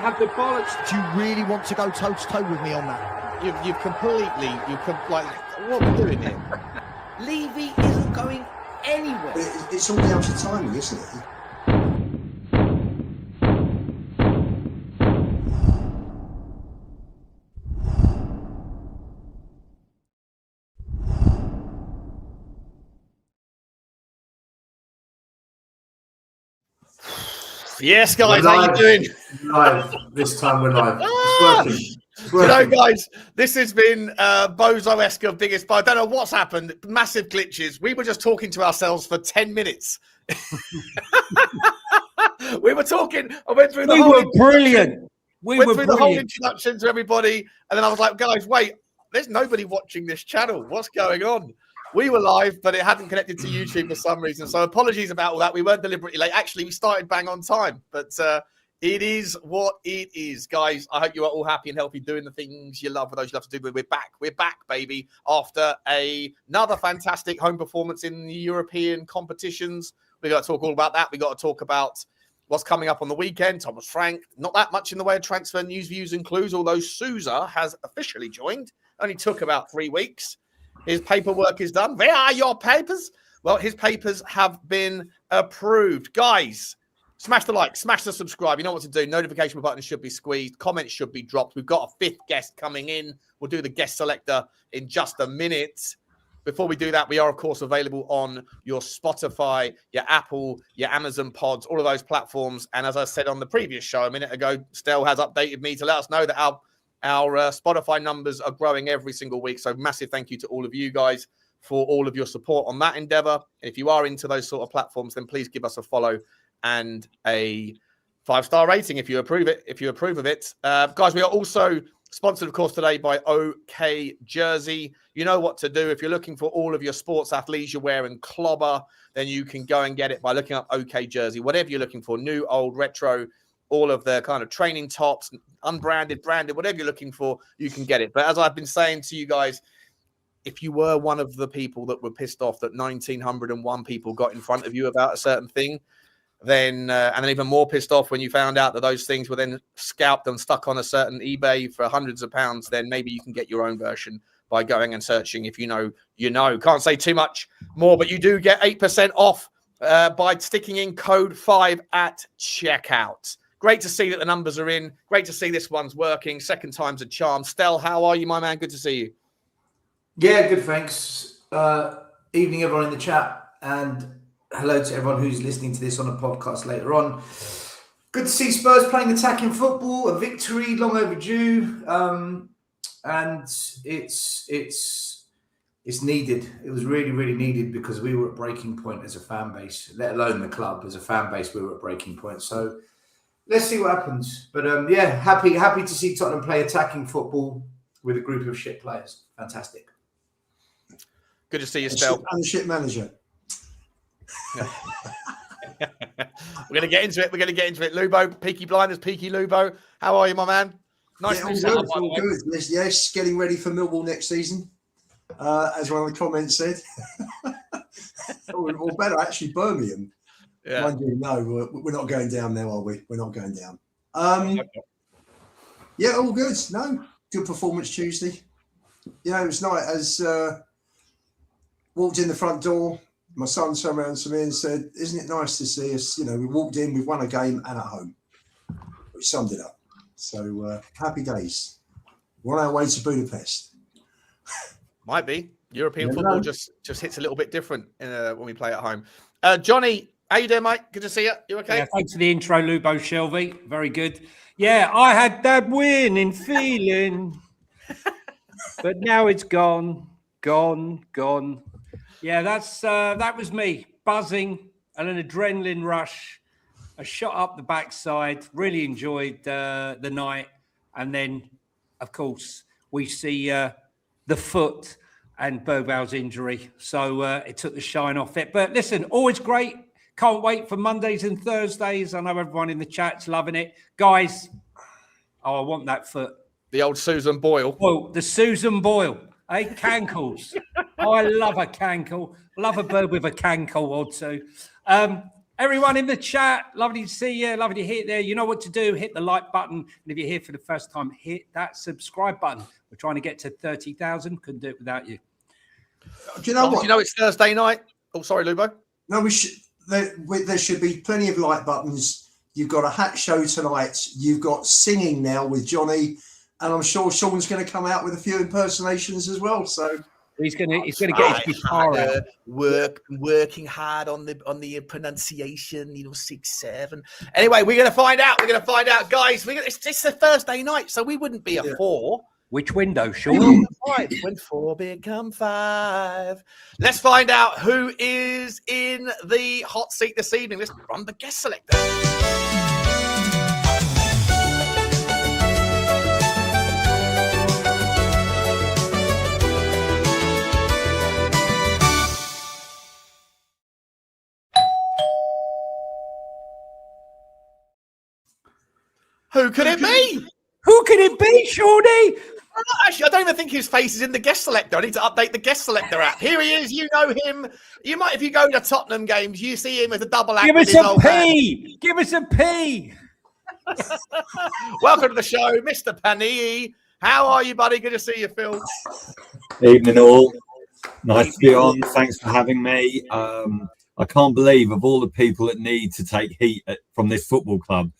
have the bollocks. Do you really want to go toe-to-toe with me on that? You've completely, like, what are we doing here? Levy isn't going anywhere. It's all down to timing, isn't it? Yes, guys, how you doing? Live. This time we're live. It's working. It's working. You know, guys, this has been Bozo-esque of biggest. But I don't know what's happened. Massive glitches. We were just talking to ourselves for 10 minutes. We were talking. I went through the We whole. were brilliant. We went were through the whole brilliant. introduction to everybody, and then I was like, guys, wait. There's nobody watching this channel. What's going on? We were live, but it hadn't connected to YouTube for some reason. So apologies about all that. We weren't deliberately late. Actually, we started bang on time, but it is what it is, guys. I hope you are all happy and healthy, doing the things you love for those you love to do. But we're back, baby, after another fantastic home performance in the European competitions. We got to talk all about that. We got to talk about what's coming up on the weekend. Thomas Frank, not that much in the way of transfer news, views, and clues, although Sousa has officially joined. Only took about 3 weeks. His paperwork is done. Where are your papers? Well, his papers have been approved. Guys, smash the like, smash the subscribe. You know what to do. Notification button should be squeezed. Comments should be dropped. We've got a 5th guest coming in. We'll do the guest selector in just a minute. Before we do that, we are, of course, available on your Spotify, your Apple, your Amazon pods, all of those platforms. And as I said on the previous show a minute ago, Stel has updated me to let us know that our Spotify numbers are growing every single week. So massive thank you to all of you guys for all of your support on that endeavor. If you are into those sort of platforms, then please give us a follow and a 5-star rating if you approve it. If you approve of it, guys, we are also sponsored, of course, today by OK Jersey. You know what to do. If you're looking for all of your sports athleisure wear and clobber, then you can go and get it by looking up OK Jersey. Whatever you're looking for, new, old, retro, all of the kind of training tops, unbranded, branded, whatever you're looking for, you can get it. But as I've been saying to you guys, if you were one of the people that were pissed off that 1,901 people got in front of you about a certain thing, then and then even more pissed off when you found out that those things were then scalped and stuck on a certain eBay for hundreds of pounds, then maybe you can get your own version by going and searching. If you know, you know. Can't say too much more, but you do get 8% off by sticking in code 5 at checkout. Great to see that the numbers are in. Great to see this one's working. Second time's a charm. Stel, how are you, my man? Good to see you. Yeah, good, thanks. Evening, everyone in the chat, and hello to everyone who's listening to this on a podcast later on. Good to see Spurs playing attacking football, a victory long overdue, and it's needed. It was really, really needed because we were at breaking point as a fan base, let alone the club. As a fan base, we were at breaking point. So let's see what happens. But yeah, happy to see Tottenham play attacking football with a group of shit players. Fantastic. Good to see you, Stel. And the shit manager. We're going to get into it. We're going to get into it. Lubo, Peaky Blinders, Peaky Lubo. How are you, my man? Nice to see you. All good. Yes, getting ready for Millwall next season, as one of the comments said. or better, actually, Birmingham. Yeah. Mind you, no, we're not going down now, are we? We're not going down. Yeah, all good. No, good performance Tuesday. You know, it was nice as walked in the front door. My son turned around to me and said, "Isn't it nice to see us? You know, we walked in, we've won a game and at home." Which summed it up. So happy days. We're on our way to Budapest. Might be. European football just hits a little bit different when we play at home. Johnny, how you doing, mate? Good to see you. You okay? Yeah, thanks for the intro, Lubo Shelby. Very good. Yeah, I had that winning feeling, but now it's gone. Yeah, that was me, buzzing and an adrenaline rush, a shot up the backside. Really enjoyed the night, and then, of course, we see the foot and Bogbau's injury, so it took the shine off it. But listen, always great. Can't wait for Mondays and Thursdays. I know everyone in the chat's loving it, guys. Oh, I want that foot. The old Susan Boyle. Oh, the Susan Boyle. Hey, cankles. Oh, I love a cankle. Love a bird with a cankle or two. Everyone in the chat, lovely to see you. Lovely to hit there. You know what to do. Hit the like button. And if you're here for the first time, hit that subscribe button. We're trying to get to 30,000. Couldn't do it without you. Do you know what? You know it's Thursday night. Oh, sorry, Lubo. No, there should be plenty of like buttons. You've got a hat show tonight. You've got singing now with Johnny, and I'm sure Sean's going to come out with a few impersonations as well. So he's going to get his guitar out. Working hard on the pronunciation. 6-7. Anyway, we're going to find out. Guys. It's a Thursday night, so we wouldn't be a 4. Which window, Sean? 5. When 4 become 5. Let's find out who is in the hot seat this evening. Let's run the guest selector. Who could it be? Who can it be, Shawnee? Actually, I don't even think his face is in the guest selector. I need to update the guest selector app. Here he is. You know him. You might, if you go to Tottenham games, you see him as a double act. Give us a P. Give us a P. Welcome to the show, Mr. Panini. How are you, buddy? Good to see you, Phil. Evening all. Nice to be on. Thanks for having me. I can't believe of all the people that need to take heat from this football club,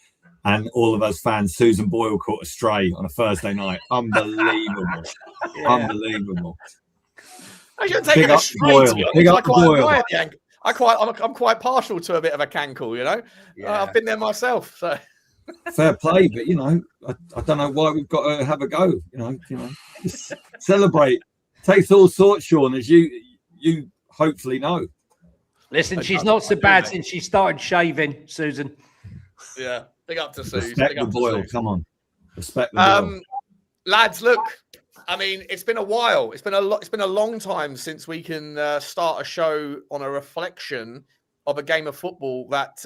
and all of us fans, Susan Boyle caught a stray on a Thursday night. Unbelievable. Yeah. Unbelievable. I should take a stray, to be honest. I'm quite partial to a bit of a cankle, Yeah. I've been there myself. So fair play, but I don't know why we've got to have a go. Celebrate. Takes all sorts, Sean, as you hopefully know. Listen, she's not so bad since she started shaving, Susan. Yeah. Big up to Suze. Respect the Boyle. Come on. Respect the Boyle. Lads, look, I mean, it's been a while. It's been a long time since we can start a show on a reflection of a game of football that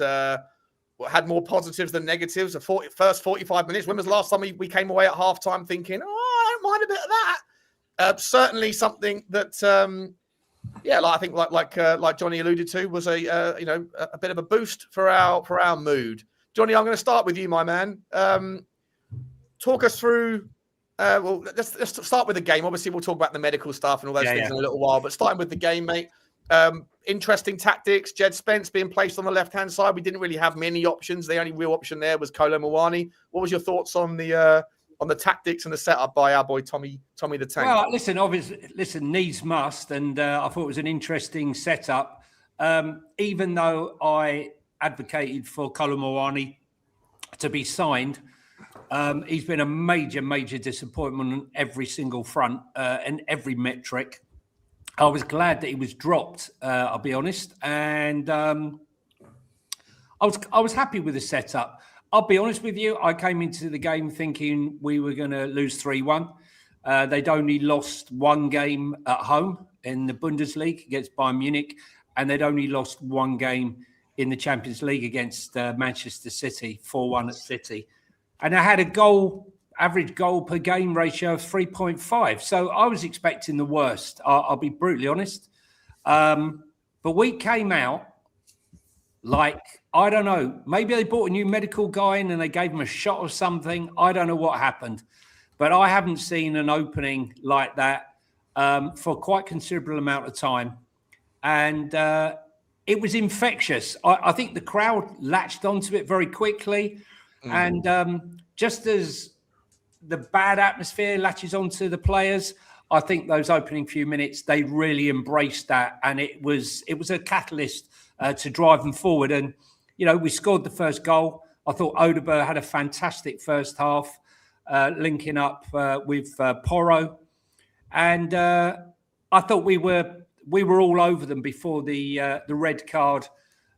had more positives than negatives. The first 45 minutes. When was the last time we came away at halftime thinking, I don't mind a bit of that? Certainly something that, I think like Johnny alluded to, was a bit of a boost for our mood. Johnny, I'm going to start with you, my man. Talk us through. Let's start with the game. Obviously, we'll talk about the medical stuff and all those things in a little while. But starting with the game, mate. Interesting tactics. Jed Spence being placed on the left-hand side. We didn't really have many options. The only real option there was Kolo Muani. What was your thoughts on the tactics and the setup by our boy Tommy the Tank? Well, listen, needs must, and I thought it was an interesting setup. Even though I advocated for Kolo Muani to be signed, he's been a major disappointment on every single front and every metric. I was glad that he was dropped, I'll be honest, and I was happy with the setup. I'll be honest with you, I came into the game thinking we were going to lose 3-1. They'd only lost one game at home in the Bundesliga against Bayern Munich, and they'd only lost one game in the Champions League against Manchester City, 4-1 at City. And I had average goal per game ratio of 3.5. So I was expecting the worst, I'll be brutally honest. But we came out like, I don't know, maybe they brought a new medical guy in and they gave him a shot or something. I don't know what happened. But I haven't seen an opening like that for quite a considerable amount of time. And it was infectious. I think the crowd latched onto it very quickly. And just as the bad atmosphere latches onto the players, I think those opening few minutes, they really embraced that. And it was a catalyst to drive them forward. And, we scored the first goal. I thought Odegaard had a fantastic first half, linking up with Porro. And I thought we were all over them before the red card.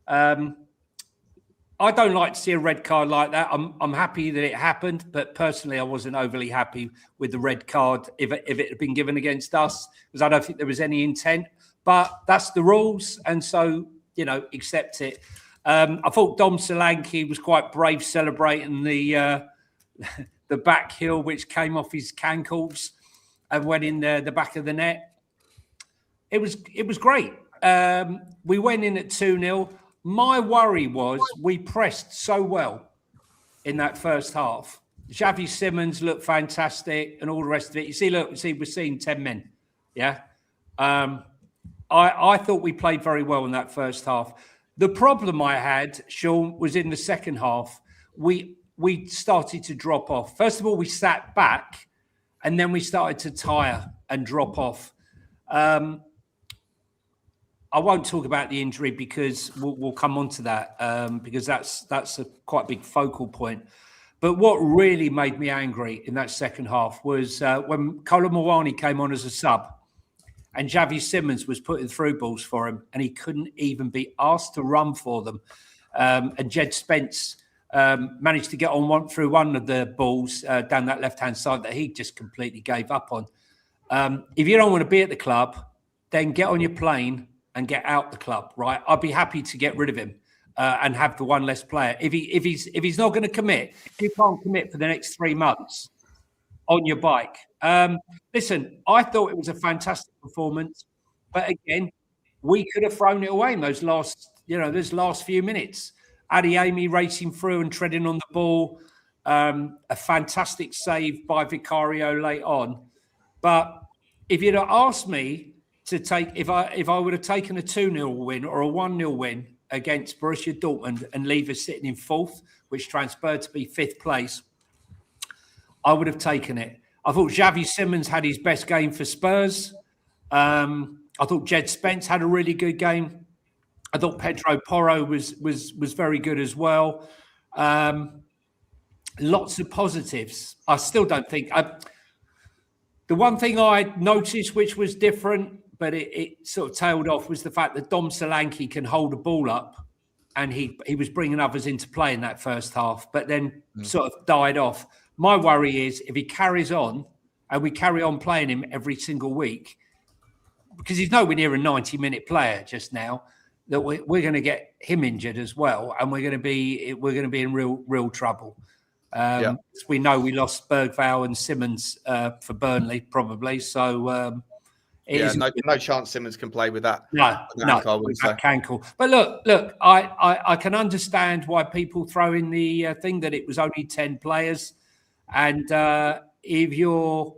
I don't like to see a red card like that. I'm happy that it happened, but personally, I wasn't overly happy with the red card if it had been given against us, because I don't think there was any intent. But that's the rules, and so accept it. I thought Dom Solanke was quite brave celebrating the back heel, which came off his cankles and went in the back of the net. It was great. We went in at 2-0. My worry was we pressed so well in that first half. Xavi Simons looked fantastic and all the rest of it. We're seeing 10 men. Yeah. I thought we played very well in that first half. The problem I had, Sean, was in the second half. We started to drop off. First of all, we sat back and then we started to tire and drop off. I won't talk about the injury because we'll come on to that because that's a quite big focal point. But what really made me angry in that second half was when Kolo Muani came on as a sub and Xavi Simons was putting through balls for him and he couldn't even be asked to run for them. And Jed Spence managed to get on through one of the balls down that left-hand side that he just completely gave up on. If you don't want to be at the club, then get on your plane and get out the club, right? I'd be happy to get rid of him and have the one less player. If he's not going to commit, if you can't commit for the next 3 months on your bike. Listen, I thought it was a fantastic performance, but again, we could have thrown it away in those last few minutes. Adeyemi racing through and treading on the ball, a fantastic save by Vicario late on. But if you'd have asked me to take, if I would have taken a 2-0 win or a 1-0 win against Borussia Dortmund and leave us sitting in 4th, which transferred to be 5th place, I would have taken it. I thought Xavi Simons had his best game for Spurs. I thought Jed Spence had a really good game. I thought Pedro Porro was very good as well. Lots of positives. I still don't think... The one thing I noticed which was different, but it sort of tailed off, was the fact that Dom Solanke can hold a ball up, and he was bringing others into play in that first half, but then sort of died off. My worry is if he carries on and we carry on playing him every single week, because he's nowhere near a 90-minute player just now, that we're going to get him injured as well, and we're going to be in real trouble. We know we lost Bergvall and Simmons for Burnley probably, so no chance Simmons can play with that. No, cankle. But look, I can understand why people throw in the thing that it was only 10 players, and if you're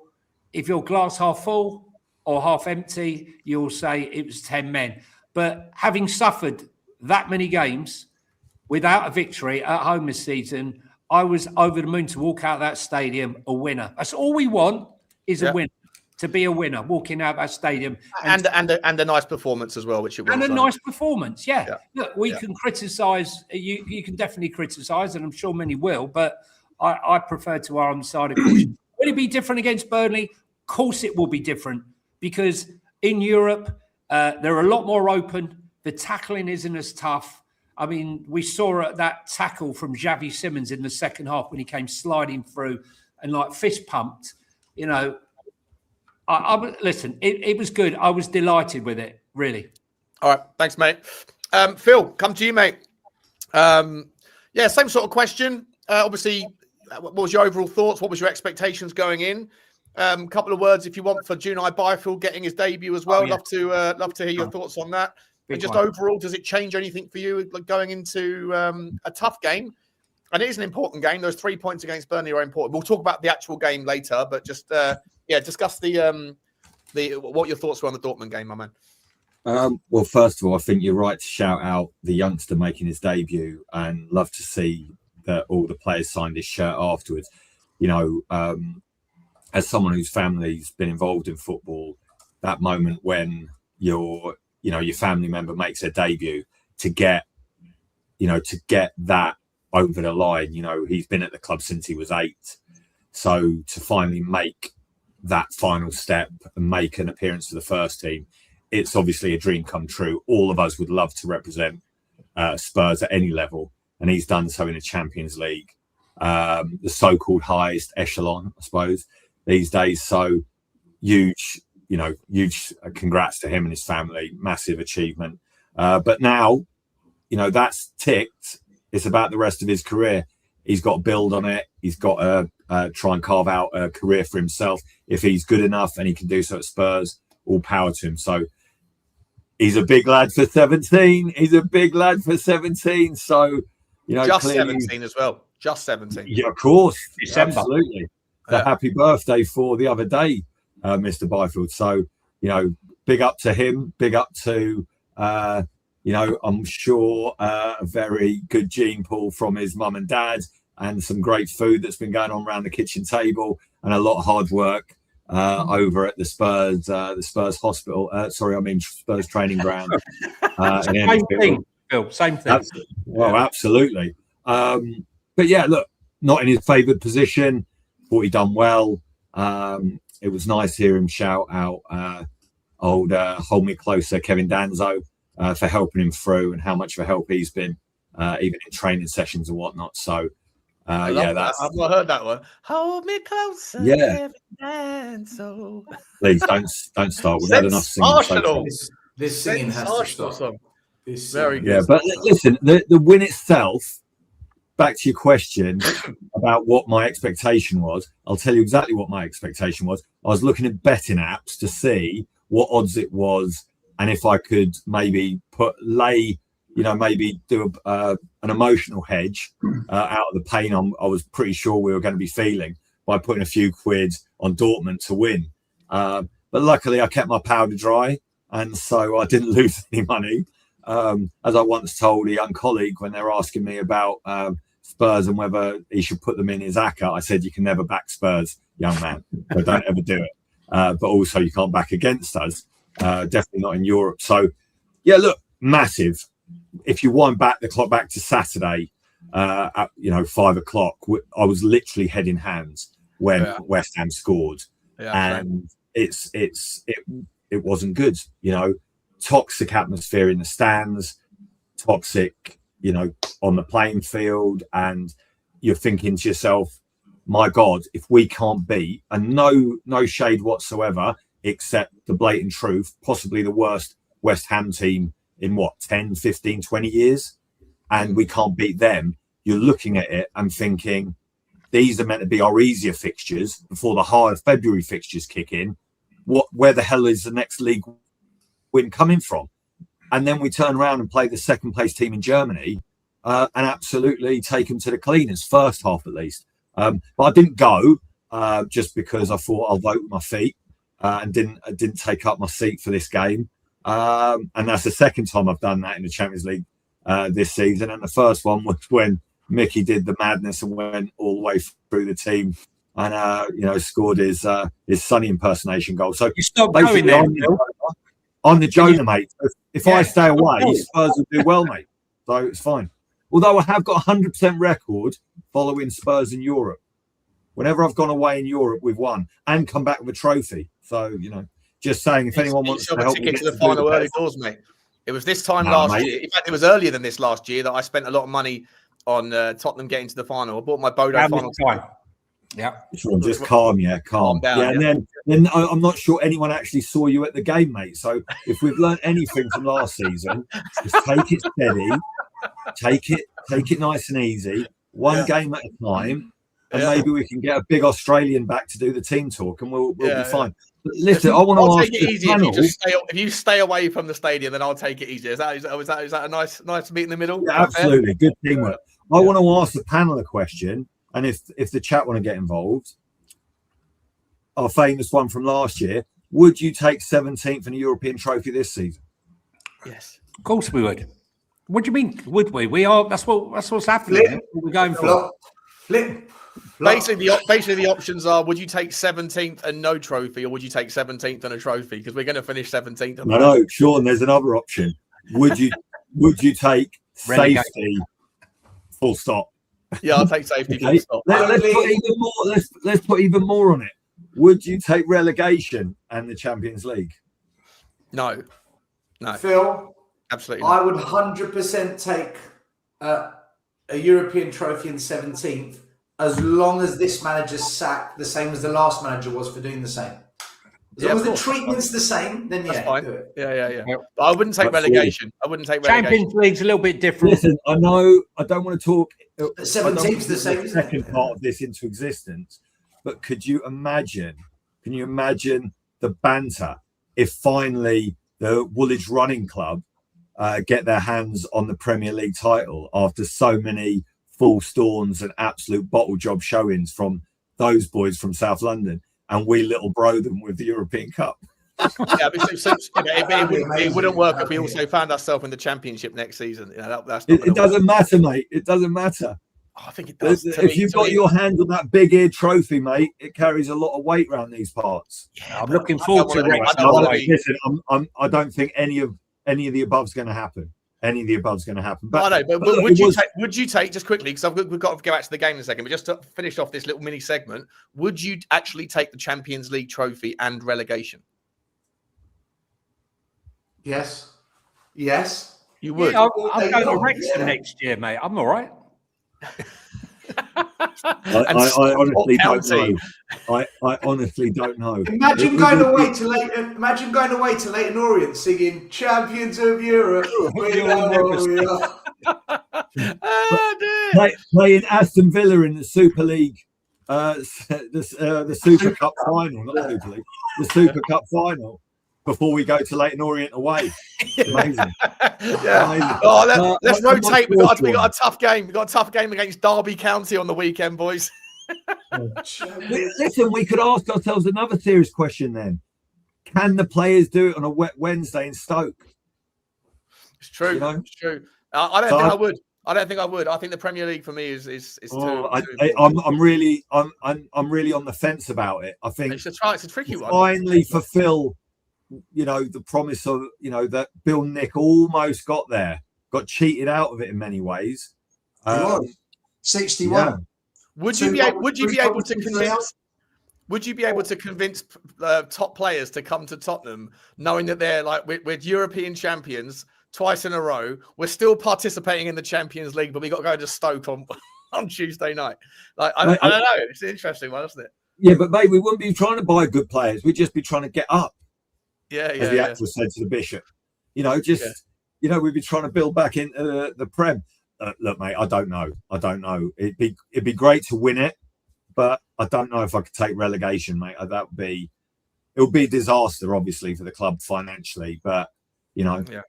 glass half full or half empty, you'll say it was 10 men. But having suffered that many games without a victory at home this season, I was over the moon to walk out of that stadium a winner. That's all we want, is a winner. To be a winner, walking out of that stadium, and a nice performance as well, which it was. And a nice performance, yeah. Look, we can criticise. You can definitely criticise, and I'm sure many will. But I prefer to err on the side of caution. Will it be different against Burnley? Of course, it will be different, because in Europe they're a lot more open. The tackling isn't as tough. I mean, we saw that tackle from Xavi Simons in the second half when he came sliding through and like fist pumped. You know, listen, it was good. I was delighted with it, really. All right, thanks, mate. Phil, come to you, mate. Same sort of question. Obviously, what was your overall thoughts? What was your expectations going in? Couple of words, if you want, for Junai Byfield getting his debut as well. Love to hear your thoughts on that. And just overall, does it change anything for you going into a tough game? And it is an important game. Those 3 points against Burnley are important. We'll talk about the actual game later, but just discuss what your thoughts were on the Dortmund game, my man. Well, first of all, I think you're right to shout out the youngster making his debut, and love to see that all the players signed his shirt afterwards. You know, as someone whose family's been involved in football, that moment when your family member makes their debut, to get that over the line. You know, he's been at the club since he was 8. So to finally make that final step and make an appearance for the first team, it's obviously a dream come true. All of us would love to represent Spurs at any level, and he's done so in the Champions League, the so-called highest echelon, I suppose, these days. So huge congrats to him and his family. Massive achievement. But now, that's ticked. It's about the rest of his career. He's got to build on it. He's got to try and carve out a career for himself. If he's good enough and he can do so at Spurs, all power to him. So he's a big lad for 17. He's a big lad for 17. So, just clearly, 17 as well. Just 17. Yeah, of course. December. Absolutely. The happy birthday for the other day, Mr. Byfield. So, big up to him. Big up to, I'm sure a very good gene pool from his mum and dad, and some great food that's been going on around the kitchen table, and a lot of hard work over at the Spurs hospital. Spurs training ground. Same thing, Phil. Same thing. Absolutely. But yeah, look, not in his favoured position. Thought he done well. It was nice to hear him shout out hold me closer, Kevin Danzo, for helping him through, and how much of a help he's been, even in training sessions and whatnot. So, I've not heard that one. Hold me closer, Kevin Danzo. Please don't start. We've had enough singing. So this singing has to stop. Very good. Yeah, but listen, the win itself. Back to your question about what my expectation was. I'll tell you exactly what my expectation was. I was looking at betting apps to see what odds it was, and if I could maybe maybe do an emotional hedge out of the pain I was pretty sure we were going to be feeling by putting a few quid on Dortmund to win. But luckily, I kept my powder dry, and so I didn't lose any money. As I once told a young colleague when they were asking me about Spurs and whether he should put them in his ACCA, I said, you can never back Spurs, young man. So don't ever do it. But also you can't back against us. Definitely not in Europe. So, yeah, look, massive. If you wind back the clock back to Saturday at 5 o'clock, I was literally head in hands when West Ham scored. Yeah, and it wasn't good. Toxic atmosphere in the stands, toxic on the playing field, and you're thinking to yourself, my God, if we can't beat, and no shade whatsoever, except the blatant truth, possibly the worst West Ham team in 10, 15, 20 years, and we can't beat them, you're looking at it and thinking, these are meant to be our easier fixtures before the hard February fixtures kick in. Where the hell is the next league win coming from? And then we turn around and play the second place team in Germany and absolutely take them to the cleaners, first half at least. But I didn't go just because I thought I'll vote with my feet and didn't take up my seat for this game. And that's the second time I've done that in the Champions League this season. And the first one was when Mickey did the madness and went all the way through the team and scored his Sonny impersonation goal. So you stopped going there. I'm the Jonah, mate. If I stay away, Spurs will do well, mate. So it's fine. Although I have got a 100% record following Spurs in Europe. Whenever I've gone away in Europe, we've won and come back with a trophy. So, just saying, if anyone wants to help me get to the final early doors, mate. It was this time last year. In fact, it was earlier than this last year that I spent a lot of money on Tottenham getting to the final. I bought my Bodo final time. Yeah, sure, just calm down. Yeah, and then I'm not sure anyone actually saw you at the game, mate. So if we've learned anything from last season, just take it steady, take it nice and easy, one game at a time, and maybe we can get a big Australian back to do the team talk, and we'll be fine. But listen, I want to ask take it easy. If you stay away from the stadium, then I'll take it easy. Is that a nice meet in the middle? Yeah, absolutely, good teamwork. I want to ask the panel a question. And if the chat want to get involved, our famous one from last year, would you take 17th in a European trophy this season? Yes, of course we would. What do you mean? Would we? We are. That's what's happening. We're going for. Basically, the options are: would you take 17th and no trophy, or would you take 17th and a trophy? Because we're going to finish 17th. No, Sean. There's another option. Would you take safety? Full stop. Yeah, I'll take safety. Okay. Let's put even more on it. Would you take relegation and the Champions League? No. Phil, absolutely not. I would 100% take a European trophy in 17th as long as this manager's sacked the same as the last manager was for doing the same. As long as the treatment's the same, then that's fine. Do it. Yeah. But I wouldn't take relegation. Champions League's a little bit different. Listen, I know I don't want to talk 17th's the same. Second part of this into existence, but can you imagine the banter if finally the Woolwich Running Club get their hands on the Premier League title after so many full storms and absolute bottle job showings from those boys from South London, and we little bro them with the European Cup. Yeah, it wouldn't work if we also found ourselves in the Championship next season. It doesn't matter, mate. It doesn't matter. I think it does. If you've got your hand on that big ear trophy, mate, it carries a lot of weight around these parts. Yeah, I'm looking forward to it. Listen, I don't think any of the above's going to happen. Any of the above's going to happen. But I know, but would you take just quickly, because we've got to go back to the game in a second, but just to finish off this little mini segment, would you actually take the Champions League trophy and relegation? Yes. You would. Yeah, I'm going to Wrexham next year, mate. I'm all right. I honestly don't know. I honestly don't know. Imagine going away to Leighton Orient singing "Champions of Europe." Playing Aston Villa in the Super League, the Super Cup final, not Super League, the Super Cup final. Before we go to Leighton Orient away. Amazing. Yeah. Amazing. Oh, let's rotate. We got a tough game. We got a tough game against Derby County on the weekend, boys. Listen, we could ask ourselves another serious question then. Can the players do it on a wet Wednesday in Stoke? It's true. You know? It's true. I don't think I would. I think the Premier League for me is too. I'm really on the fence about it. I think it's a tricky one. Finally fulfill the promise of, that Bill Nick almost got cheated out of it in many ways. 61. Yeah. Would you be able to convince top players to come to Tottenham, knowing that they're like, we're European champions twice in a row, we're still participating in the Champions League, but we got to go to Stoke on Tuesday night? Like, I don't know. It's an interesting one, isn't it? Yeah, but mate, we wouldn't be trying to buy good players. We'd just be trying to get up. As the actor said to the bishop, we'd be trying to build back into the Prem. Look, mate, I don't know. It'd be great to win it, but I don't know if I could take relegation, mate. It would be a disaster, obviously, for the club financially. But Yeah.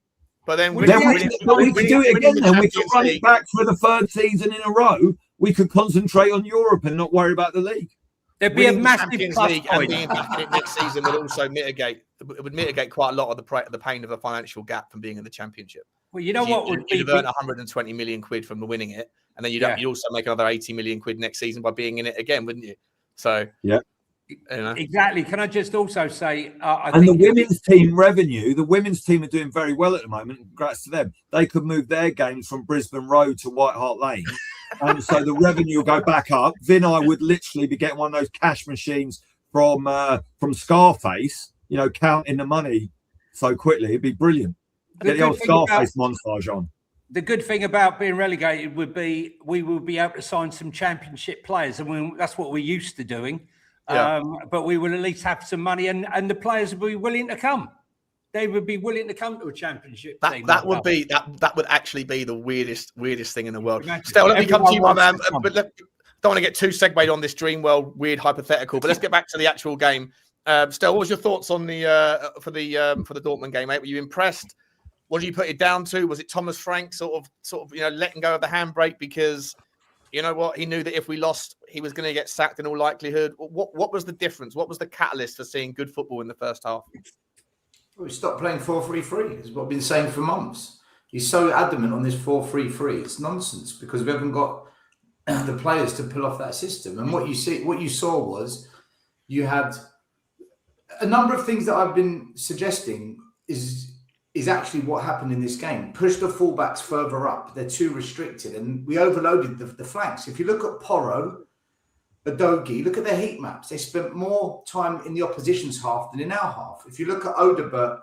But then we could do it again. Then we could run it back for the third season in a row. We could concentrate on Europe and not worry about the league. There'd be a massive League and being back in it next season would also mitigate quite a lot of the pain of the financial gap from being in the Championship. Well, you know what would be? You'd earn 120 million quid from winning it, and then you'd also make another 80 million quid next season by being in it again, wouldn't you? So exactly. Can I just also say, the women's team revenue, the women's team are doing very well at the moment. Congrats to them. They could move their games from Brisbane Road to White Hart Lane. And so the revenue will go back up. Vinay would literally be getting one of those cash machines from Scarface, counting the money so quickly. It'd be brilliant. Get the old Scarface montage on. The good thing about being relegated would be we will be able to sign some Championship players, and that's what we're used to doing. Yeah. But we will at least have some money, and the players will be willing to come. They would be willing to come to a Championship team. That would actually be the weirdest thing in the world. Still, let me come to you, my man. But don't want to get too segued on this dream world weird hypothetical. But let's get back to the actual game. Still, what was your thoughts on the for the Dortmund game, mate? Were you impressed? What did you put it down to? Was it Thomas Frank sort of letting go of the handbrake because you know what, he knew that if we lost, he was going to get sacked in all likelihood? What was the difference? What was the catalyst for seeing good football in the first half? We stopped playing 4-3-3. Is what I've been saying for months. He's so adamant on this 4-3-3. It's nonsense because we haven't got the players to pull off that system. And what you saw was you had a number of things that I've been suggesting is actually what happened in this game. Push the fullbacks further up. They're too restricted, and we overloaded the flanks. If you look at Porro, Adogi, look at their heat maps. They spent more time in the opposition's half than in our half. If you look at Odebert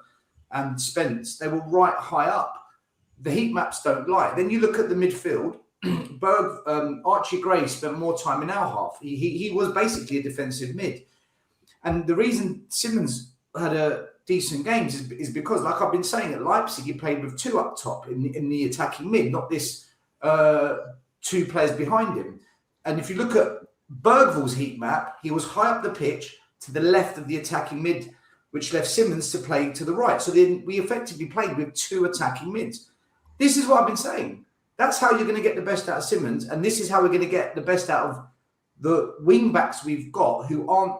and Spence, they were right high up. The heat maps don't lie. Then you look at the midfield. Archie Gray spent more time in our half. He was basically a defensive mid. And the reason Simmons had a decent games is because, like I've been saying, at Leipzig, he played with two up top in the attacking mid, not this two players behind him. And if you look at Bergvall's heat map, he was high up the pitch to the left of the attacking mid which left Simmons to play to the right. So then we effectively played with 2 attacking mids. This is what I've been saying. That's how you're going to get the best out of Simmons, and this is how we're going to get the best out of the wing backs we've got, who aren't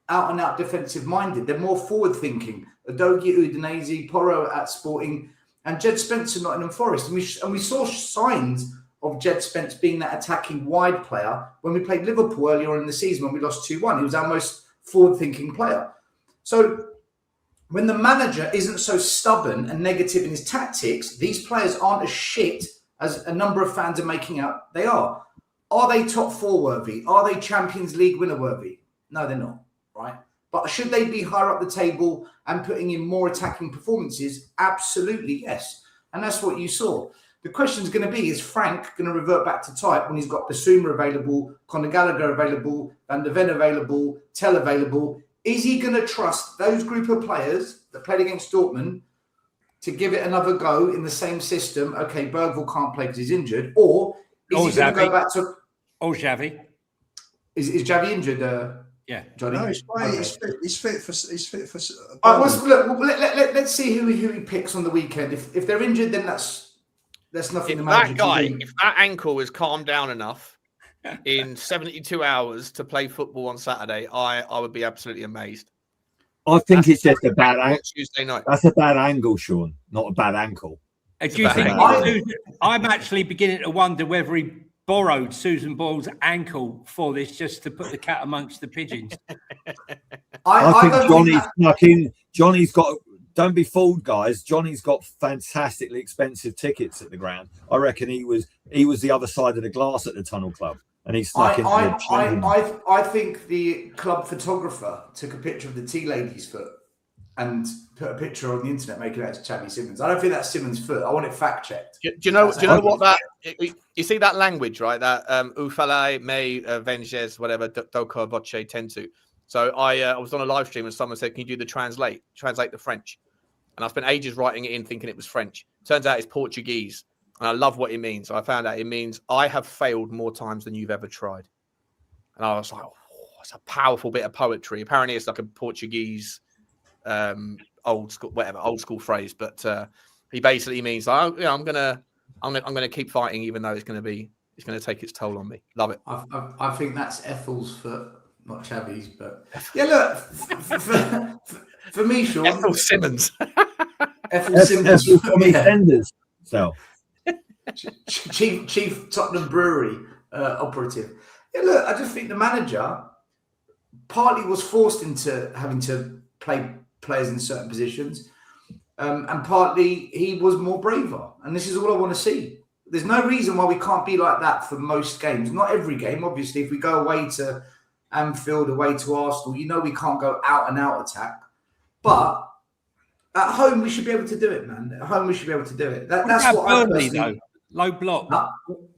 out and out defensive minded. They're more forward thinking. Udogie Udinese, Porro at Sporting, and Jed Spence at Nottingham Forest. And we saw signs of Jed Spence being that attacking wide player when we played Liverpool earlier on in the season when we lost 2-1. He was our most forward-thinking player. So when the manager isn't so stubborn and negative in his tactics, these players aren't as shit as a number of fans are making out they are. Are they top 4 worthy? Are they Champions League winner worthy? No, they're not, right? But should they be higher up the table and putting in more attacking performances? Absolutely, yes. And that's what you saw. The question is going to be, is Frank going to revert back to type when he's got Basuma available, Conor Gallagher available, Van der Ven available, Tell available? Is he going to trust those group of players that played against Dortmund to give it another go in the same system? Okay, Bergvall can't play because he's injured. Or is he going to go back to... Or Xavi. Is Xavi injured, yeah, Johnny? No, he's fit for. Let's see who he picks on the weekend. If they're injured, then that's nothing. If that guy, if that ankle is calmed down enough in 72 hours to play football on Saturday, I would be absolutely amazed. I think it's just a bad angle. Tuesday night. That's a bad angle, Sean, not a bad ankle. Do you think I'm actually beginning to wonder whether he borrowed Susan Boyle's ankle for this just to put the cat amongst the pigeons? I think Johnny's fucking. Johnny's got. Don't be fooled, guys. Johnny's got fantastically expensive tickets at the ground. I reckon he was the other side of the glass at the Tunnel Club, and he snuck into the. I think the club photographer took a picture of the tea lady's foot and put a picture on the internet making that to Xavi Simmons. I don't think that's Simmons' foot. I want it fact checked. Do you know what that? You see that language, right? That ufalai me venges whatever doko voce tentu. So I was on a live stream and someone said, "Can you do the translate the French?" And I spent ages writing it in, thinking it was French. Turns out it's Portuguese, and I love what it means. So I found out it means I have failed more times than you've ever tried. And I was like, "Oh, it's a powerful bit of poetry." Apparently, it's like a Portuguese old school phrase, but he basically means, "Oh, yeah, I'm gonna keep fighting, even though it's gonna take its toll on me." Love it. I think that's Ethel's foot, not Xavi's, but yeah. Look, for me, Sean, Ethel Simmons. Ethel Simmons, Enders. So, chief Tottenham Brewery operative. Yeah, look, I just think the manager partly was forced into having to play players in certain positions, and partly he was more braver. And this is all I want to see. There's no reason why we can't be like that for most games. Not every game, obviously. If we go away to Anfield, away to Arsenal, we can't go out and out attack. But at home, we should be able to do it, man. At home, we should be able to do it. That's what Burnley, though. Low block.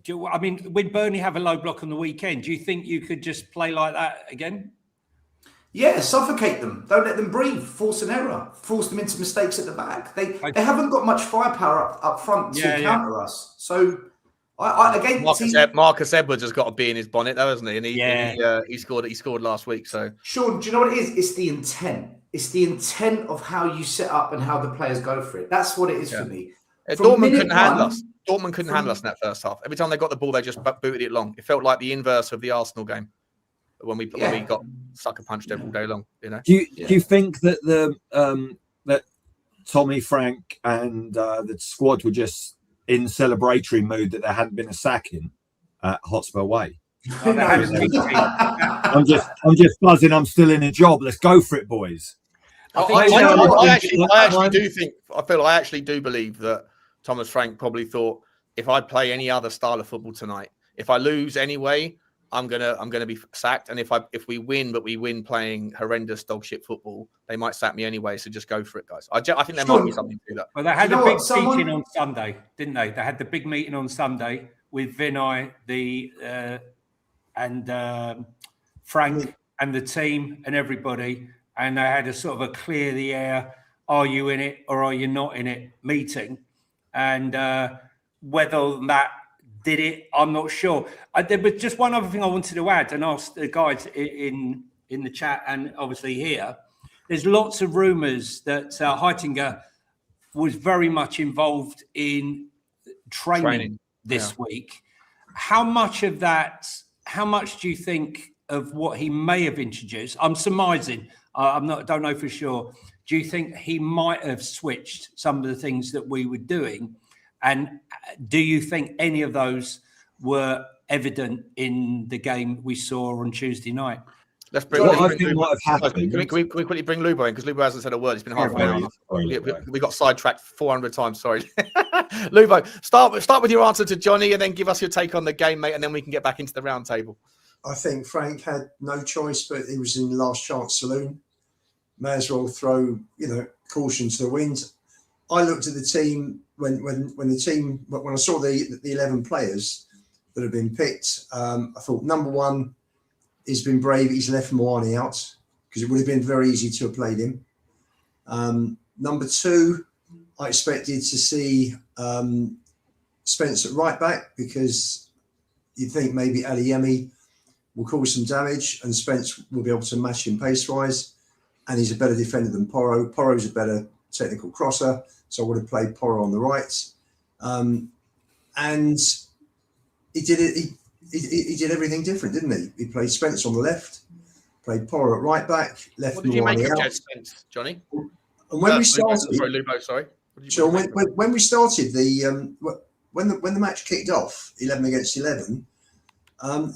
When Burnley have a low block on the weekend, do you think you could just play like that again? Yeah, suffocate them. Don't let them breathe. Force an error. Force them into mistakes at the back. They haven't got much firepower up front to counter us. So, Marcus Edwards has got to be in his bonnet, though, hasn't he? And he scored last week. So, Sean, do you know what it is? It's the intent. It's the intent of how you set up and how the players go for it. That's what it is for me. Dortmund couldn't handle us. Dortmund couldn't handle us in that first half. Every time they got the ball, they just booted it long. It felt like the inverse of the Arsenal game when we got sucker punched all day long. Do you think that that Tommy, Frank, and the squad were just in celebratory mood that there hadn't been a sacking at Hotspur Way? I'm just buzzing. I'm still in a job. Let's go for it, boys. I actually do believe that Thomas Frank probably thought, if I play any other style of football tonight, if I lose anyway, I'm gonna be sacked. And if we win, but we win playing horrendous dog shit football, they might sack me anyway. So just go for it, guys. I think there might be something to that. Well, they had a big meeting on Sunday, didn't they? They had the big meeting on Sunday with Vinay, and Frank and the team and everybody, and they had a sort of a clear the air, are you in it or are you not in it meeting, and whether that did it, I'm not sure. There was just one other thing I wanted to add and ask the guys in the chat and obviously here. there's lots of rumours that Heitinger was very much involved in training this week. How much of that? How much do you think of what he may have introduced? I'm surmising. Don't know for sure. Do you think he might have switched some of the things that we were doing? And do you think any of those were evident in the game we saw on Tuesday night? Let's bring. What I think might have happened. Can we quickly bring Lubo in, because Lubo hasn't said a word. It's been half an hour. We got sidetracked 400 times. Sorry, Lubo. Start with your answer to Johnny, and then give us your take on the game, mate, and then we can get back into the round table. I think Frank had no choice, but he was in the last chance saloon. May as well throw, caution to the wind. I looked at the team when I saw the 11 players that have been picked. I thought, number one, he's been brave. He's left Moani out, because it would have been very easy to have played him. Number two, I expected to see Spence at right back, because you'd think maybe Adeyemi will cause some damage and Spence will be able to match him pace-wise. And he's a better defender than Porro. Porro's a better technical crosser, so I would have played Porro on the right. And he did it. He did everything different, didn't he? He played Spence on the left, played Porro at right back, left. What did you make of Jed Spence, Johnny? And when we started, Lubo, sorry. So when we started when the match kicked off, 11 against 11,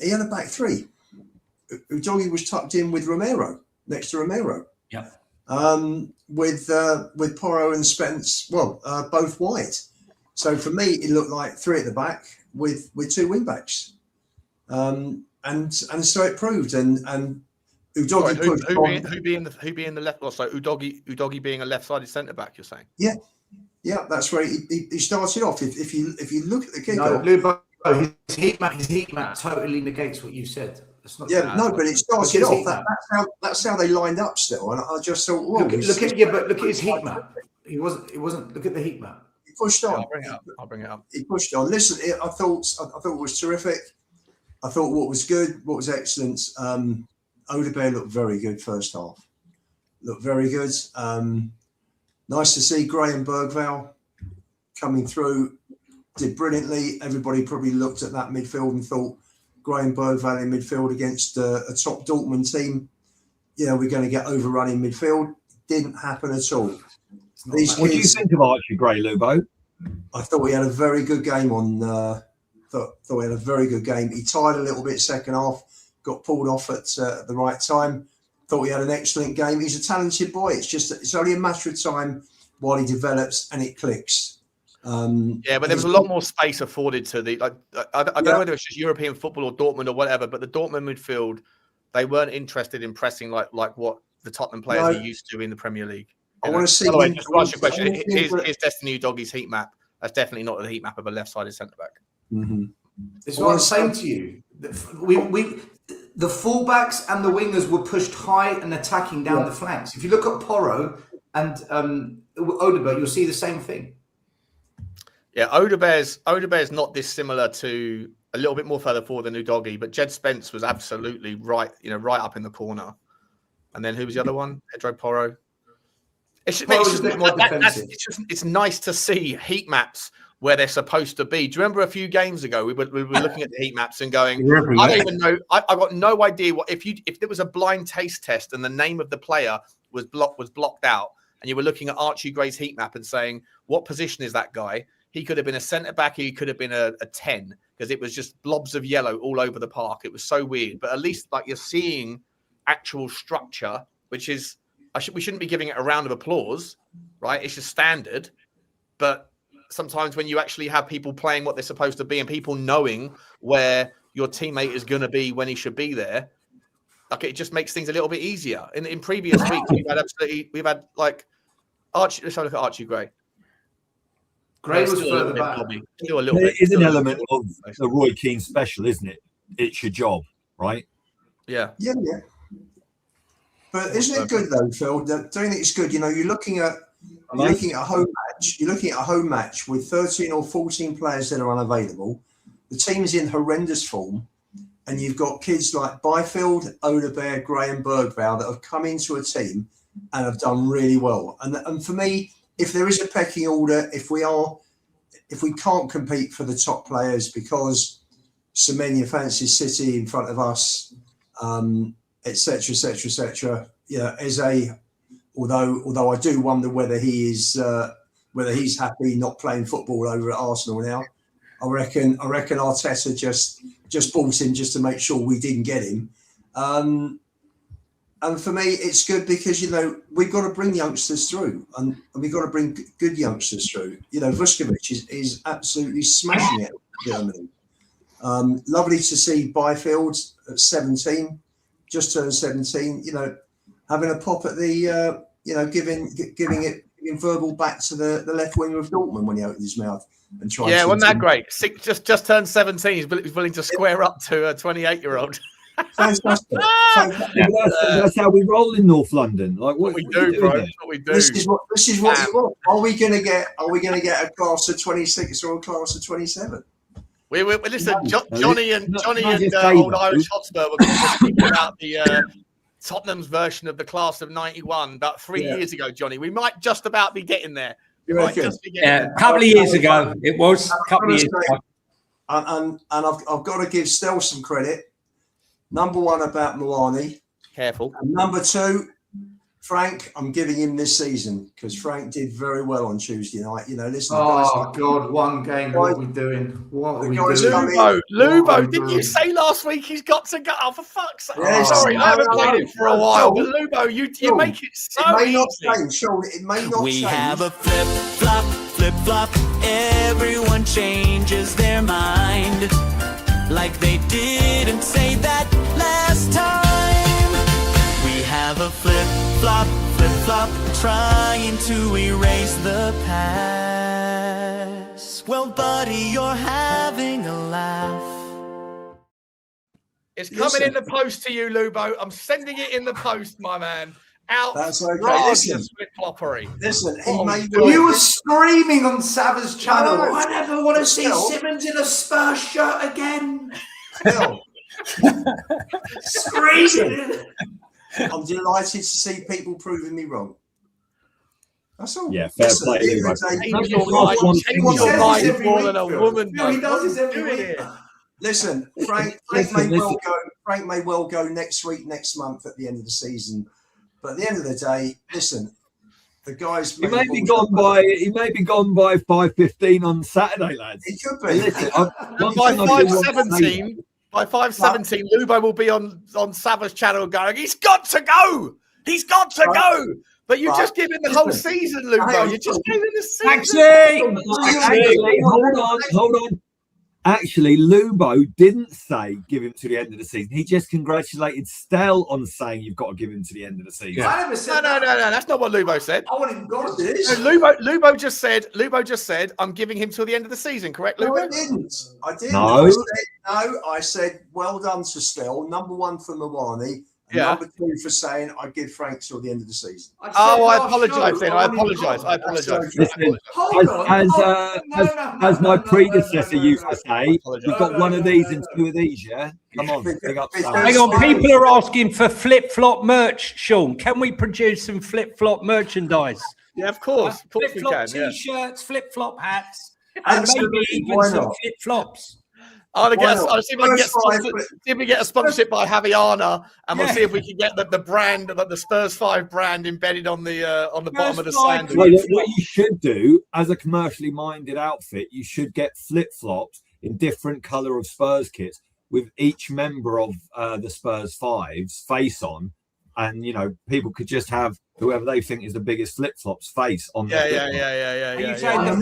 he had a back three. Udogie was tucked in with Romero, next to Romero. Yeah. With Porro and Spence, both wide. So for me, it looked like three at the back with two wing backs. And so it proved. And Udogie who being the left? So Udogie being a left-sided centre back. You're saying? Yeah, that's where he started off. If you look at the No, kickoff, Lubo, his heat map totally negates what you said. But it started off. That's how they lined up still, and I just thought, look at his heat map. It wasn't. Look at the heat map. He pushed on. I'll bring it up. He pushed on. Listen, I thought it was terrific. I thought what was good, what was excellent. Odegaard looked very good first half. Looked very good. Nice to see Graham Bergvall coming through. Did brilliantly. Everybody probably looked at that midfield and thought, Graham Bergvall in midfield against a top Dortmund team, we're going to get overrun in midfield. Didn't happen at all. What do you think of Archie Gray, Lubo? I thought he had a very good game thought he had a very good game. He tired a little bit second half, got pulled off at the right time. Thought he had an excellent game. He's a talented boy. It's only a matter of time while he develops and it clicks. But there was a lot more space afforded to the. I don't know whether it's just European football or Dortmund or whatever, but the Dortmund midfield, they weren't interested in pressing like what the Tottenham players are used to in the Premier League. I want to see. By the way, just to answer your question, here's Destiny Udogi's heat map. That's definitely not the heat map of a left-sided centre back. Mm-hmm. It's what I'm saying to you. The fullbacks and the wingers were pushed high and attacking down the flanks. If you look at Porro and Odegaard, you'll see the same thing. Yeah, Odegaard's not dissimilar to a little bit more further forward than Udogie, but Jed Spence was absolutely right up in the corner. And then who was the other one? Pedro Porro. It's nice to see heat maps where they're supposed to be. Do you remember a few games ago we were looking at the heat maps and going, I don't even know. I got no idea what if there was a blind taste test and the name of the player was blocked out, and you were looking at Archie Gray's heat map and saying, what position is that guy? He could have been a centre back. He could have been a 10, because it was just blobs of yellow all over the park. It was so weird. But at least you're seeing actual structure, which is we shouldn't be giving it a round of applause, right? It's just standard. But sometimes when you actually have people playing what they're supposed to be and people knowing where your teammate is going to be when he should be there, it just makes things a little bit easier. In previous weeks, we've had Archie. Let's have a look at Archie Gray. Gray was further back. There is an element of the Roy Keane special, isn't it? It's your job, right? Yeah. But isn't it good though, Phil? Don't you think it's good? You're looking at a home match. You're looking at a home match with 13 or 14 players that are unavailable. The team's in horrendous form, and you've got kids like Byfield, Odegaard, Graham Bergvall that have come into a team and have done really well. And for me, if there is a pecking order, if we can't compete for the top players because Semenya fancies City in front of us, etc., etc., etc. Although I do wonder whether he's happy not playing football over at Arsenal now. I reckon Arteta just bought him just to make sure we didn't get him. And for me, it's good because, we've got to bring youngsters through and we've got to bring good youngsters through. Vuskovic is absolutely smashing it in Germany. Lovely to see Byfield at 17, just turned 17, having a pop at the, giving verbal back to the left winger of Dortmund when he opened his mouth and tried. Yeah, wasn't that great? Just turned 17. He's willing to square up to a 28-year-old. Fantastic. That's how we roll in North London. Like what we do, bro. That's what we do. This is what we want. Are we going to get a class of 26 or a class of 27? We listen. Johnny and old Irish Hotspur were speaking about the Tottenham's version of the class of '91 about 3 years ago. Johnny, we might just about be getting there. A couple of years ago, it was a couple of years ago. And I've got to give Stel some credit. Number one about Moani. Careful. And number two, Frank, I'm giving him this season because Frank did very well on Tuesday night. Listen. Oh, God, one game. What are we doing? Lubo, didn't you say last week he's got to go? Oh, for fuck's sake. Yes, sorry, I haven't played it for a while. But Lubo, you make it so it may easy. not change, Sean. It may not change. We have a flip-flop. Everyone changes their mind. Like they didn't say that last time. We have a flip-flop, trying to erase the past. Well, buddy, you're having a laugh. It's coming in the post to you, Lubo. I'm sending it in the post, my man. Out. That's okay. Listen, you were screaming on Sava's channel. No, I never want to see Simmons in a Spurs shirt again. Screaming. I'm delighted to see people proving me wrong. That's all. Yeah, fair play. Change your mind more than a woman. No, he does this every week. Listen, Frank may well go next month at the end of the season. But at the end of the day, listen, the guys. He may be gone by 5:15 on Saturday, lads. It could be. Listen, by 5:17, Lubo will be on Sava's channel going, he's got to go. He's got to go. But you just give him the whole season, Lubo. You just gave him the season. Hold on. Actually, Lubo didn't say give him to the end of the season. He just congratulated Stel on saying you've got to give him to the end of the season. I never said No. That's not what Lubo said. I want him gone. Lubo just said, I'm giving him till the end of the season. Correct, Lubo? No, I didn't. No. I said well done to Stel. Number one for Mawani. Number two for saying I give Frank till the end of the season. I apologise then. I apologise. Listen, as my predecessor used to say, we've got one of these and two of these, yeah? Come on, big up. Hang on, people are asking for flip-flop merch, Sean. Can we produce some flip-flop merchandise? Yeah, of course we can. Flip-flop t-shirts, flip-flop hats, and maybe even some flip-flops. I'll see if we get a sponsorship by Javiana, and we'll see if we can get the brand, the Spurs Five brand, embedded on the bottom of the sandwich. Well, what you should do as a commercially minded outfit, you should get flip-flops in different colour of Spurs kits with each member of the Spurs Five's face on, and people could just have whoever they think is the biggest flip-flops face on. Yeah. You're saying the new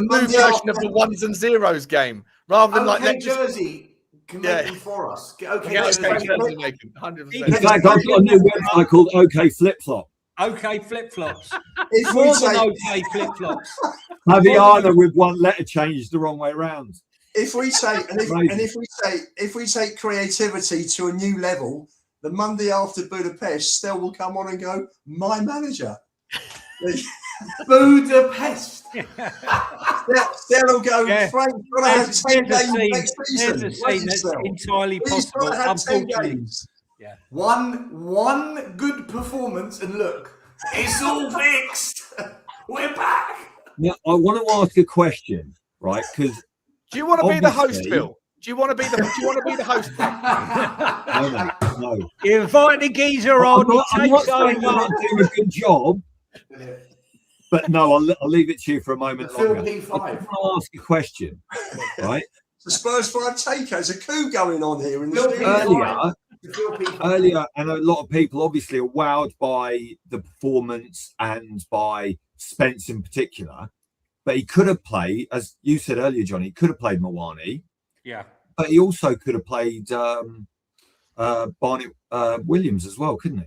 version of the ones and zeros game, rather than like Jersey can make them for us. Okay, Jersey make them, 100%. In fact, I've got a new website called OK Flip-Flop. Okay, flip-flops. More than okay flip-flops. Javiana with one letter changed the wrong way round. If we take creativity to a new level, the Monday after Budapest, Stel will come on and go, my manager. Budapest. Stel will go, Frank, you've got to have 10 games next season. There's a scene that's entirely possible, unfortunately. Yeah. One good performance, and look, it's all fixed. We're back. Now, I want to ask a question, right? Because Do you want to be the host, obviously- Phil? Do you want to be the host? no. You invite the geezer on, I'm he not takes saying you're over. not doing a good job, but no, I'll leave it to you for a moment Phil longer. P5. I just want to ask a question, right? The Spurs Five takeover. There's a coup going on here in the Phil studio. Earlier, and a lot of people obviously are wowed by the performance and by Spence in particular. But he could have played, as you said earlier, Johnny, he could have played Mawani. Yeah. But he also could have played Barnett Williams as well, couldn't he?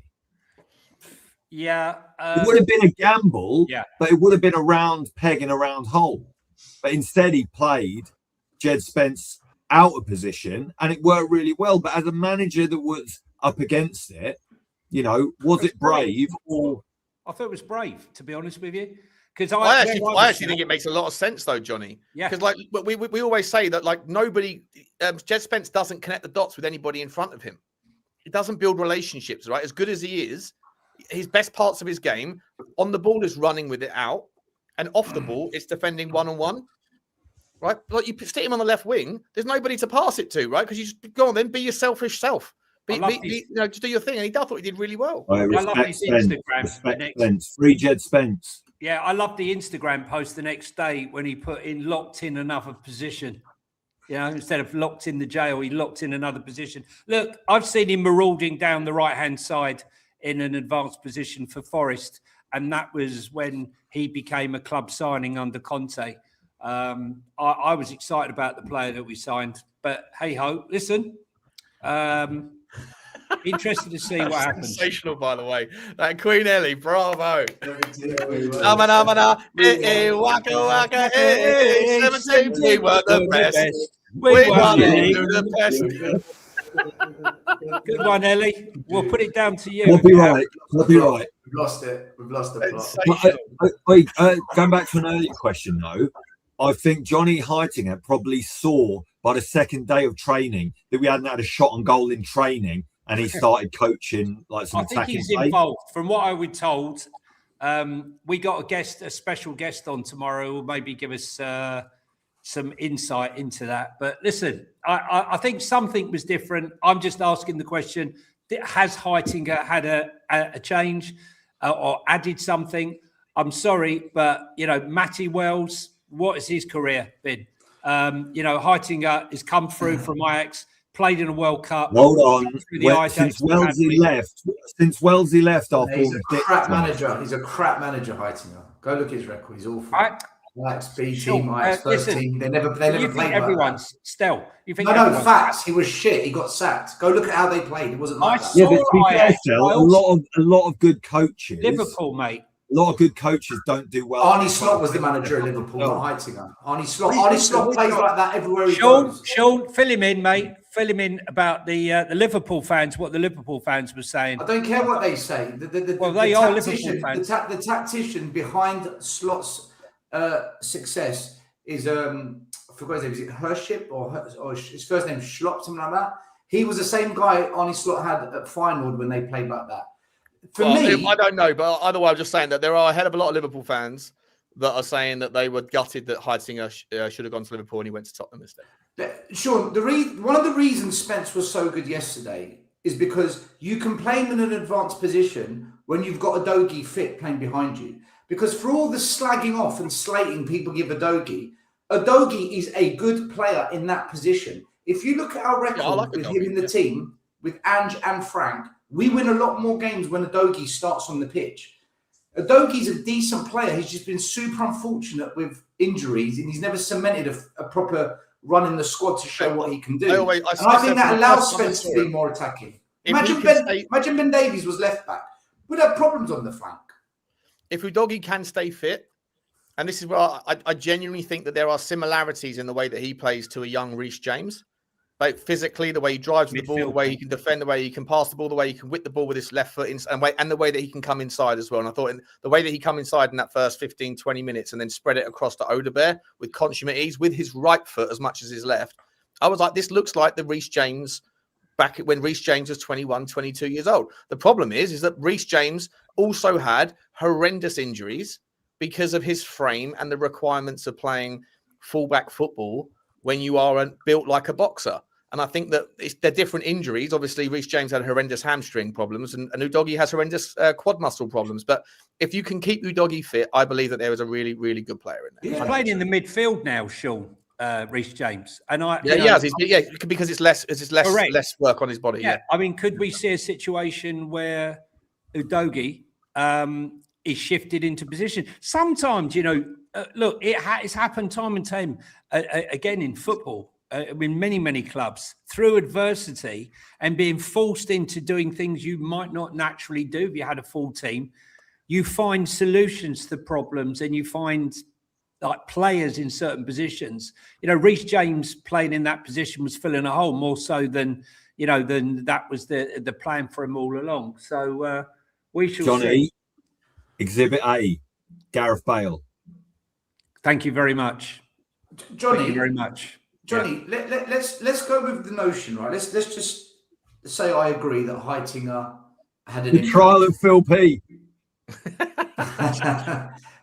Yeah. It would have been a gamble, Yeah. but it would have been a round peg in a round hole. But instead, he played Jed Spence out of position, and it worked really well. But as a manager that was up against it, was it brave or? I thought it was brave, to be honest with you. Because I actually think it makes a lot of sense, though, Johnny. Yeah. Because we always say that nobody, Jed Spence doesn't connect the dots with anybody in front of him. He doesn't build relationships, right? As good as he is, his best parts of his game on the ball is running with it out, and off the ball it's defending 1-on-1. Right? Like you stick him on the left wing, there's nobody to pass it to, right? Because you just go on then, be your selfish self. Just do your thing. And I thought he did really well. I love his Instagram. Spence. Free Jed Spence. Yeah, I love the Instagram post the next day when he put in locked in another position. Instead of locked in the jail, he locked in another position. Look, I've seen him marauding down the right-hand side in an advanced position for Forest. And that was when he became a club signing under Conte. I was excited about the player that we signed. But hey-ho, listen. Interested to see what happens. Sensational, by the way. That Queen Ellie, bravo. Waka waka, 17, we were the best. We were the best. Good one, Ellie. We'll put it down to you. We'll be right. We've lost it. We've lost the plot. Going back to an earlier question, though, I think Johnny Hytinger probably saw by the second day of training that we hadn't had a shot on goal in training, and he started coaching some attacking. I think he's involved. From what I was told, we got a special guest on tomorrow who will maybe give us some insight into that. But listen, I think something was different. I'm just asking the question, has Hytinger had a change or added something? I'm sorry, but, Matty Wells, what has his career been? Hytinger has come through from Ajax, played in a World Cup. Hold on. Since Wellesley left after he's a crap manager. He's a crap manager, Hytinger. Go look at his record. He's awful. Ajax B team, Ajax first team. They never played. Everyone's like still. You think no, facts. He was shit. He got sacked. Go look at how they played. It wasn't like that. Yeah, but to be fair, a lot of good coaches. Liverpool, mate. A lot of good coaches don't do well. Arnie Slot was the manager of Liverpool, not Hytinger. Arnie Slot plays like that everywhere he goes. Sean, fill him in, mate. Fill him in about the Liverpool fans, what the Liverpool fans were saying. I don't care what they say. They are Liverpool fans. The tactician behind Slot's success is, I forgot his name, is it Hership or his first name Schlop, something like that? He was the same guy Arnie Slot had at Feyenoord when they played like that. I don't know, but either way, I'm just saying that there are a hell of a lot of Liverpool fans that are saying that they were gutted that Hytinger should have gone to Liverpool and he went to Tottenham instead. Sean, one of the reasons Spence was so good yesterday is because you can play him in an advanced position when you've got Udogie fit playing behind you. Because for all the slagging off and slating people give Udogie is a good player in that position. If you look at our record with him in the team, with Ange and Frank, we win a lot more games when Udogie starts on the pitch. Udogie's a decent player. He's just been super unfortunate with injuries, and he's never cemented a proper run in the squad to show what he can do. I think that allows Spence to be more attacking. Imagine Ben Davies was left back. We'd have problems on the flank. If Udogie can stay fit, and this is where I genuinely think that there are similarities in the way that he plays to a young Reece James. Like physically, the way he drives the ball, the way he can defend, the way he can pass the ball, the way he can whip the ball with his left foot, and the way that he can come inside as well. And I thought the way that he come inside in that first 15, 20 minutes and then spread it across to Odebear with consummate ease with his right foot as much as his left. I was like, this looks like the Reece James back when Reece James was 21, 22 years old. The problem is that Reece James also had horrendous injuries because of his frame and the requirements of playing fullback football when you are built like a boxer. And I think that they're different injuries. Obviously, Reece James had horrendous hamstring problems, and Udogie has horrendous quad muscle problems. But if you can keep Udogie fit, I believe that there is a really, really good player in there. He's playing in the midfield now, Sean, Reece James. And because it's less work on his body. Yeah. I mean, could we see a situation where Udogie is shifted into position? Sometimes, look, it's happened time and time again in football. In many clubs, through adversity and being forced into doing things you might not naturally do if you had a full team, you find solutions to problems and you find like players in certain positions. Reece James playing in that position was filling a hole more so than that was the plan for him all along. So we shall Johnny, see. Exhibit A, Gareth Bale. Thank you very much. Johnny. Thank you very much. Johnny, let's go with the notion, right? Let's just say I agree that Heitinger had an trial of Phil P.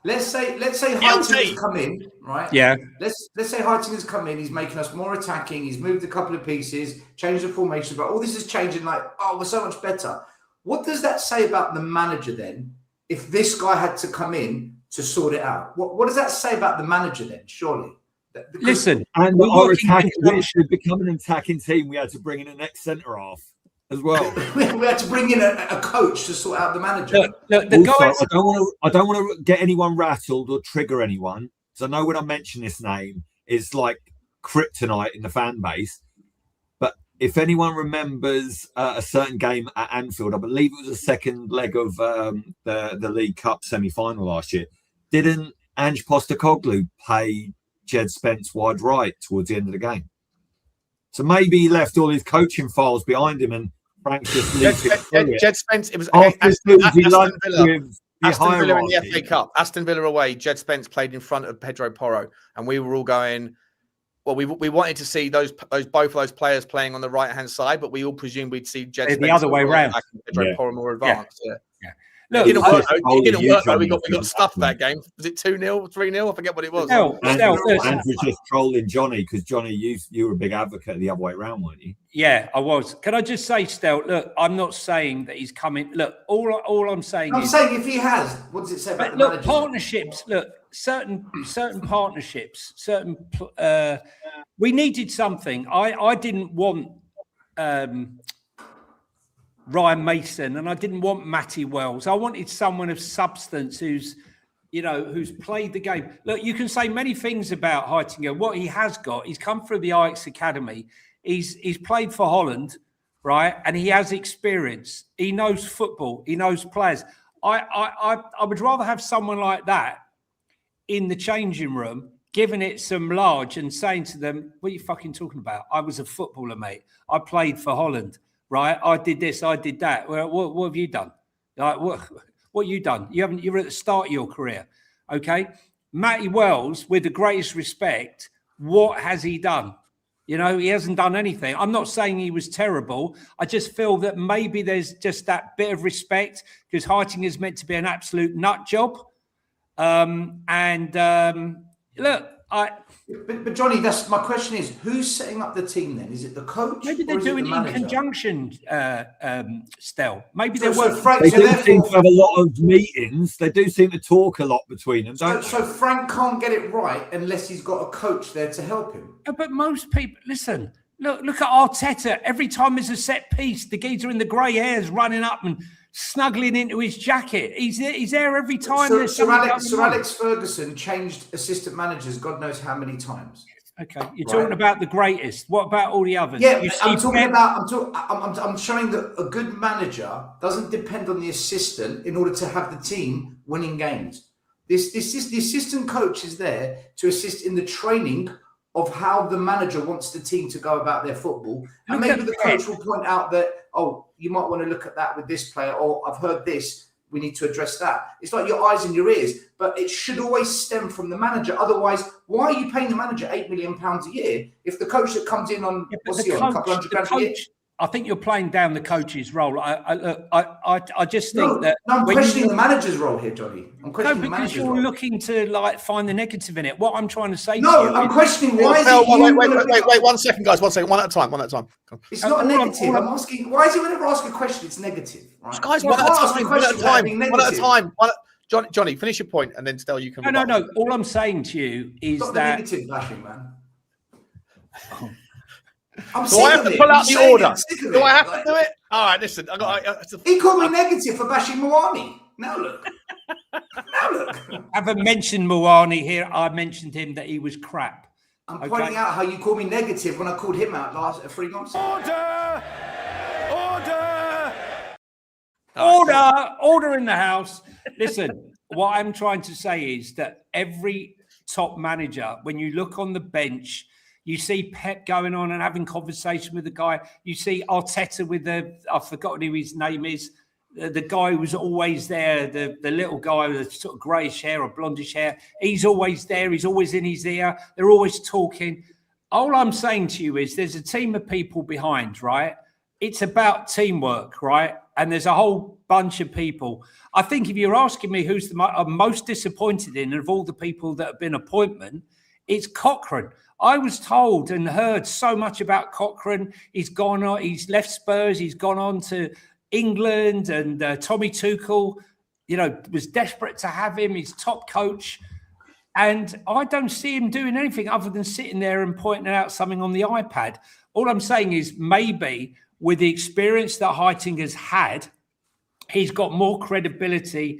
Let's say Heitinger's come in, right? Yeah. Let's say Heitinger's come in. He's making us more attacking. He's moved a couple of pieces, changed the formation, but all this is changing. We're so much better. What does that say about the manager then? If this guy had to come in to sort it out, what does that say about the manager then? Surely. Listen, and our attack, we should become an attacking team. We had to bring in an ex-centre half as well. We had to bring in a coach to sort out the manager. Look, the also, guys. I don't want to get anyone rattled or trigger anyone. So I know when I mention this name, it's like kryptonite in the fan base. But if anyone remembers a certain game at Anfield, I believe it was the second leg of the League Cup semi-final last year. Didn't Ange Postecoglou play Jed Spence wide right towards the end of the game? So maybe he left all his coaching files behind him and Frank just leaked it. Jed Spence, it was Aston Villa in the FA Cup. Aston Villa away, Jed Spence played in front of Pedro Porro, and we were all going, well, we wanted to see both of those players playing on the right-hand side, but we all presumed we'd see Jed Spence the other way round. Pedro Porro more advanced. Yeah. Look, it didn't work though. We got stuffed that game. Was it 2-0, 3-0? I forget what it was. Andrew just trolling Johnny because Johnny, you were a big advocate of the other way around, weren't you? Yeah, I was. Can I just say, Stel, look, I'm not saying that he's coming. Look, all I'm saying is... I'm saying if he has, what does it say about the manager? Partnerships, look, certain partnerships, we needed something. I didn't want... Ryan Mason, and I didn't want Matty Wells. I wanted someone of substance who's played the game. Look, you can say many things about Heitinger. What he has got, he's come through the Ajax Academy. He's played for Holland, right? And he has experience. He knows football. He knows players. I would rather have someone like that in the changing room, giving it some large and saying to them, what are you fucking talking about? I was a footballer, mate. I played for Holland. Right, I did this, I did that. Well, what have you done? Like, what you done? You're at the start of your career, okay? Matty Wells, with the greatest respect, what has he done? He hasn't done anything. I'm not saying he was terrible. I just feel that maybe there's just that bit of respect because Heitinga is meant to be an absolute nut job. Look, But Johnny, that's my question is, who's setting up the team then? Is it the coach? Maybe they're doing it in conjunction, Stel. Maybe they do seem to have a lot of meetings. They do seem to talk a lot between them, don't they? So Frank can't get it right unless he's got a coach there to help him. But most people, listen, look at Arteta. Every time there's a set piece, the geezer in the grey hairs running up and snuggling into his jacket. He's there every time. Sir Alex Ferguson changed assistant managers God knows how many times. Okay, you're talking about the greatest. What about all the others? Yeah, I'm showing that a good manager doesn't depend on the assistant in order to have the team winning games. The assistant coach is there to assist in the training of how the manager wants the team to go about their football. And maybe the coach will point out that, you might want to look at that with this player, or I've heard this, we need to address that. It's like your eyes and your ears, but it should always stem from the manager. Otherwise, why are you paying the manager £8 million a year if the coach that comes in on, a couple $100,000 a year? I think you're playing down the coach's role. I just think that. No, I'm questioning the manager's role here, Johnny. I'm questioning the because manager's you're role. looking to like find the negative in it. What I'm trying to say to you. No, I'm questioning why is it wait, 1 second, guys. 1 second. One at a time. It's not a negative. I'm asking, why is it whenever I ask a question, it's negative? Right? Guys, Well, one at a ask time. question One without at a being time. negative. Johnny, finish your point, and then Stell, you can. No. All I'm saying to you is Stop that the negative bashing, man. I'm Do I have to pull out the order? Do I have to do it? All right, listen. He called me negative for bashing Moani. Now look. I haven't mentioned Moani here. I mentioned him that he was crap. I'm pointing out how you called me negative when I called him out last 3 months ago. Order in the house. Listen, what I'm trying to say is that every top manager, when you look on the bench, you see Pep going on and having conversation with the guy. You see Arteta with I've forgotten who his name is, the guy who was always there, the little guy with the sort of greyish hair or blondish hair. He's always there. He's always in his ear. They're always talking. All I'm saying to you is there's a team of people behind, right? It's about teamwork, right? And there's a whole bunch of people. I think if you're asking me who's I'm most disappointed in of all the people that have been appointment, it's Cochrane. I was told and heard so much about Cochrane. He's gone on. He's left Spurs. He's gone on to England, and Tommy Tuchel, was desperate to have him. He's top coach, and I don't see him doing anything other than sitting there and pointing out something on the iPad. All I'm saying is maybe with the experience that Heitinger's had, he's got more credibility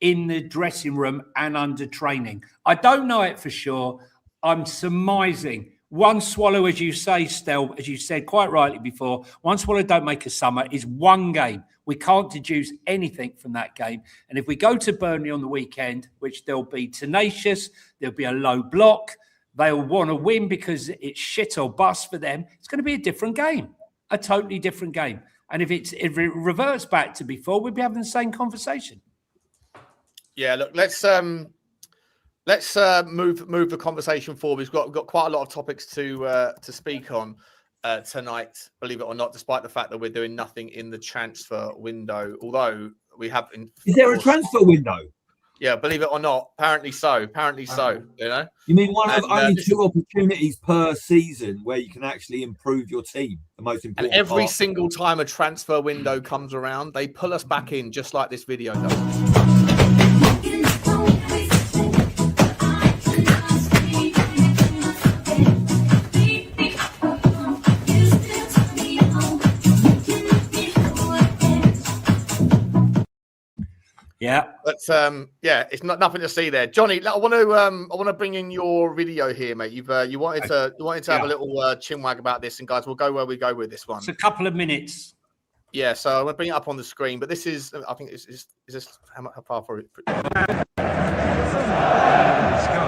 in the dressing room and under training. I don't know it for sure. I'm surmising. One swallow, as you say, Stel, as you said quite rightly before, one swallow don't make a summer is one game. We can't deduce anything from that game. And if we go to Burnley on the weekend, which they'll be tenacious, there'll be a low block, they'll want to win because it's shit or bust for them. It's going to be a different game, a totally different game. And if it reverts back to before, we'll be having the same conversation. Yeah, look, let's move the conversation forward. We've got quite a lot of topics to speak on tonight, believe it or not, despite the fact that we're doing nothing in the transfer window. Although we have, is there a transfer window? Yeah, believe it or not, apparently so. You mean one of only 2 opportunities per season where you can actually improve your team? The most important. And every part. single time a transfer window comes around, they pull us back in, just like this video does. Yeah, but it's nothing to see there, Johnny. I want to bring in your video here, mate. You wanted to have a little chin wag about this, and guys, we'll go where we go with this one. It's a couple of minutes. Yeah, so I'm gonna bring it up on the screen, but this is, I think, is this how far for it? We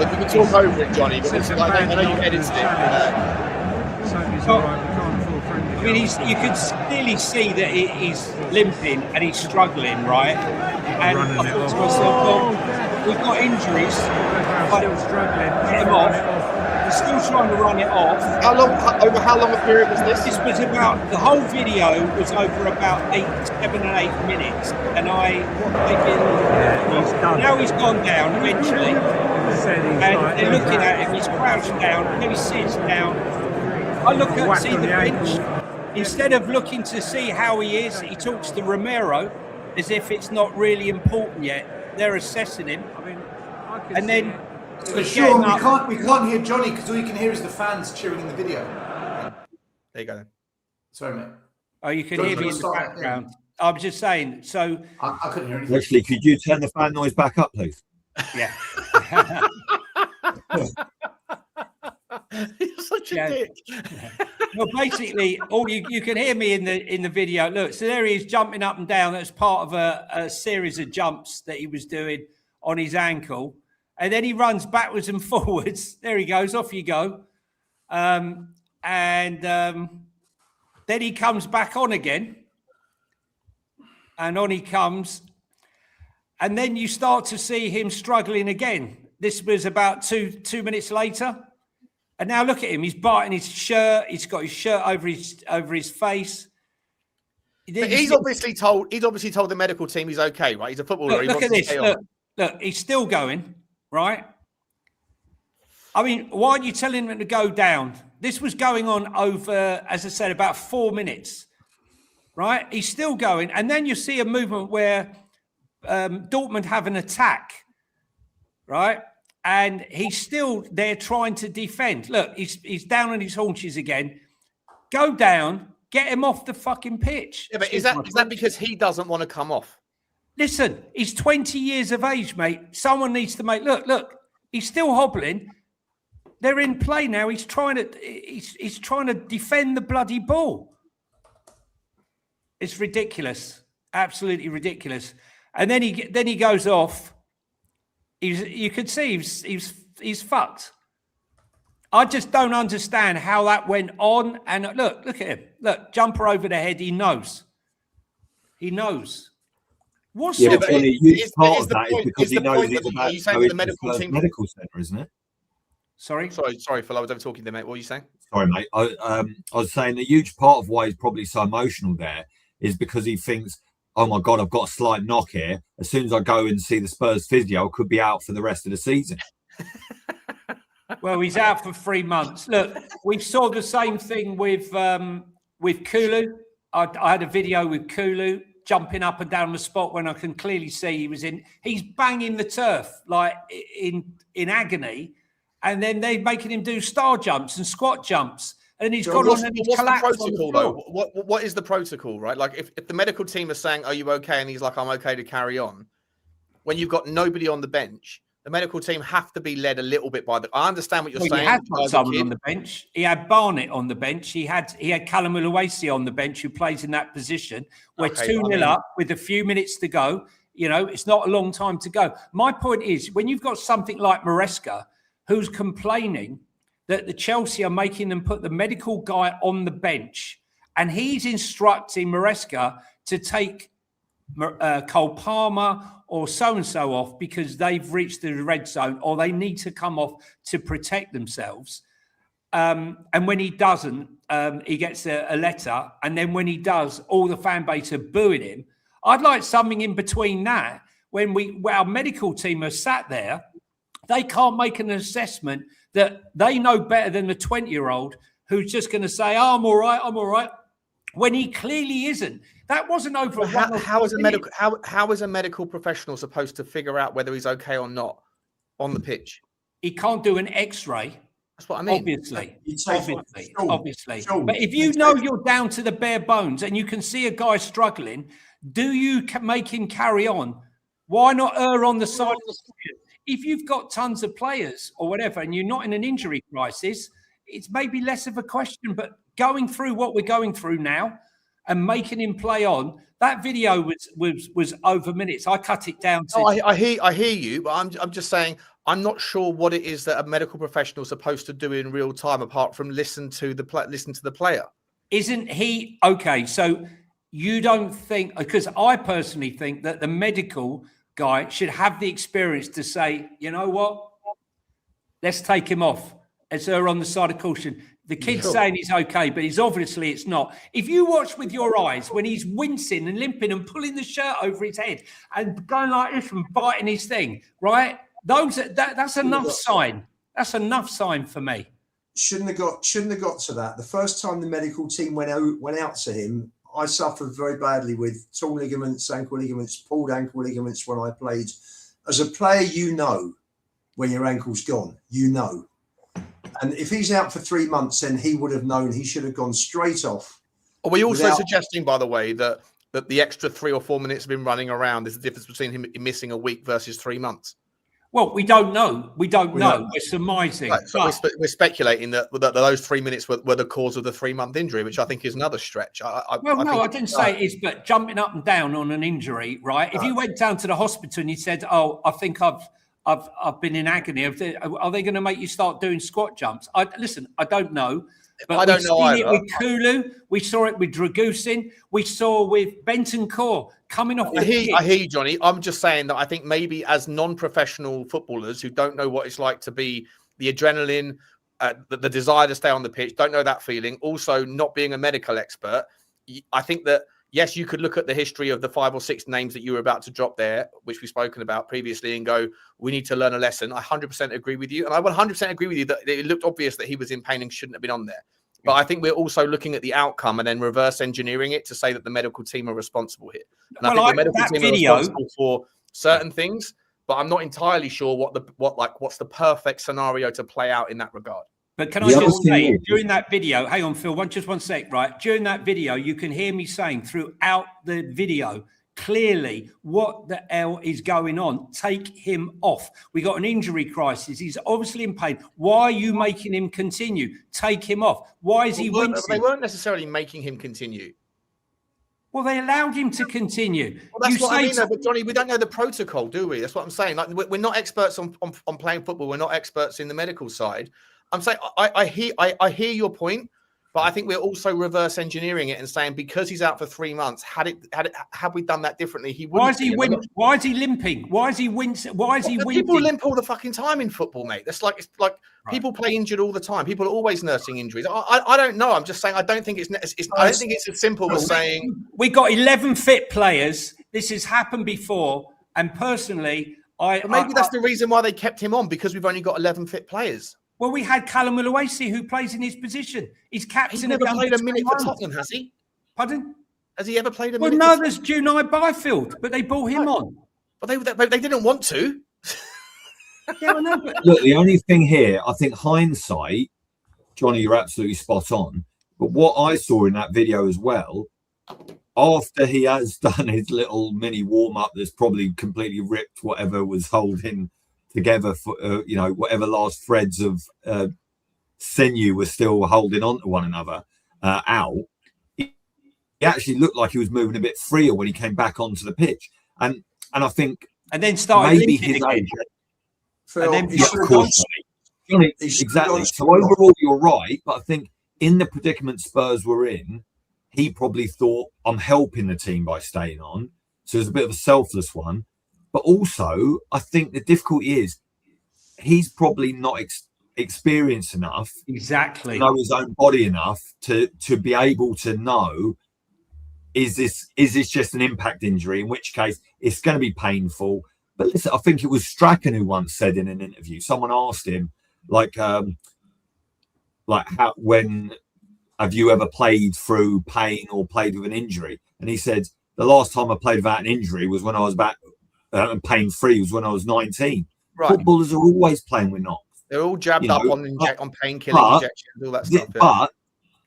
can talk over it, Johnny. But this is like, I know you edited it. I mean, you could clearly see that he's limping and he's struggling, right? And I thought to myself, well, we've got injuries, but get him off. He's still trying to run it off. Over how long a period was this? This was the whole video was over about 7 and 8 minutes. And now he's gone down eventually. And they're looking at him, he's crouched down, and then he sits down. I look at see the bench. Instead of looking to see how he is, he talks to Romero as if it's not really important yet. They're assessing him. And then Sean, we can't hear Johnny because all you can hear is the fans cheering in the video. There you go. Sorry, mate. Oh, you can hear me in the background. I was just saying, so I couldn't hear anything. Actually, could you turn the fan noise back up, please? Yeah. You're such a dick. Well, basically, all you can hear me in the video. Look, so there he is jumping up and down. That's part of a series of jumps that he was doing on his ankle, and then he runs backwards and forwards. There he goes. Off you go, and then he comes back on again, and on he comes, and then you start to see him struggling again. This was about two minutes later. And now look at him. He's biting his shirt. He's got his shirt over his face. But he's obviously told the medical team he's okay, right? He's a footballer. Look at this. Look, he's still going, right? I mean, why are you telling him to go down? This was going on over, as I said, about 4 minutes, right? He's still going. And then you see a movement where Dortmund have an attack, right? And he's still there trying to defend. Look, he's down on his haunches again. Go down, get him off the fucking pitch. Yeah, but is that because he doesn't want to come off? Listen, he's 20 years of age, mate. Someone needs to make... Look, he's still hobbling. They're in play now. He's trying to defend the bloody ball. It's ridiculous. Absolutely ridiculous. And then he goes off. You could see he's fucked. I just don't understand how that went on. And look at him. Look, jumper over the head. He knows. What's yeah, the but a huge part of that is because he knows he's about the medical team. Medical centre, isn't it? Sorry, Phil. I was over talking there, mate. What were you saying? Sorry, mate. I was saying the huge part of why he's probably so emotional there is because he thinks, oh my God, I've got a slight knock here. As soon as I go and see the Spurs physio, I could be out for the rest of the season. Well, he's out for 3 months. Look, we saw the same thing with Kulu. I had a video with Kulu jumping up and down the spot when I can clearly see he's banging the turf like in agony. And then they're making him do star jumps and squat jumps. And he's gone on and he's collapsed. What's the protocol, though? What is the protocol, right? Like, if the medical team are saying, are you okay? And he's like, I'm okay to carry on. When you've got nobody on the bench, the medical team have to be led a little bit by I understand what you're saying. He had someone on the bench. He had Barnett on the bench. He had Callum Uluwasi on the bench who plays in that position. We're 2-0 up with a few minutes to go. You know, it's not a long time to go. My point is, when you've got something like Maresca, who's complaining that the Chelsea are making them put the medical guy on the bench, and he's instructing Maresca to take Cole Palmer or so-and-so off because they've reached the red zone or they need to come off to protect themselves. And when he doesn't, he gets a letter. And then when he does, all the fan base are booing him. I'd like something in between that. When our medical team are sat there, they can't make an assessment that they know better than the 20-year-old who's just going to say, oh, I'm all right, when he clearly isn't. That wasn't over. How is a medical professional supposed to figure out whether he's okay or not on the pitch? He can't do an X-ray. That's what I mean. Obviously. But if you know you're down to the bare bones and you can see a guy struggling, do you make him carry on? Why not err on the side of the player? If you've got tons of players or whatever and you're not in an injury crisis, it's maybe less of a question. But going through what we're going through now and making him play on, that video was over minutes. I cut it down to... I hear you, but I'm just saying I'm not sure what it is that a medical professional is supposed to do in real time apart from listen to the player. Isn't he... Okay, so you don't think... Because I personally think that the medical guy should have the experience to say, you know what, let's take him off. Let's err on the side of caution. The kid's saying he's okay, but it's not. If you watch with your eyes when he's wincing and limping and pulling the shirt over his head and going like this and biting his thing, right? That's enough sign. That's enough sign for me. Shouldn't have got to that. The first time the medical team went out to him, I suffered very badly with torn ligaments, ankle ligaments, pulled ankle ligaments when I played. As a player, you know when your ankle's gone, you know. And if he's out for 3 months, then he would have known he should have gone straight off. Are we also suggesting, by the way, that the extra 3 or 4 minutes of him running around is the difference between him missing a week versus 3 months? Well, we don't know. We don't know. We're surmising. Right, so we're speculating that those 3 minutes were the cause of the 3-month injury, which I think is another stretch. I didn't say it is, but jumping up and down on an injury, right? If you went down to the hospital and you said, "Oh, I think I've been in agony," are they going to make you start doing squat jumps? I don't know. But I don't know either. With Kulu, we saw it with Dragusin, we saw with Bentancur coming off. I hear you, Johnny. I'm just saying that I think maybe as non-professional footballers who don't know what it's like to be the adrenaline, the desire to stay on the pitch, don't know that feeling. Also, not being a medical expert, I think that yes, you could look at the history of the 5 or 6 names that you were about to drop there, which we've spoken about previously, and go, we need to learn a lesson. I 100% agree with you. And I 100% agree with you that it looked obvious that he was in pain and shouldn't have been on there. But I think we're also looking at the outcome and then reverse engineering it to say that the medical team are responsible here. And I think the medical team are responsible for certain things, but I'm not entirely sure what's the perfect scenario to play out in that regard. But can I just say, during that video, hang on, Phil, just one sec, right? During that video, you can hear me saying throughout the video, clearly, what the hell is going on? Take him off. We got an injury crisis. He's obviously in pain. Why are you making him continue? Take him off. Why is he wincing? They weren't necessarily making him continue. Well, they allowed him to continue. Well, that's what I mean, but Johnny, we don't know the protocol, do we? That's what I'm saying. Like, we're not experts on playing football. We're not experts in the medical side. I'm saying I hear your point, but I think we're also reverse engineering it and saying because he's out for 3 months, had we done that differently, he wouldn't. Why is he limping? Why is he wincing? Why is he wincing? People limp all the fucking time in football, mate. It's like people play injured all the time. People are always nursing injuries. I don't know. I'm just saying I don't think I don't think it's as simple as saying we got 11 fit players. This has happened before, and personally, maybe that's the reason why they kept him on, because we've only got 11 fit players. Well, we had Callum Willowacy, who plays in his position. He's captain. He's never played a minute for Tottenham, has he? Pardon? Has he ever played a minute? Well, no, there's Junai Byfield, but they brought him on. But they didn't want to. Yeah, I know. Look, the only thing here, I think hindsight, Johnny, you're absolutely spot on. But what I saw in that video as well, after he has done his little mini warm-up that's probably completely ripped whatever was holding together for whatever last threads of sinew were still holding on to one another out, he actually looked like he was moving a bit freer when he came back onto the pitch, and I think then started maybe his age, Phil, of course, Johnny, exactly. So overall you're right, but I think in the predicament Spurs were in, he probably thought, I'm helping the team by staying on, so it's a bit of a selfless one. But also, I think the difficulty is he's probably not experienced enough, exactly, know his own body enough to be able to know, is this just an impact injury? In which case, it's going to be painful. But listen, I think it was Strachan who once said in an interview, someone asked him, when have you ever played through pain or played with an injury? And he said, the last time I played without an injury was when I was back. And pain-free was when I was 19. Right. Footballers are always playing with knocks. They're all jabbed up on painkilling injections, all that stuff. But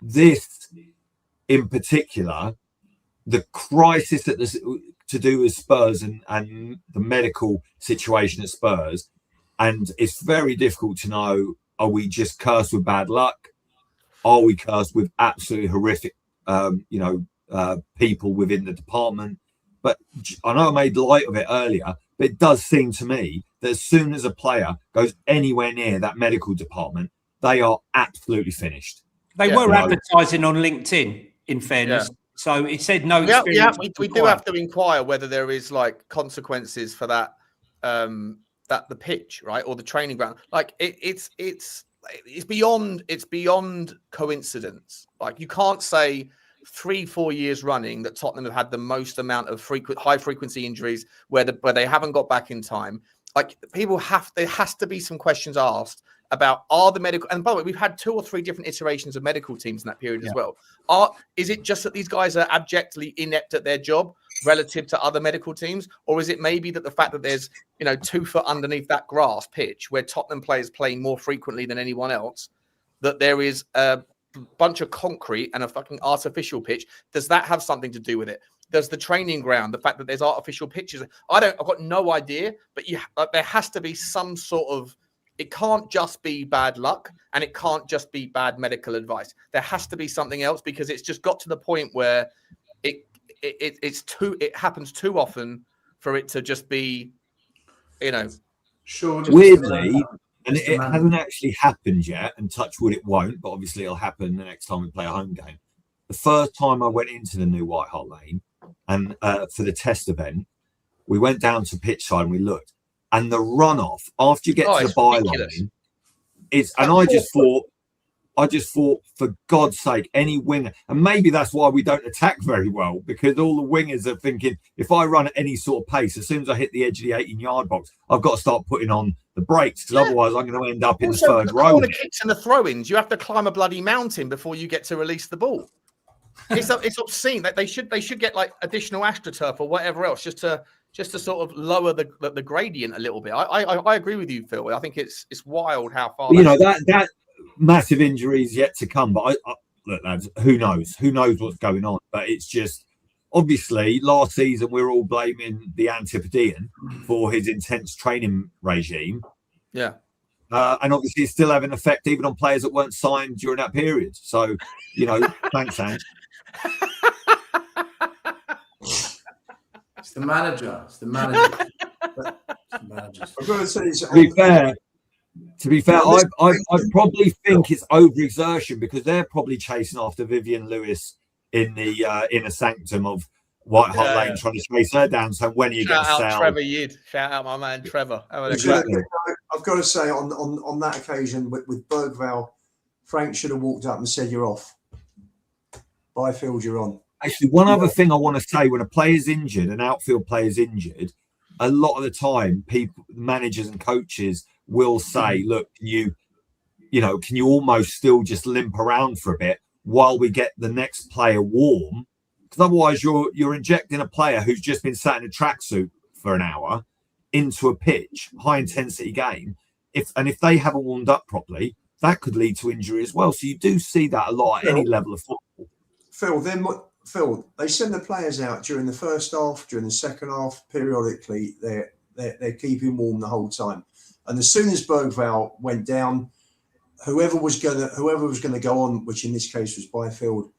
this, in particular, the crisis that there's to do with Spurs and the medical situation at Spurs, and it's very difficult to know, are we just cursed with bad luck? Are we cursed with absolutely horrific, people within the department? But I know I made light of it earlier, but it does seem to me that as soon as a player goes anywhere near that medical department, they are absolutely finished. They were advertising on LinkedIn, in fairness. Yeah. So it said no experience. Yeah, we do have to inquire whether there is consequences for that, that the pitch, right, or the training ground. It's beyond coincidence. You can't say 3-4 years running that Tottenham have had the most amount of high frequency injuries where they haven't got back in time. There has to be some questions asked about, are the medical, and by the way, we've had 2 or 3 different iterations of medical teams in that period as well. Is it just that these guys are abjectly inept at their job relative to other medical teams? Or is it maybe that the fact that there's, 2 foot underneath that grass pitch where Tottenham players play more frequently than anyone else, that there is a bunch of concrete and a fucking artificial pitch? Does that have something to do with it? Does the training ground, the fact that there's artificial pitches, I've got no idea, but there has to be some sort of, it can't just be bad luck and it can't just be bad medical advice. There has to be something else, because it's just got to the point where it happens too often for it to just be, Sure. Weirdly, and it hasn't actually happened yet, and touch wood it won't, but obviously it'll happen the next time we play a home game. The first time I went into the new White Hart Lane and for the test event, we went down to pitch side and we looked, and the runoff after you get to the byline, I just thought, I just thought, for God's sake, any winger, and maybe that's why we don't attack very well, because all the wingers are thinking, if I run at any sort of pace, as soon as I hit the edge of the 18-yard box, I've got to start putting on the brakes, because otherwise I'm going to end up in the third row. Corner kicks and the throw-ins, you have to climb a bloody mountain before you get to release the ball. It's obscene. That they should get like additional AstroTurf or whatever else just to sort of lower the gradient a little bit. I agree with you, Phil. I think it's wild how far. You know, that massive injuries yet to come, but look, lads, who knows what's going on. But it's just, obviously, last season we were all blaming the Antipodean for his intense training regime. Yeah. And obviously it's still having an effect even on players that weren't signed during that period. So, you know, thanks, Ange. It's the manager. It's the manager. I've got to say, To be fair, I probably think it's overexertion because they're probably chasing after Vivian Lewis in the inner sanctum of White Hart Lane, trying to chase her down. So when are you going to sell? Trevor Yid. Shout out my man Trevor. Exactly. I've got to say, on that occasion with Bergvall, Frank should have walked up and said, "You're off. Byfield, you're on." Actually, one other thing I want to say: when a player's injured, an outfield player's injured, a lot of the time, people, managers and coaches will say, "Look, can you almost still just limp around for a bit while we get the next player warm? Because otherwise, you're injecting a player who's just been sat in a tracksuit for an hour into a pitch, high intensity game. If they haven't warmed up properly, that could lead to injury as well. So you do see that a lot at any level of football." Phil, they send the players out during the first half, during the second half, periodically. They're keeping warm the whole time. And as soon as Bergvall went down, whoever was gonna go on, which in this case was Byfield,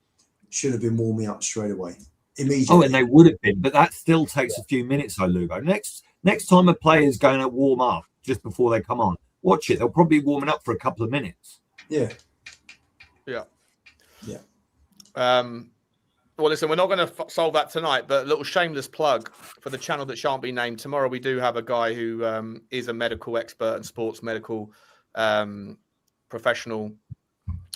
should have been warming up straight away, immediately. Oh, and they would have been, but that still takes a few minutes, Lugo. Next time a player's going to warm up just before they come on, watch it. They'll probably be warming up for a couple of minutes. Yeah. Well, listen, we're not going to solve that tonight, but a little shameless plug for the channel that shan't be named. Tomorrow we do have a guy who is a medical expert and sports medical professional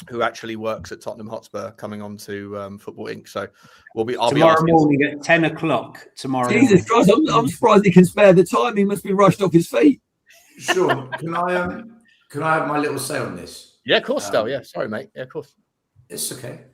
who actually works at Tottenham Hotspur coming on to Football Inc. So tomorrow morning at 10 o'clock. Jesus Christ, I'm surprised he can spare the time. He must be rushed off his feet. Sure. Can I have my little say on this? Yeah, of course, Stel. Yeah, sorry, mate. Yeah, of course. It's okay.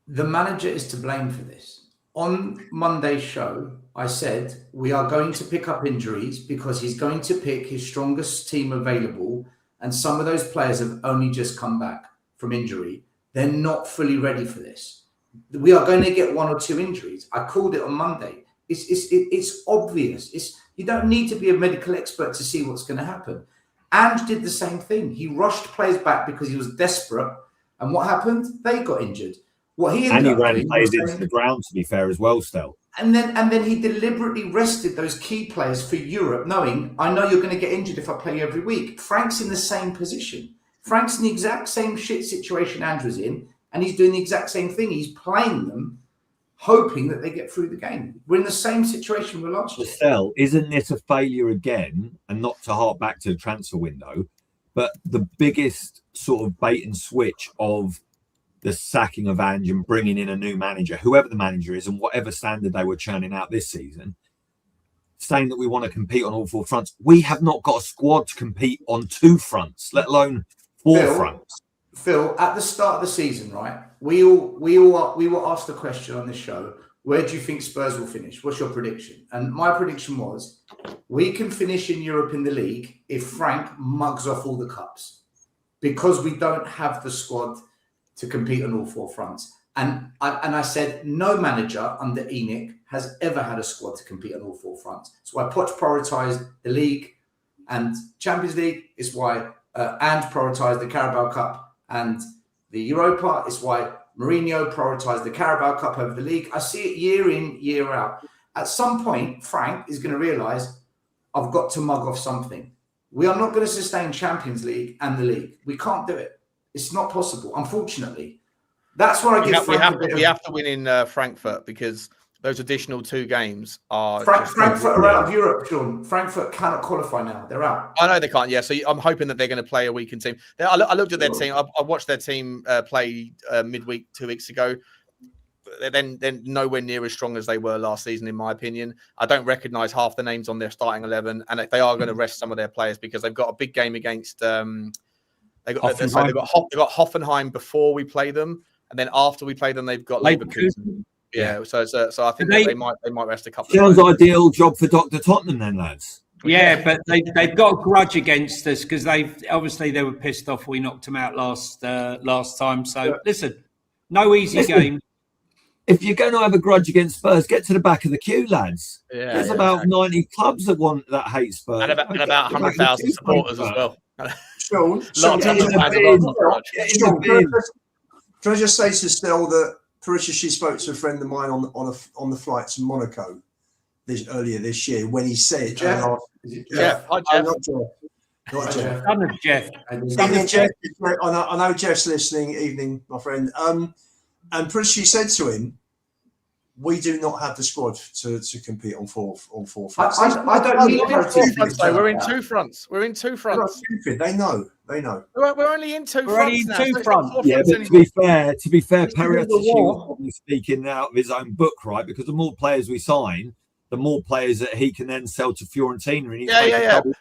The manager is to blame for this. On Monday's show, I said we are going to pick up injuries because he's going to pick his strongest team available, and some of those players have only just come back from injury. They're not fully ready for this. We are going to get one or two injuries. I called it on Monday. It's obvious. You don't need to be a medical expert to see what's going to happen. Ange did the same thing. He rushed players back because he was desperate, and what happened? They got injured. What he ran players into the ground, to be fair, as well, still. And then he deliberately rested those key players for Europe, knowing, I know you're going to get injured if I play you every week. Frank's in the same position. Frank's in the exact same shit situation Andrew's in, and he's doing the exact same thing. He's playing them, hoping that they get through the game. We're in the same situation we were last year. Still, isn't this a failure again? And not to hark back to the transfer window, but the biggest sort of bait and switch of the sacking of Ange and bringing in a new manager, whoever the manager is and whatever standard they were churning out this season, saying that we want to compete on all four fronts. We have not got a squad to compete on two fronts, let alone four fronts. Phil, at the start of the season, right, we were asked the question on this show, where do you think Spurs will finish? What's your prediction? And my prediction was, we can finish in Europe in the league if Frank mugs off all the cups, because we don't have the squad to compete on all four fronts. And I said, no manager under ENIC has ever had a squad to compete on all four fronts. It's why Poch prioritised the league and Champions League. It's why Ange prioritised the Carabao Cup and the Europa. It's why Mourinho prioritised the Carabao Cup over the league. I see it year in, year out. At some point, Frank is going to realise, I've got to mug off something. We are not going to sustain Champions League and the league. We can't do it. It's not possible, unfortunately. That's where I give Frank we have to win in Frankfurt, because those additional 2 games are Frankfurt are out of Europe, Sean. Frankfurt cannot qualify now. They're out. I know they can't. Yeah, so I'm hoping that they're going to play a weakened team. I looked at their team. I watched their team play midweek 2 weeks ago. They're nowhere near as strong as they were last season, in my opinion. I don't recognise half the names on their starting 11, and they are going to rest some of their players because they've got a big game against. They've got Hoffenheim before we play them, and then after we play them, they've got Leverkusen. Yeah, so I think they might rest a couple. Sounds ideal job for Dr. Tottenham then, lads. Yeah, but they've got a grudge against us because they were pissed off we knocked them out last time. So listen, no easy game. If you're going to have a grudge against Spurs, get to the back of the queue, lads. Yeah, There's about 90 clubs that hate Spurs. And about 100,000 supporters as well. Sean, can I just say to Stell that Patricia, she spoke to a friend of mine on the flight to Monaco earlier this year when he said, Jeff. Hi, Jeff. Not Jeff. Son of Jeff. Evening, Jeff. I know Jeff's listening. Evening, my friend. And Patricia said to him, "We do not have the squad to compete on four fronts." I don't need We're in 2 fronts. We're in 2 fronts. They know. We're only in 2 fronts now. Yeah, but to be fair, Perriottici was probably speaking out of his own book, right? Because the more players we sign, the more players that he can then sell to Fiorentina. And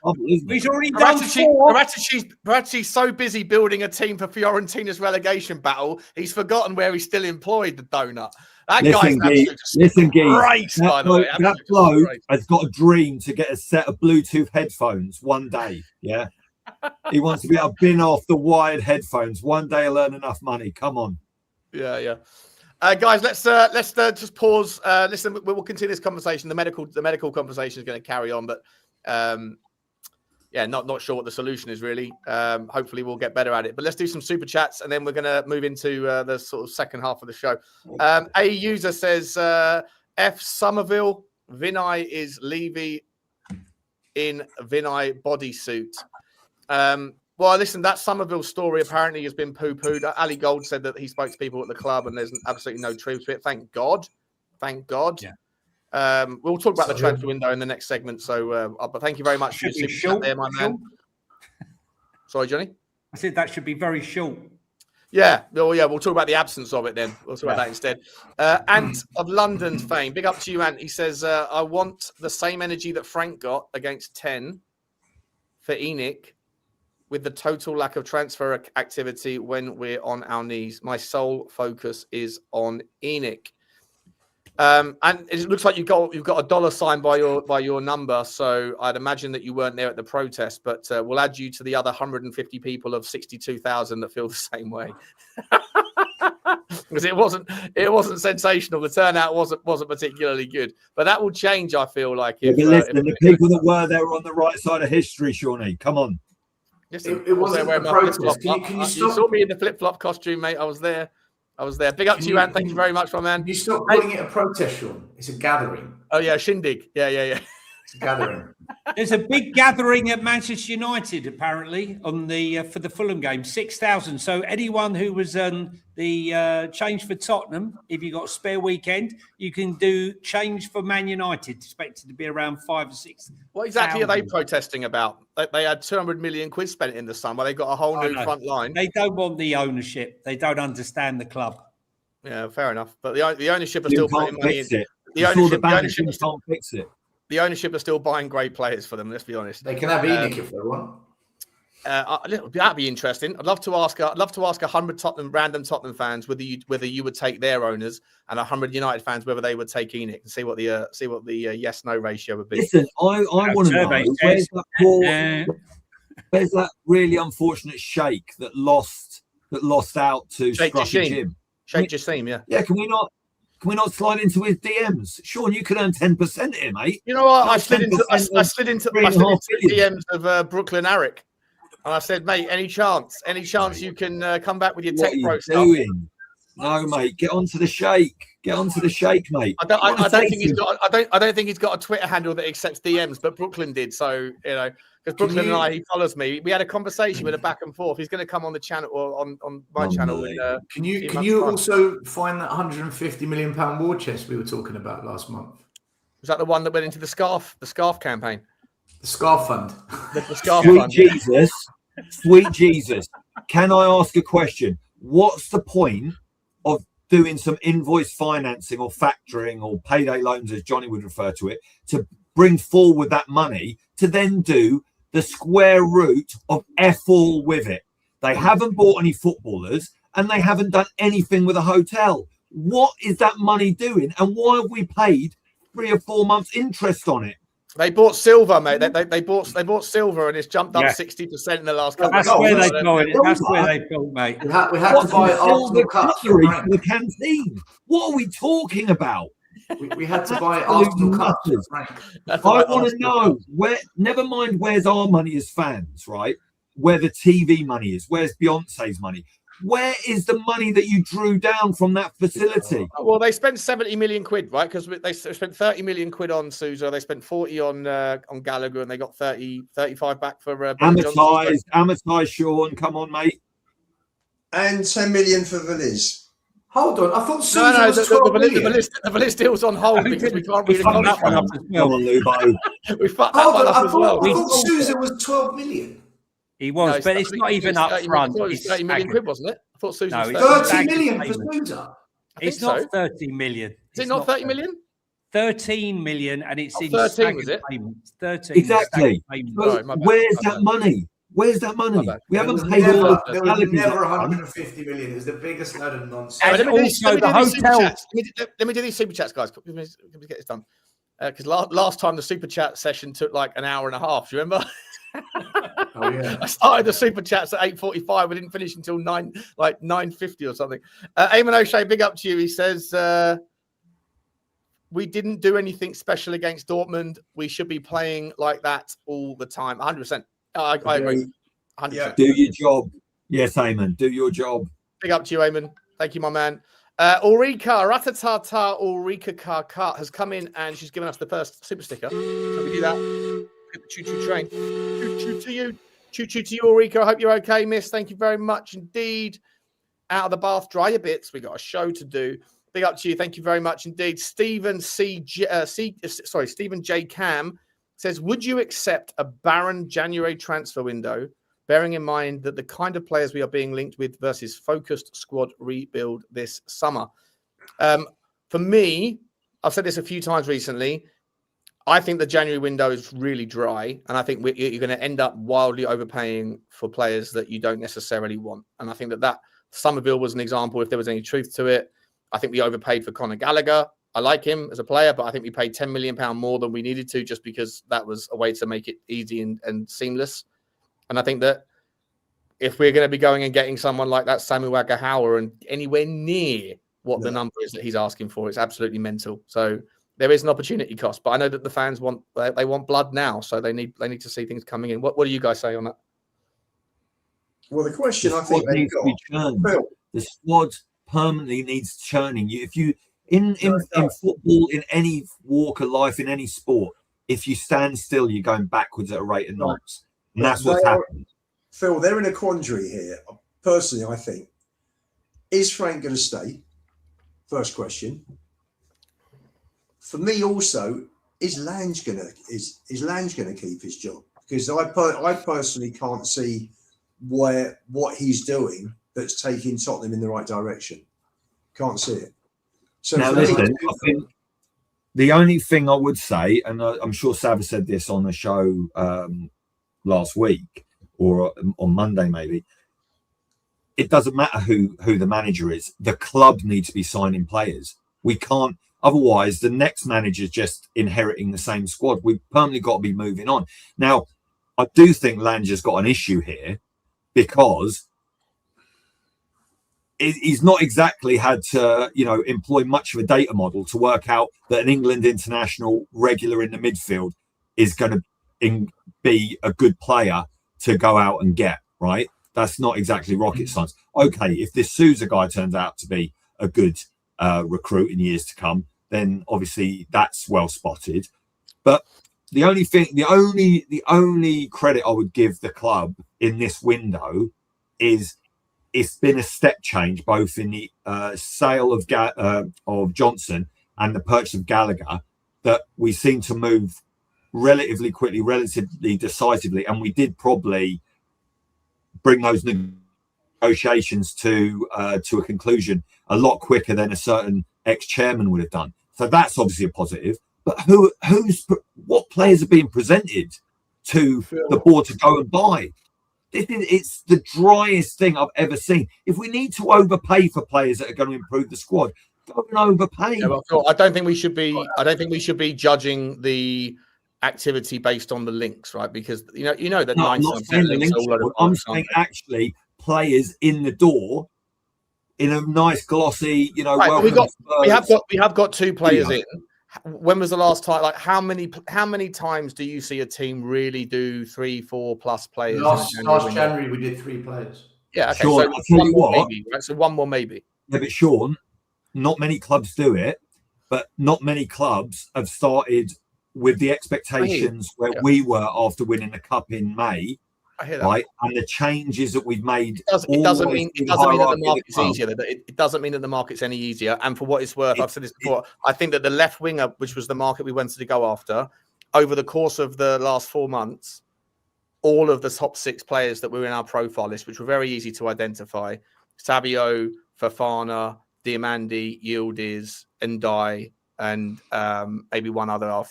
He's already done 4. Parattici's so busy building a team for Fiorentina's relegation battle, he's forgotten where he's still employed, the donut. That guy's listen, great, by the way. That bloke has got a dream to get a set of Bluetooth headphones one day, yeah? He wants to be able to bin off the wired headphones. One day he'll earn enough money. Come on. Yeah. Guys, let's just pause. Listen, we'll continue this conversation. The medical conversation is going to carry on, but not sure what the solution is really. Hopefully, we'll get better at it. But let's do some super chats, and then we're going to move into the sort of second half of the show. A user says, "F Somerville, Vinay is Levy in Vinay bodysuit." Well, listen, that Somerville story apparently has been poo-pooed. Ali Gold said that he spoke to people at the club and there's absolutely no truth to it. Thank God. Yeah. We'll talk about the transfer window in the next segment. So, but thank you very much for your super chat there, my man. Sorry, Johnny? I said that should be very short. Yeah. Well, yeah, we'll talk about the absence of it then. We'll talk about that instead. Ant of London fame. Big up to you, Ant. He says, I want the same energy that Frank got against 10 for ENIC. With the total lack of transfer activity when we're on our knees. My sole focus is on ENIC. And it looks like you've got a dollar sign by your number, so I'd imagine that you weren't there at the protest, but we'll add you to the other 150 people of 62,000 that feel the same way. Because it wasn't sensational. The turnout wasn't particularly good, but that will change. I feel like. But listen, the people that were there were on the right side of history, Shawnee. Come on. Listen, it wasn't the protest. Can you stop? You saw me in the flip-flop costume, mate. I was there. Big up to you, Ant. Thank you very much, my man. You stop calling it a protest, Sean. It's a gathering. Oh, yeah, shindig. Yeah. It's a gathering. There's a big gathering at Manchester United, apparently, on the for the Fulham game, 6,000. So anyone who was the change for Tottenham, if you got a spare weekend, you can do change for Man United. Expected to be around 5 or 6. What exactly are they protesting about? They had 200 million quid spent in the summer. They got a whole new front line. They don't want the ownership. They don't understand the club. Yeah, fair enough. But the ownership are still putting money in. The ownership can't fix it. The ownership are still buying great players for them. Let's be honest. They can have ENIC if they want. That'd be interesting. I'd love to ask 100 random Tottenham fans whether you would take their owners, and 100 United fans whether they would take ENIC, and see what the yes/no ratio would be. Listen, I want to know where's that really unfortunate sheikh that lost out to Sheikh Scruffy Jim? Sheikh Jassim, yeah. Yeah, can we not slide into his DMs? Sean, you could earn 10% here, mate. You know what? I slid into the DMs of Brooklyn Arik. And I said, mate, any chance you can come back with your tech pro stuff? No, mate, get onto the Sheikh. Mate. I don't think he's got a Twitter handle that accepts DMs, but Brooklyn did. So because Brooklyn and I, he follows me. We had a conversation with a back and forth. He's going to come on the channel or on my channel. Can you also find that 150 million pound war chest we were talking about last month? Was that the one that went into the scarf campaign? The scarf fund. The scarf Sweet fund. Jesus, sweet Jesus. Can I ask a question? What's the point of doing some invoice financing or factoring or payday loans, as Johnny would refer to it, to bring forward that money to then do the square root of F all with it? They haven't bought any footballers and they haven't done anything with a hotel. What is that money doing? And why have we paid 3 or 4 months interest on it? They bought silver, mate. They bought silver, and it's jumped up 60% in the last couple. That's where they built it. That's where they built, mate. We had to buy Arsenal cups for the canteen. What are we talking about? We had to buy Arsenal cups. I want to know where. Never mind where's our money as fans, right? Where the TV money is. Where's Beyonce's money? Where is the money that you drew down from that facility? Well, they spent 70 million quid, right? Because they spent 30 million quid on Sousa. They spent 40 on Gallagher, and they got 35 back for amortized, Sean. Come on, mate. And 10 million for Veliz. Hold on, I thought Sousa was 12 million. The Veliz deal's on hold because we can't read the contract. Come on, Lubo. We fucked that one up as well. I thought Sousa was 12 million. He was, but it's not even up front. It's 30 million quid, wasn't it? I thought Sousa was 30 million for Sousa. It's not 30 million. Is it not 30 million? 13 million, and it's in 13, was it? payments. 13. Exactly. Sorry, where's that money? Where's that money? We haven't paid all the There was never 150 million. It was the biggest load of nonsense. And also the hotel. Let me do these super chats, guys. Let me get this done. Because last time the super chat session took like an hour and a half. Do you remember? Oh yeah. I started the super chats at 8:45. We didn't finish until 9:50 or something. Eamon O'Shea, big up to you. He says we didn't do anything special against Dortmund. We should be playing like that all the time. 100%. I agree. 100%. Yeah. Do your job. Yes, Eamon. Do your job. Big up to you, Eamon. Thank you, my man. Ulrika Ratatata Ulrika Karkat has come in and she's given us the first super sticker. So we do that. Choo-choo train. Choo-choo to you. Choo-choo to you, Ulrika. I hope you're okay, miss. Thank you very much indeed. Out of the bath, dry your bits. We got a show to do. Big up to you. Thank you very much indeed. Stephen J. Cam says, would you accept a barren January transfer window, bearing in mind that the kind of players we are being linked with versus focused squad rebuild this summer? For me, I've said this a few times recently, I think the January window is really dry, and I think you're going to end up wildly overpaying for players that you don't necessarily want. And I think that Somerville was an example, if there was any truth to it. I think we overpaid for Conor Gallagher. I like him as a player, but I think we paid £10 million more than we needed to, just because that was a way to make it easy and seamless. And I think that if we're going to be going and getting someone like that, Samuel Agahawa, and anywhere near what the number is that he's asking for, it's absolutely mental. So there is an opportunity cost, but I know that the fans want blood now, so they need to see things coming in. What do you guys say on that? Well, the question I think needs to be churned. The squad permanently needs churning. If you in football, in any walk of life, in any sport, if you stand still, you're going backwards at a rate of knots, and that's what's happened. Phil, they're in a quandary here. Personally, I think, is Frank going to stay? First question. For me, also, is Lange going to keep his job? Because I personally can't see what he's doing that's taking Tottenham in the right direction. Can't see it. So now, listen, I think the only thing I would say, and I'm sure Sava said this on the show last week or on Monday, maybe, it doesn't matter who the manager is. The club needs to be signing players. We can't. Otherwise, the next manager is just inheriting the same squad. We've permanently got to be moving on. Now, I do think Lange has got an issue here because he's not exactly had to, employ much of a data model to work out that an England international regular in the midfield is going to be a good player to go out and get, right? That's not exactly rocket science. Okay, if this Sousa guy turns out to be a good recruit in years to come, then obviously that's well spotted. But the only credit I would give the club in this window is it's been a step change, both in the sale of Johnson and the purchase of Gallagher, that we seem to move relatively quickly, relatively decisively, and we did probably bring those negotiations to a conclusion a lot quicker than a certain ex-chairman would have done. So that's obviously a positive. But what players are being presented to the board to go and buy? It's the driest thing I've ever seen. If we need to overpay for players that are going to improve the squad, go and overpay. Yeah, well, I don't think we should be. I don't think we should be judging the activity based on the links, right? Because you know that. No, I'm not saying the links. I'm saying actually players in the door in a nice glossy, right, we have got 2 players in. When was the last time? Like, how many times do you see a team really do 3-4 plus players? Last January we did 3 players. Yeah, okay. Sean, So one more maybe, right? So one more maybe. Yeah, but Sean, not many clubs do it, but not many clubs have started with the expectations where we were after winning the cup in May. I hear that. Right, and the changes that we've made. It doesn't mean that the market's easier. It doesn't mean that the market's any easier. And for what it's worth, I've said this before. I think that the left winger, which was the market we wanted to go after, over the course of the last 4 months, all of the top 6 players that were in our profile list, which were very easy to identify: Sabio, Fofana, Diamandi, Yildiz, Ndai, and maybe one other. I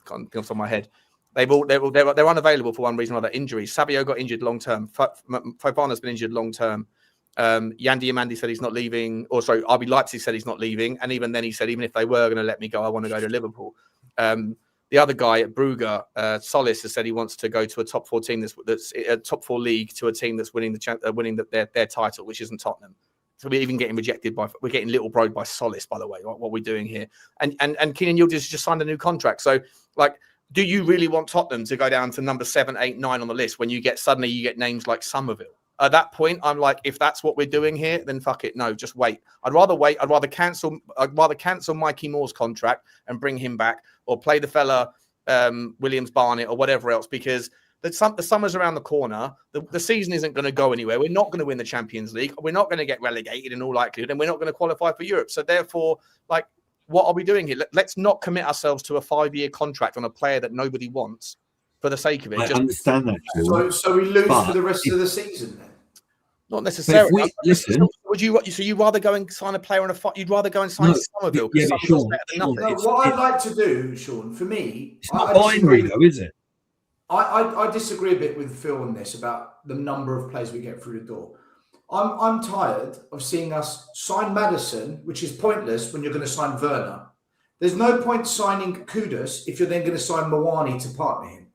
can't think off my head. They're unavailable for one reason or other. Injuries. Sabio got injured long term. Fofana's been injured long term. Yan Diamandi said he's not leaving. Or sorry, RB Leipzig said he's not leaving. And even then he said, even if they were going to let me go, I want to go to Liverpool. The other guy at Brugge, Solis, has said he wants to go to a top 4 team that's a top 4 league, to a team that's winning their title, which isn't Tottenham. So we're even getting we're getting little broed by Solis, by the way, what we're doing here. And Keenan Yildiz just signed a new contract. So do you really want Tottenham to go down to number 7, 8, 9 on the list when you get names like Somerville? At that point, I'm like, if that's what we're doing here, then fuck it. No, just wait. I'd rather wait. I'd rather cancel Mikey Moore's contract and bring him back, or play the fella Williams Barnett or whatever else, because the summer's around the corner. The season isn't going to go anywhere. We're not going to win the Champions League. We're not going to get relegated in all likelihood, and we're not going to qualify for Europe. So therefore, what are we doing here? Let's not commit ourselves to a 5-year contract on a player that nobody wants for the sake of it. I understand that. So we lose for the rest of the season then? Not necessarily. Listen, so you'd rather go and sign a player on a fight? You'd rather go and sign Somerville? Yeah, Sean, what I'd like to do, Sean, for me, it's not binary though, is it? I disagree a bit with Phil on this about the number of players we get through the door. I'm tired of seeing us sign Maddison, which is pointless when you're going to sign Werner. There's no point signing Kudus if you're then going to sign Mawani to partner him.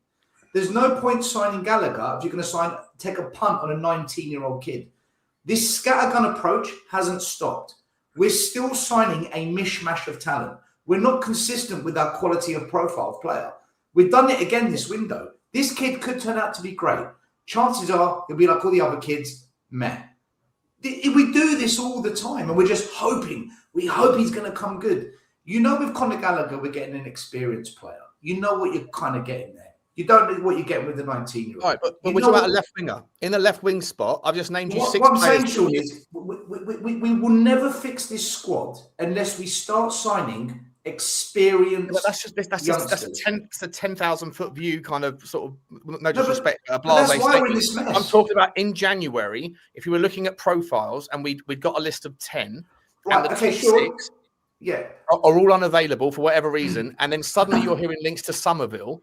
There's no point signing Gallagher if you're going to take a punt on a 19-year-old kid. This scattergun approach hasn't stopped. We're still signing a mishmash of talent. We're not consistent with our quality of profile of player. We've done it again this window. This kid could turn out to be great. Chances are he'll be like all the other kids, meh. We do this all the time, and we're just hoping. We hope he's going to come good. With Conor Gallagher, we're getting an experienced player. You know what you're kind of getting there. You don't know what you're getting with the 19-year-old. Right, but we're talking about a left winger. In the left wing spot, I've just named you 6 what I'm players. saying, Sean, is we will never fix this squad unless we start signing experienced. But that's a 10,000 foot view kind of sort of no disrespect. That's why we're in this mess. I'm talking about in January. If you were looking at profiles and we'd got a list of 10, right? And Okay, sure. Yeah, are all unavailable for whatever reason, and then suddenly you're hearing links to Somerville.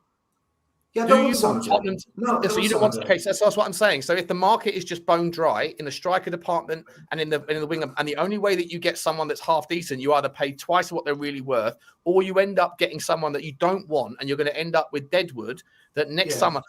Yeah, do you want Tottenham? No, so you don't want. Okay, so that's what I'm saying. So if the market is just bone dry in the striker department and in the wing, and the only way that you get someone that's half decent, you either pay twice what they're really worth, or you end up getting someone that you don't want, and you're going to end up with Deadwood. That next summer,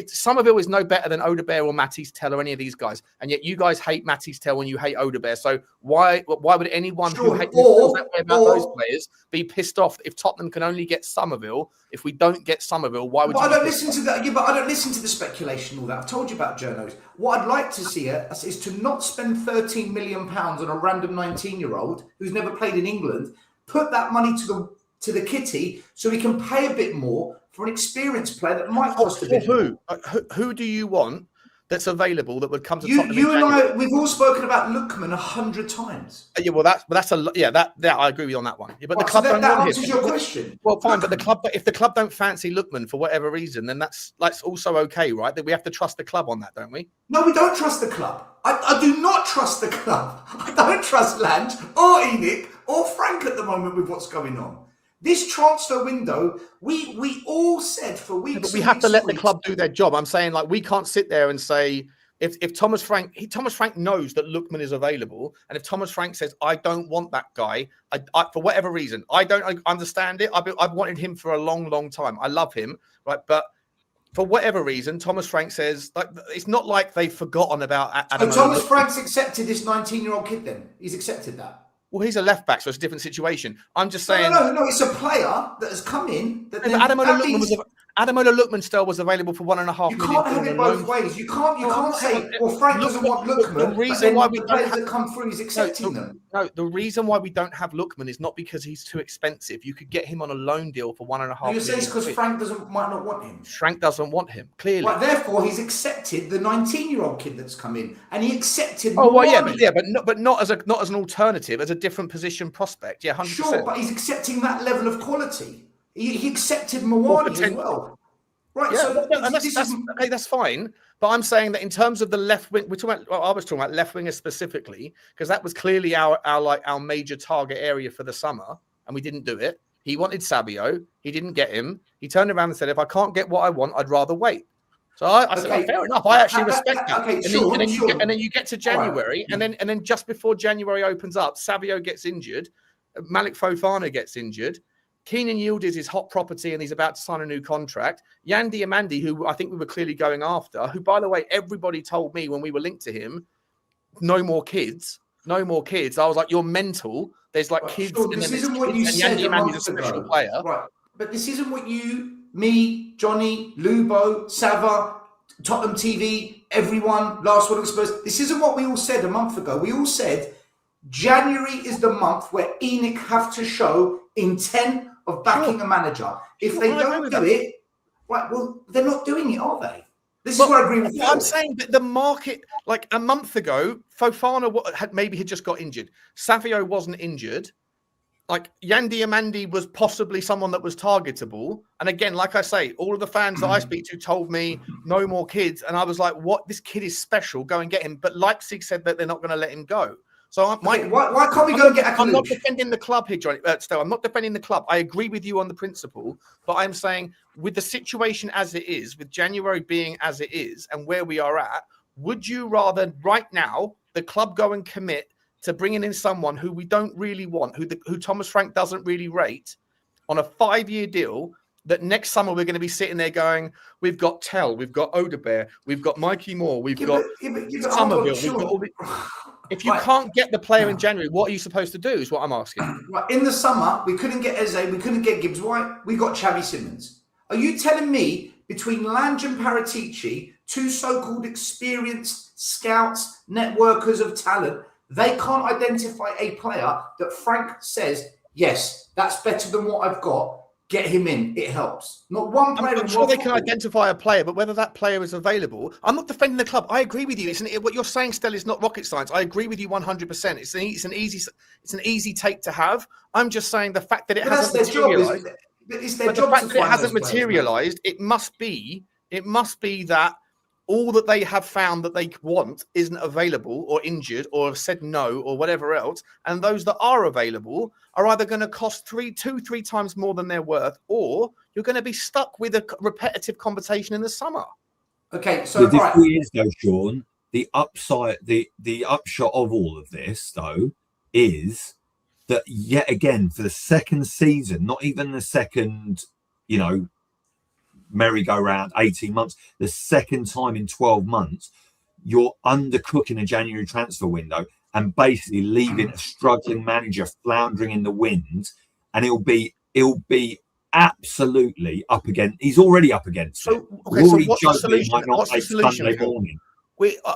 Somerville is no better than Odebear or Matisse Tell or any of these guys, and yet you guys hate Matisse Tell when you hate Odebear. So why would anyone who hates about those players be pissed off if Tottenham can only get Somerville? If we don't get Somerville, why would you? I don't listen to that. Yeah, but I don't listen to the speculation and all that. I've told you about journos. What I'd like to see is to not spend £13 million on a random 19-year-old who's never played in England. Put that money to to the kitty so we can pay a bit more for an experienced player that might cost a bit more. Who do you want that's available that would come to Tottenham? You and I, we've all spoken about Lookman 100 times. Yeah, well, that's I agree with you on that one. Yeah, but the club so don't that want answers him. your question. Well, fine, but if the club don't fancy Lookman for whatever reason, then that's also okay, right? That we have to trust the club on that, don't we? No, we don't trust the club. I do not trust the club. I don't trust Lange or Enoch or Frank at the moment with what's going on. This transfer window, we all said for weeks. Yeah, but we have to let the club do their job. I'm saying, like, we can't sit there and say, if Thomas Frank knows that Lookman is available, and if Thomas Frank says, I don't want that guy, I for whatever reason, I don't understand it. I've wanted him for a long, long time. I love him, right? But for whatever reason, Thomas Frank says, like, it's not like they've forgotten about Adam. So Thomas Frank's accepted this 19-year-old kid then? He's accepted that? Well, he's a left back, so it's a different situation. I'm just saying. No, it's a player that has come in. Ademola Lookman still was available for $1.5 million. You can't have it both ways. You can't say, well, Frank doesn't want Lookman. The reason why we don't have come through is accepting them. No, the reason why we don't have Lookman is not because he's too expensive. You could get him on a loan deal for $1.5 million. You're saying it's because Frank might not want him. Frank doesn't want him, clearly. Right, therefore, he's accepted the 19-year-old kid that's come in, and he accepted. But not as an alternative, as a different position prospect. Yeah, 100%. Sure, but he's accepting that level of quality. He accepted Mawani as well. Right, yeah, that's fine. But I'm saying that in terms of the left wing, I was talking about left wingers specifically, because that was clearly our major target area for the summer, and we didn't do it. He wanted Sabio, he didn't get him. He turned around and said, "If I can't get what I want, I'd rather wait." So I said, "Oh, fair enough. I actually respect that." And then you get to January, and then just before January opens up, Sabio gets injured, Malik Fofana gets injured. Keenan Yildiz is hot property and he's about to sign a new contract. Yandy Amandi, who I think we were clearly going after, who, by the way, everybody told me when we were linked to him, no more kids. I was like, you're mental. There's like kids. Sure, this isn't what you said Yandy Amandi's a special player. Right. But this isn't what me, Johnny, Lubo, Sava, Tottenham TV, everyone, last one exposed. This isn't what we all said a month ago. We all said January is the month where Enoch have to show intent of backing a manager. If they don't do it, right, well, they're not doing it, are they? This is where I agree with you. I'm saying that the market, like a month ago, Fofana had just got injured. Savio wasn't injured. Like Yandy Amandi was possibly someone that was targetable. And again, like I say, all of the fans that I speak to told me no more kids. And I was like, what? This kid is special. Go and get him. But Leipzig said that they're not going to let him go. So why can't we go and get a I'm not defending the club here, Johnny. I'm not defending the club. I agree with you on the principle, but I'm saying with the situation as it is, with January being as it is, and where we are at, would you rather right now the club go and commit to bringing in someone who we don't really want, who Thomas Frank doesn't really rate, on a 5-year deal? That next summer we're going to be sitting there going, we've got Tell, we've got Odebear, we've got Mikey Moore, we've got Somerville, we've got all the... If you can't get the player in January, what are you supposed to do is what I'm asking. Right. In the summer, we couldn't get Eze, we couldn't get Gibbs White, we got Xavi Simons. Are you telling me between Lange and Paratici, two so-called experienced scouts, networkers of talent, they can't identify a player that Frank says, yes, that's better than what I've got, get him in, it helps. Not one player. I'm sure they can identify a player, but whether that player is available, I'm not defending the club. I agree with you. What you're saying, Stella, is not rocket science. I agree with you 100%. It's an easy take to have. I'm just saying the fact that it hasn't materialized. It's their job. The fact that it hasn't materialized, it must be that all that they have found that they want isn't available, or injured, or have said no, or whatever else. And those that are available are either going to cost 3 times more than they're worth, or you're going to be stuck with a repetitive conversation in the summer. Okay, so the difficulty is, though, Sean, the upshot of all of this, though, is that yet again for the second season, not even the second, merry-go-round, 18 months, the second time in 12 months, you're undercooking a January transfer window and basically leaving a struggling manager floundering in the wind, and it'll be absolutely up against. He's already up against it. So what's the solution? Might not take Sunday morning.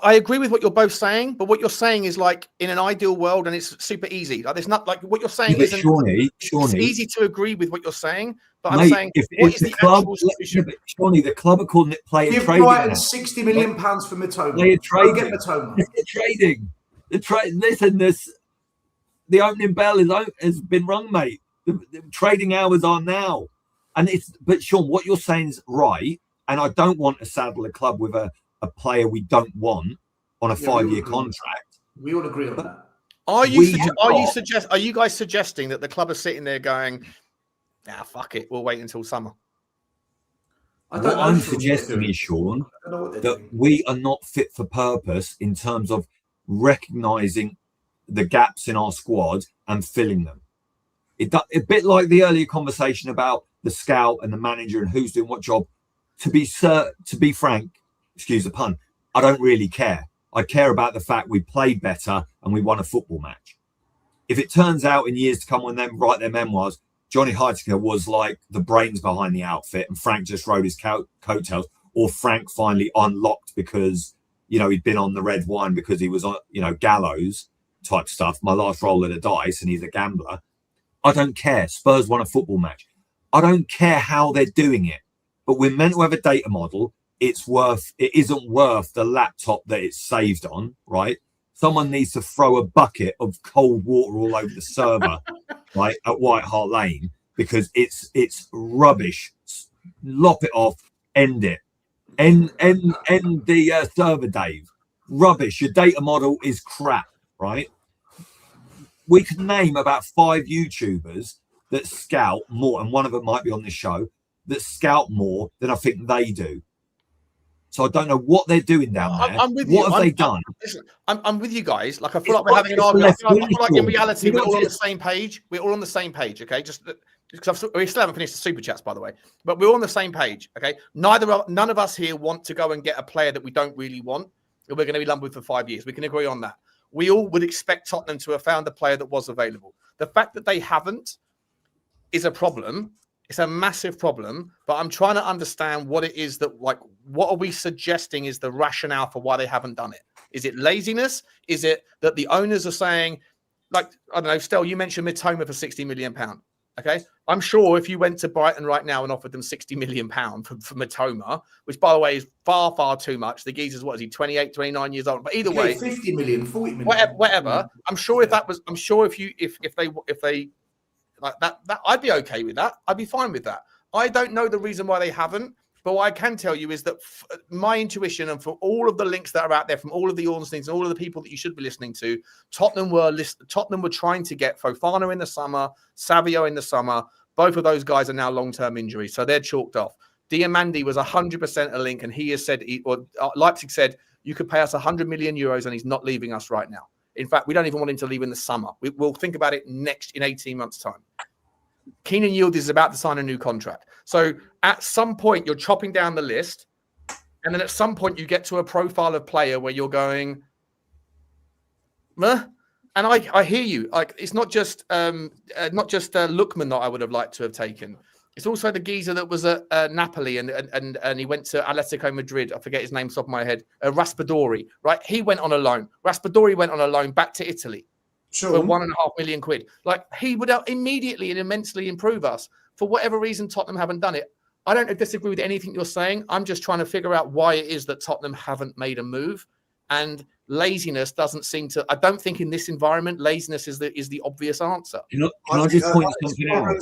I agree with what you're both saying, but what you're saying is like in an ideal world, and it's super easy. Like there's not like what you're saying isn't. Shawnee, it's easy to agree with what you're saying, but mate, I'm saying what is the club, actual solution? Shawnee, the club are calling it play and Give trading. Brighton now. £60 million for Matoma. Play and trading. Get Matoma. They're trading. Listen, the opening bell has been rung, mate. The trading hours are now, but Sean, what you're saying is right, and I don't want to saddle a club with a player we don't want on a 5-year contract. We all agree on that. Are you guys suggesting that the club are sitting there going, fuck it, we'll wait until summer? What I'm suggesting is, Sean, that we are not fit for purpose in terms of recognising the gaps in our squad and filling them. A bit like the earlier conversation about the scout and the manager and who's doing what job. To be frank, excuse the pun, I don't really care. I care about the fact we played better and we won a football match. If it turns out in years to come when they write their memoirs, Johnny Hypothetical was like the brains behind the outfit and Frank just rode his coattails, or Frank finally unlocked because, he'd been on the red wine because he was on, gallows type stuff, my last roll of the dice, and he's a gambler. I don't care. Spurs won a football match. I don't care how they're doing it. But we're meant to have a data model. It isn't worth the laptop that it's saved on, right? Someone needs to throw a bucket of cold water all over the server, right, at White Hart Lane, because it's rubbish. Lop it off, end it. End the server, Dave. Rubbish. Your data model is crap, right? We could name about 5 YouTubers that scout more, and one of them might be on this show, that scout more than I think they do. So I don't know what they're doing down there. What have they done? I'm with you guys. Like I feel like we're having an argument. I feel like in reality we're all on the same page. We're all on the same page, okay? Just because we still haven't finished the super chats, by the way. But we're all on the same page, okay? None of us here want to go and get a player that we don't really want, that we're going to be lumped with for 5 years. We can agree on that. We all would expect Tottenham to have found a player that was available. The fact that they haven't is a problem. It's a massive problem, but I'm trying to understand what it is that, like, what are we suggesting is the rationale for why they haven't done it? Is it laziness? Is it that the owners are saying, like, I don't know, Stel, you mentioned Mitoma for £60 million. Okay. I'm sure if you went to Brighton right now and offered them £60 million for Mitoma, which by the way is far, far too much. The geezer's, what is he, 28, 29 years old? But either way, 50 million, 40 million, whatever. I'm sure if they like that, I'd be okay with that. I'd be fine with that. I don't know the reason why they haven't, but what I can tell you is that my intuition, and for all of the links that are out there from all of the Ornsteins and all of the people that you should be listening to, Tottenham were trying to get Fofana in the summer, Savio in the summer. Both of those guys are now long-term injuries, so they're chalked off. Diamandi was 100% a link, and he has said, Leipzig said, you could pay us 100 million euros, and he's not leaving us right now. In fact, we don't even want him to leave in the summer. We'll think about it in 18 months' time. Keenan Yildiz is about to sign a new contract. So at some point, you're chopping down the list. And then at some point, you get to a profile of player where you're going, meh? And I hear you. Like, it's not just Lookman that I would have liked to have taken. It's also the geezer that was at Napoli and he went to Atletico Madrid. I forget his name off the top of my head. Raspadori, right? He went on a loan. Raspadori went on a loan back to Italy for £1.5 million. Like, he would immediately and immensely improve us. For whatever reason, Tottenham haven't done it. I don't disagree with anything you're saying. I'm just trying to figure out why it is that Tottenham haven't made a move. And laziness doesn't seem to. I don't think in this environment, laziness is the obvious answer. Can I just point something out?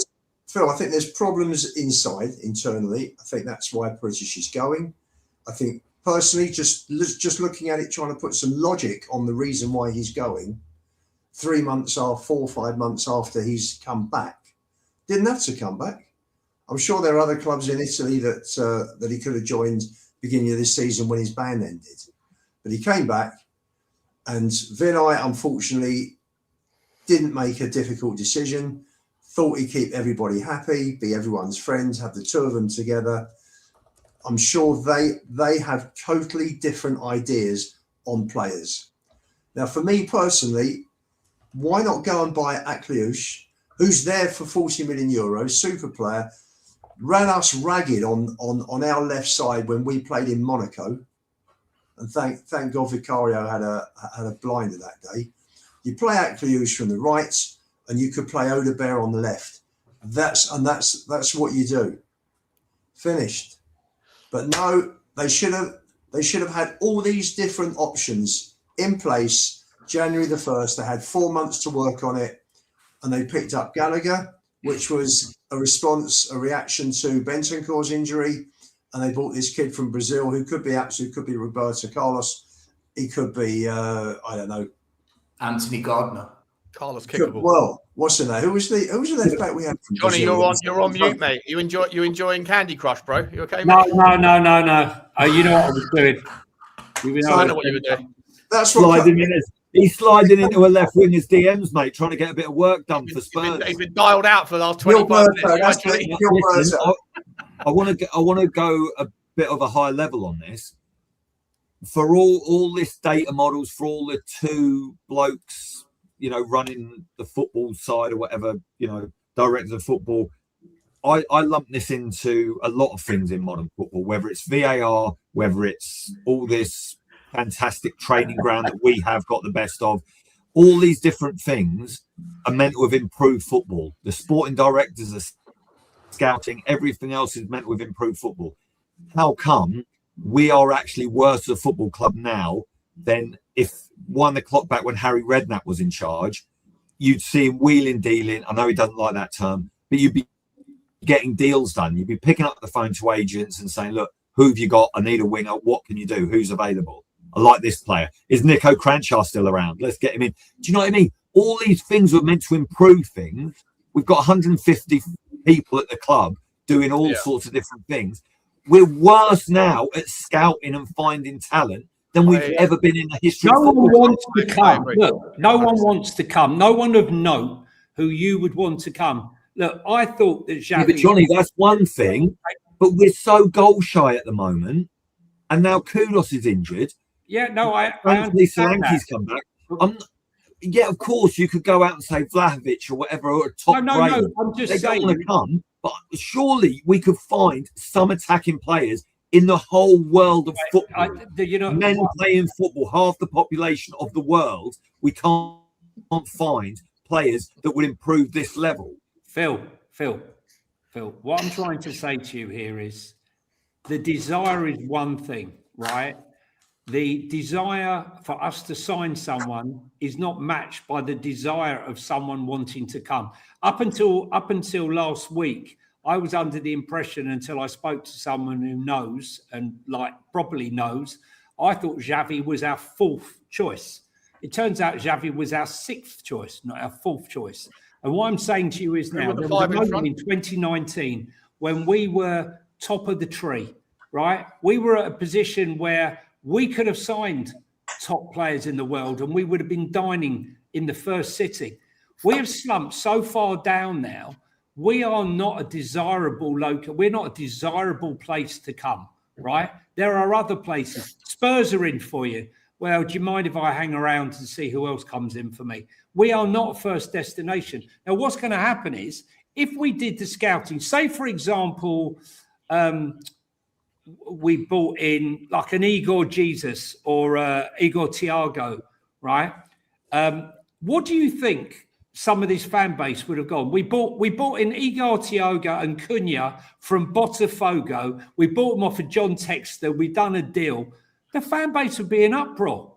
Phil, I think there's problems internally. I think that's why British is going. I think personally, just looking at it, trying to put some logic on the reason why he's going. 4 or 5 months after he's come back, didn't have to come back. I'm sure there are other clubs in Italy that he could have joined beginning of this season when his ban ended, but he came back, and Vinay unfortunately didn't make a difficult decision. Thought he'd keep everybody happy, be everyone's friends, have the two of them together. I'm sure they have totally different ideas on players. Now, for me personally, why not go and buy Akliouche, who's there for 40 million euros, super player, ran us ragged on our left side when we played in Monaco. and thank God Vicario had a blinder that day. You play Akliouche from the right, and you could play Odebear on the left. That's what you do. Finished. But no, they should have had all these different options in place. January the 1st, they had 4 months to work on it, and they picked up Gallagher, which was a reaction to Bentancur's injury, and they brought this kid from Brazil who could be Roberto Carlos. He could be I don't know, Anthony Gardner. Carlos Kickable. Well, what's the name? Who was the left back we had from Johnny, Brazil? you're on mute, mate. You enjoying Candy Crush, bro? You okay, mate? No. You know what I was doing. I know what you were doing. That's what he's sliding into a left winger's DMs, mate, trying to get a bit of work done for Spurs. He's been dialed out for the last 25 minutes. Listen, I want to go a bit of a high level on this. For all this data models, for all the two blokes, running the football side or whatever, directors of football, I lump this into a lot of things in modern football, whether it's VAR, whether it's all this fantastic training ground that we have got the best of. All these different things are meant to have improved football. The sporting directors are scouting, everything else is meant to have improved football. How come we are actually worse as a football club now than if wind the clock back when Harry Redknapp was in charge? You'd see him wheeling, dealing. I know he doesn't like that term, but you'd be getting deals done. You'd be picking up the phone to agents and saying, look, who have you got? I need a winger. What can you do? Who's available? I like this player. Is Nico Cranshaw still around? Let's get him in. Do you know what I mean? All these things were meant to improve things. We've got 150 people at the club doing all sorts of different things. We're worse now at scouting and finding talent than we've ever been in the history of football. No one wants to come. Look, no one wants to come. No one of note who you would want to come. Look, I thought that Xavi... but Johnny, that's one thing, but we're so goal shy at the moment, and now Kudus is injured. Yeah, no, I Anthony Solanke's come back. Yeah, of course, you could go out and say Vlahovic or whatever, or a top No, I'm just they saying. don't want to come, but surely we could find some attacking players in the whole world of football. Men playing football, half the population of the world, we can't find players that would improve this level. Phil, what I'm trying to say to you here is the desire is one thing, right? The desire for us to sign someone is not matched by the desire of someone wanting to come. Up until last week, I was under the impression, until I spoke to someone who knows and properly knows, I thought Xavi was our fourth choice. It turns out Xavi was our sixth choice, not our fourth choice. And what I'm saying to you is now, there was a moment in 2019 when we were top of the tree, right? We were at a position where we could have signed top players in the world and we would have been dining in the first sitting. We have slumped so far down now. We are not a desirable we're not a desirable place to come, right? There are other places. Spurs are in for you. Well, do you mind if I hang around to see who else comes in for me? We are not a first destination. Now, what's going to happen is, if we did the scouting, say, for example, we bought in like an Igor Jesus or Igor Thiago, right? What do you think some of this fan base would have gone? We bought in Igor Thiago and Cunha from Botafogo. We bought them off of John Textor. We've done a deal. The fan base would be in uproar.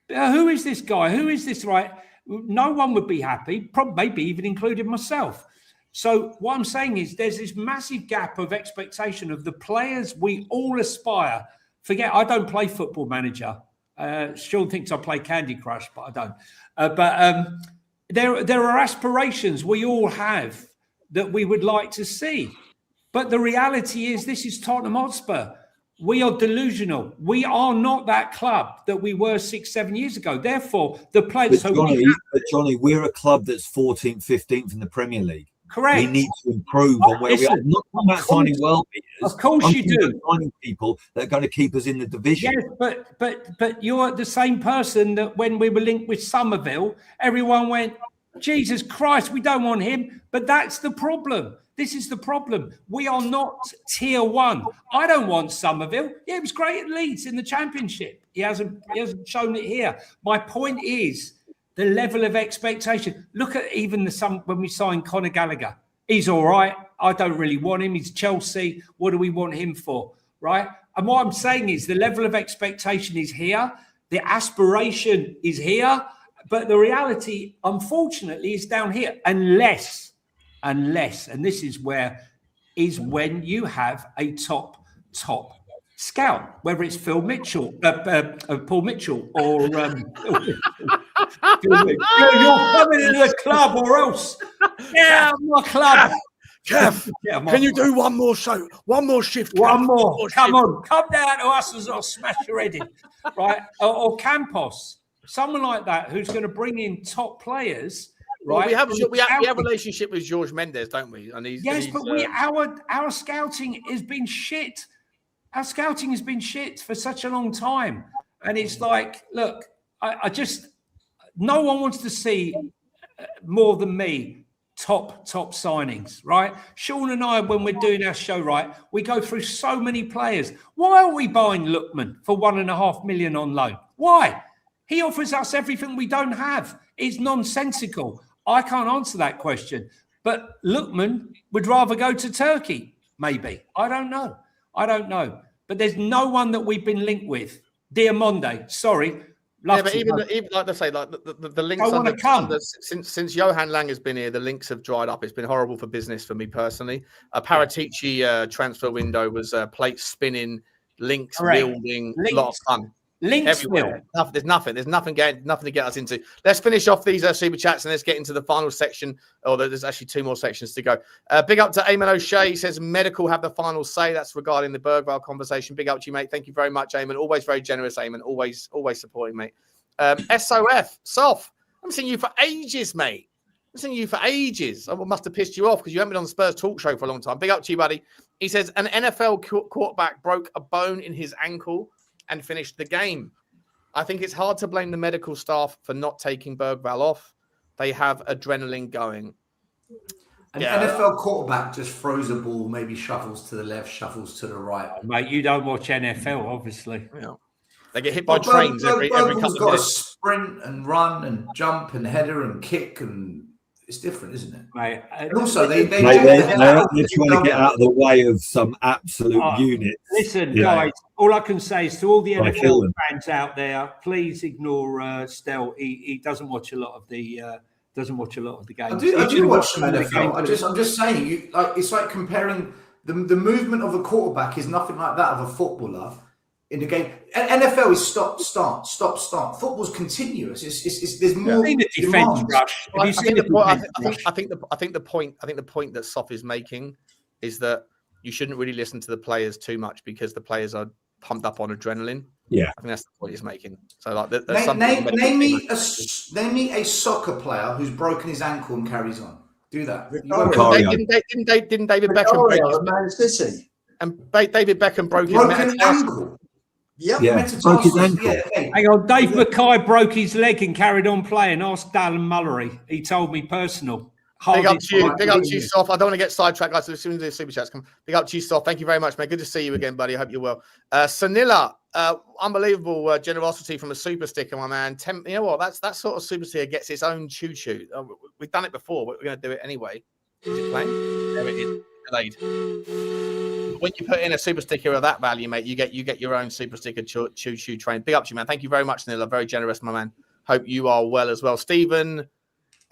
Who is this guy? Who is this, right? No one would be happy, probably maybe even including myself. So what I'm saying is there's this massive gap of expectation of the players we all aspire. Forget, I don't play Football Manager. Sean thinks I play Candy Crush, but I don't. There are aspirations we all have that we would like to see. But the reality is this is Tottenham Hotspur. We are delusional. We are not that club that we were 6-7 years ago. Therefore, the players... But Johnny, we're a club that's 14th, 15th in the Premier League. Correct. We need to improve on where we are. I'm not talking about signing world beaters. Of course you do. Signing people that are going to keep us in the division. Yes, but you're the same person that when we were linked with Somerville, everyone went, Jesus Christ, we don't want him. But that's the problem. This is the problem. We are not tier one. I don't want Somerville. Yeah, he was great at Leeds in the Championship. He hasn't shown it here. My point is the level of expectation. Look at even when we signed Conor Gallagher. He's all right. I don't really want him. He's Chelsea. What do we want him for? Right? And what I'm saying is the level of expectation is here. The aspiration is here. But the reality, unfortunately, is down here. Unless, and this is when you have a top scout, whether it's Paul Mitchell, or you're coming into the club or else. Yeah, my club. Kev, can you do one more show? One more shift. Kev. One more. Come on. Come down to us and I'll smash your head in. Right? Or Campos. Someone like that who's going to bring in top players. Right? Well, we have a relationship with Jorge Mendes, don't we? And our scouting has been shit. Our scouting has been shit for such a long time. And it's like, look, no one wants to see more than me top signings, right? Sean and I, when we're doing our show, right, we go through so many players. Why are we buying Lookman for $1.5 million on loan? Why? He offers us everything we don't have. It's nonsensical. I can't answer that question. But Lookman would rather go to Turkey, maybe. I don't know. But there's no one that we've been linked with. Diamonde, sorry. But even like I say, like the links since Johan Lang has been here, the links have dried up. It's been horrible for business for me personally. A Paratici transfer window was plate spinning, links building, a lot of fun. Links everywhere. There's nothing to get us into. Let's finish off these super chats and let's get into the final section. There's actually 2 more sections to go. Big up to Eamon O'Shea. He says medical have the final say. That's regarding the Bergvall conversation. Big up to you, mate. Thank you very much, Eamon. Always very generous, Eamon. Always supporting, mate. Sof. I'm seeing you for ages, mate. I must have pissed you off because you haven't been on the Spurs talk show for a long time. Big up to you, buddy. He says an NFL quarterback broke a bone in his ankle and finished the game. I think it's hard to blame the medical staff for not taking Bergvall off. They have adrenaline going. An NFL quarterback just throws a ball, maybe shuffles to the left, shuffles to the right. Oh, mate, you don't watch NFL, obviously. Yeah. They get hit by trains every couple of minutes. Got to sprint and run and jump and header and kick, and it's different, isn't it? Mate, and also they're trying to get out of the way of some absolute units. Listen, guys, all I can say is to all the NFL fans out there, please ignore Stel. He doesn't watch a lot of the games. I do watch some NFL. I'm just saying, it's like comparing the movement of a quarterback is nothing like that of a footballer in the game. NFL is stop, start. Football's continuous. There's more. The defense rush. I think the point that Sof is making is that you shouldn't really listen to the players too much because the players are pumped up on adrenaline. Yeah, I think that's the point he's making. So like, name me a soccer player who's broken his ankle and carries on. Do that. Didn't David Beckham break his Man City? And David Beckham broke his ankle. Yep. Yeah. Broke his ankle. Hang on, Dave Mackay broke his leg and carried on playing. Ask Dallin Mullery. He told me personal. Big up to you, Sof. I don't want to get sidetracked, guys. As soon as the super chats come, big up to you, Sof. Thank you very much, mate. Good to see you again, buddy. I hope you're well. Sanilla, unbelievable generosity from a super sticker, my man. You know what? That sort of super sticker gets its own choo-choo. We've done it before, but we're going to do it anyway. Is it playing? There it is. Delayed. When you put in a super sticker of that value, mate, you get your own super sticker choo-choo train. Big up to you, man. Thank you very much, Sanilla. Very generous, my man. Hope you are well as well. Stephen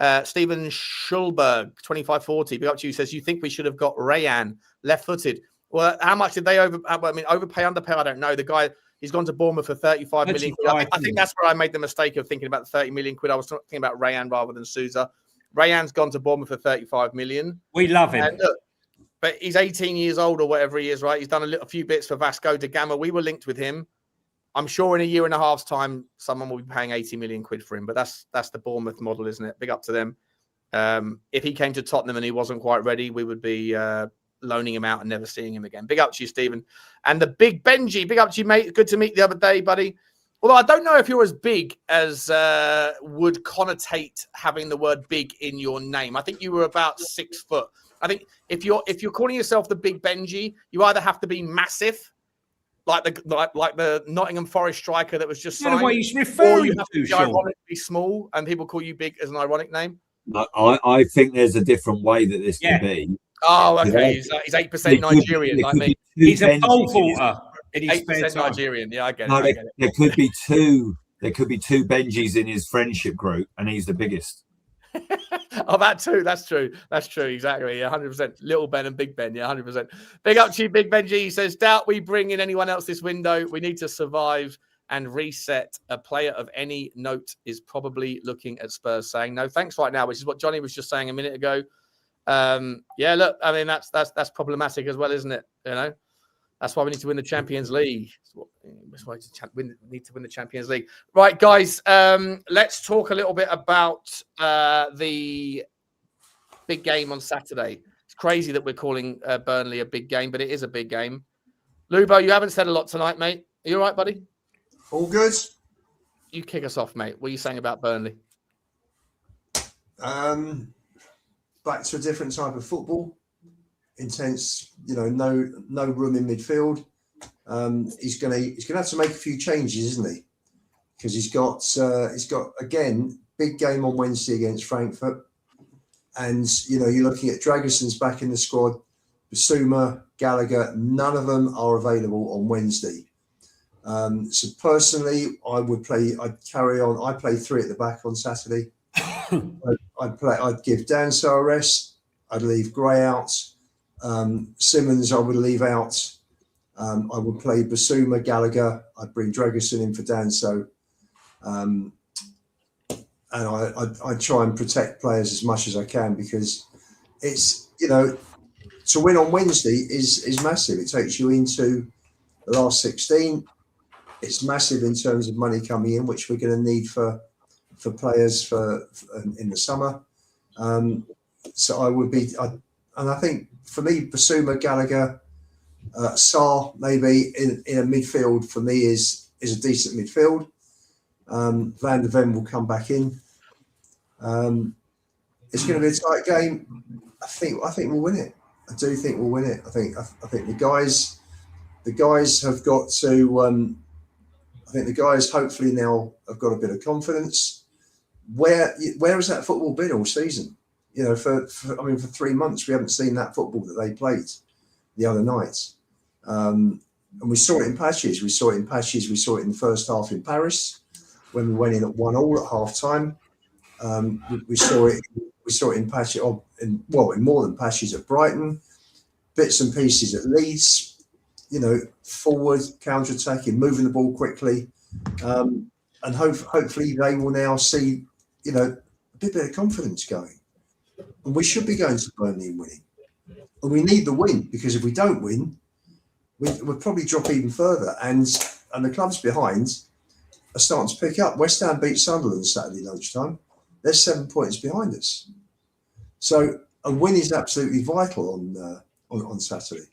Schulberg, 2540, big up to you, says, you think we should have got Rayan left-footed? Well, how much did they overpay, underpay? I don't know. The guy, he's gone to Bournemouth for 35 million quid. I think that's where I made the mistake of thinking about the 30 million quid. I was thinking about Rayan rather than Sousa. Rayan's gone to Bournemouth for 35 million. We love him. And look, but he's 18 years old or whatever he is, right? He's done a few bits for Vasco da Gama. We were linked with him. I'm sure in a year and a half's time, someone will be paying 80 million quid for him. But that's the Bournemouth model, isn't it? Big up to them. If he came to Tottenham and he wasn't quite ready, we would be loaning him out and never seeing him again. Big up to you, Stephen. And the big Benji, big up to you, mate. Good to meet the other day, buddy. Although I don't know if you're as big as would connotate having the word big in your name. I think you were about 6 foot. I think if you're calling yourself the Big Benji, you either have to be massive, like the Nottingham Forest striker that was just signed, what he's or referring you have to be Sean. ironically small, and people call you big as an ironic name. I think there's a different way that this could be. Oh, okay. He's 8% Nigerian, like me. He's a pole vaulter. 8% Nigerian. Yeah, I get No, it. I get it. there could be two. There could be 2 Benjis in his friendship group, and he's the biggest. Oh, that too. That's true. That's true. Exactly. Yeah, 100%. Little Ben and Big Ben. Yeah, 100%. Big up to you, Big Benji. He says, doubt we bring in anyone else this window. We need to survive and reset. A player of any note is probably looking at Spurs saying no thanks right now, which is what Johnny was just saying a minute ago. Yeah, look, I mean, that's problematic as well, isn't it? You know, that's why we need to win the Champions League. That's why we need to win the Champions League. Right, guys, let's talk a little bit about the big game on Saturday. It's crazy that we're calling Burnley a big game, but it is a big game. Lubo, you haven't said a lot tonight, mate. Are you all right, buddy? All good. You kick us off, mate. What are you saying about Burnley? Back to a different type of football. Intense, no room in midfield. He's gonna have to make a few changes, isn't he? Because he's got again big game on Wednesday against Frankfurt, and you're looking at Dragison's back in the squad. Basuma, Gallagher, none of them are available on Wednesday. So personally, I'd carry on. I play 3 at the back on Saturday. I'd give Danso a rest. I'd leave Gray out. Simmons, I would leave out. I would play Basuma, Gallagher. I'd bring Dragison in for Danso. And I'd try and protect players as much as I can, because it's, to win on Wednesday is massive. It takes you into the last 16. It's massive in terms of money coming in, which we're going to need for players for in the summer. So I would be, and I think for me, Basuma, Gallagher, Sarr maybe in a midfield for me is a decent midfield. Van der Ven will come back in. It's going to be a tight game. I think we'll win it. I do think we'll win it. I think the guys have got to. I think the guys hopefully now have got a bit of confidence. Where has that football been all season? For 3 months we haven't seen that football that they played the other night. And we saw it in patches. We saw it in the first half in Paris when we went in at 1-1 at half time. We saw it in patches, in more than patches at Brighton, bits and pieces at Leeds. Forward, counter-attacking, moving the ball quickly, and hopefully they will now see, a bit of confidence going. And we should be going to Burnley and winning. And we need the win, because if we don't win, we'll probably drop even further. And the clubs behind are starting to pick up. West Ham beat Sunderland Saturday lunchtime. They're 7 points behind us. So a win is absolutely vital on Saturday.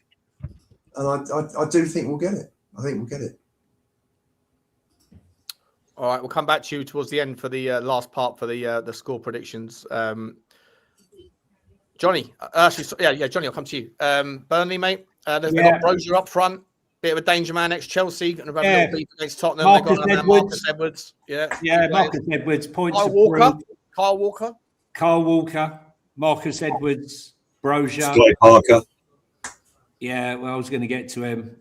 And I do think we'll get it. I think we'll get it. All right, we'll come back to you towards the end for the last part for the score predictions. Johnny, Johnny, I'll come to you. Burnley, mate. They've got Brozier up front, bit of a danger man ex-Chelsea, going to have a little beef against Tottenham. Marcus Edwards. Marcus Edwards. Points. Kyle Walker. Marcus Edwards. Brozier. Sky Parker. Yeah, well, I was going to get to him.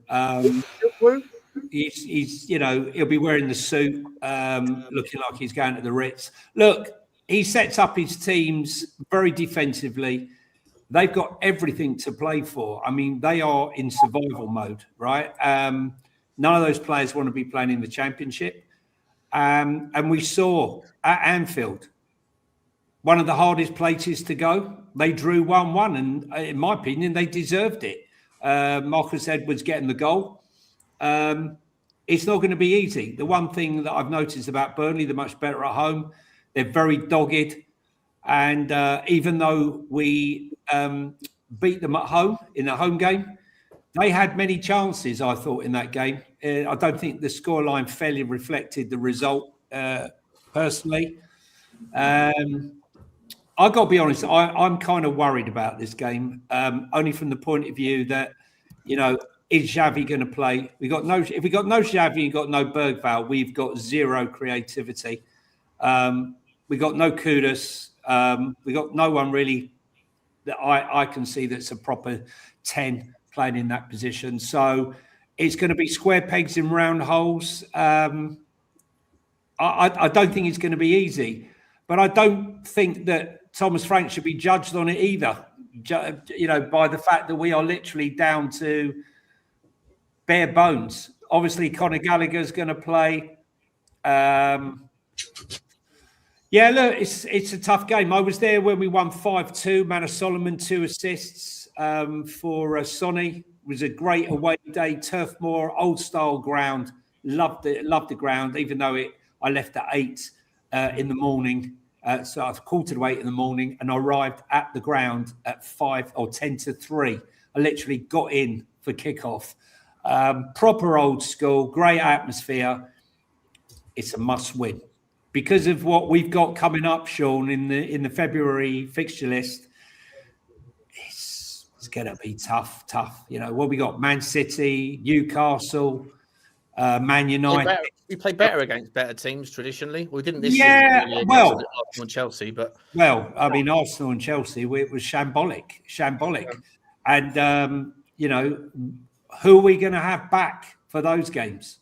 He's he'll be wearing the suit, looking like he's going to the Ritz. Look, he sets up his teams very defensively. They've got everything to play for. I mean, they are in survival mode, right? None of those players want to be playing in the Championship. And we saw at Anfield, one of the hardest places to go. They drew 1-1, and in my opinion, they deserved it. Marcus Edwards getting the goal. It's not going to be easy. The one thing that I've noticed about Burnley, they're much better at home. They're very dogged. And even though we beat them at home in a home game, They had many chances, I thought, in that game. I don't think the scoreline fairly reflected the result, personally. I've got to be honest, I'm kind of worried about this game, only from the point of view that, is Xavi going to play? If we got no Xavi and got no Bergvall, we've got zero creativity. We got no Kudus. We got no one really that I can see that's a proper 10 playing in that position. So it's going to be square pegs in round holes. I don't think it's going to be easy, but I don't think that Thomas Frank should be judged on it either, by the fact that we are literally down to bare bones. Obviously, Conor Gallagher's going to play. Look, it's a tough game. I was there when we won 5-2. Manor Solomon, 2 assists for Sonny. It was a great away day. Turf Moor, old style ground. Loved it. Loved the ground, even though I left at 8 in the morning. So I was 7:45 in the morning, and I arrived at the ground at 5 or 10 to 3. I literally got in for kickoff. Proper old school, great atmosphere. It's a must win because of what we've got coming up, Sean, in the February fixture list. It's going to be tough. What we got? Man City, Newcastle, Man United. We play better against better teams traditionally. We didn't this season. Yeah, Arsenal and Chelsea, but Arsenal and Chelsea, it was shambolic, and who are we going to have back for those games?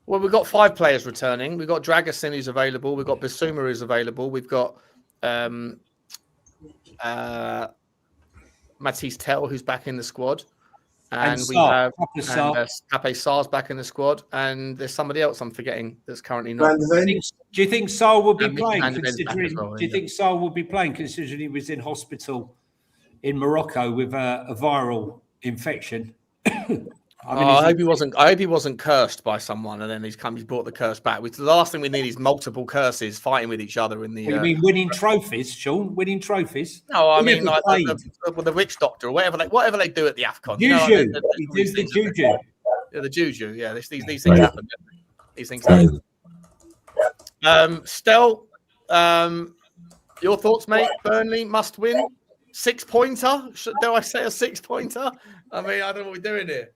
Well, we've got 5 players returning. We've got Dragusin who's available. We've got Bissouma who's available. We've got Matisse Tell who's back in the squad. And we have Pape Sarr's back in the squad. And there's somebody else I'm forgetting that's currently not. Do you think Sarr will be playing? Do you think Sarr will be playing considering he was in hospital in Morocco with a viral infection? I hope he wasn't cursed by someone, and then he's brought the curse back. The last thing we need is multiple curses fighting with each other in the. You mean winning trophies, Sean? Winning trophies? No, I mean like the witch doctor or whatever they do at the AFCON. Juju, the juju. Yeah, the juju. Yeah, these things happen. These things happen. Stel, your thoughts, mate? Burnley must win. 6-pointer? Dare I say a 6-pointer? I mean, I don't know what we're doing here.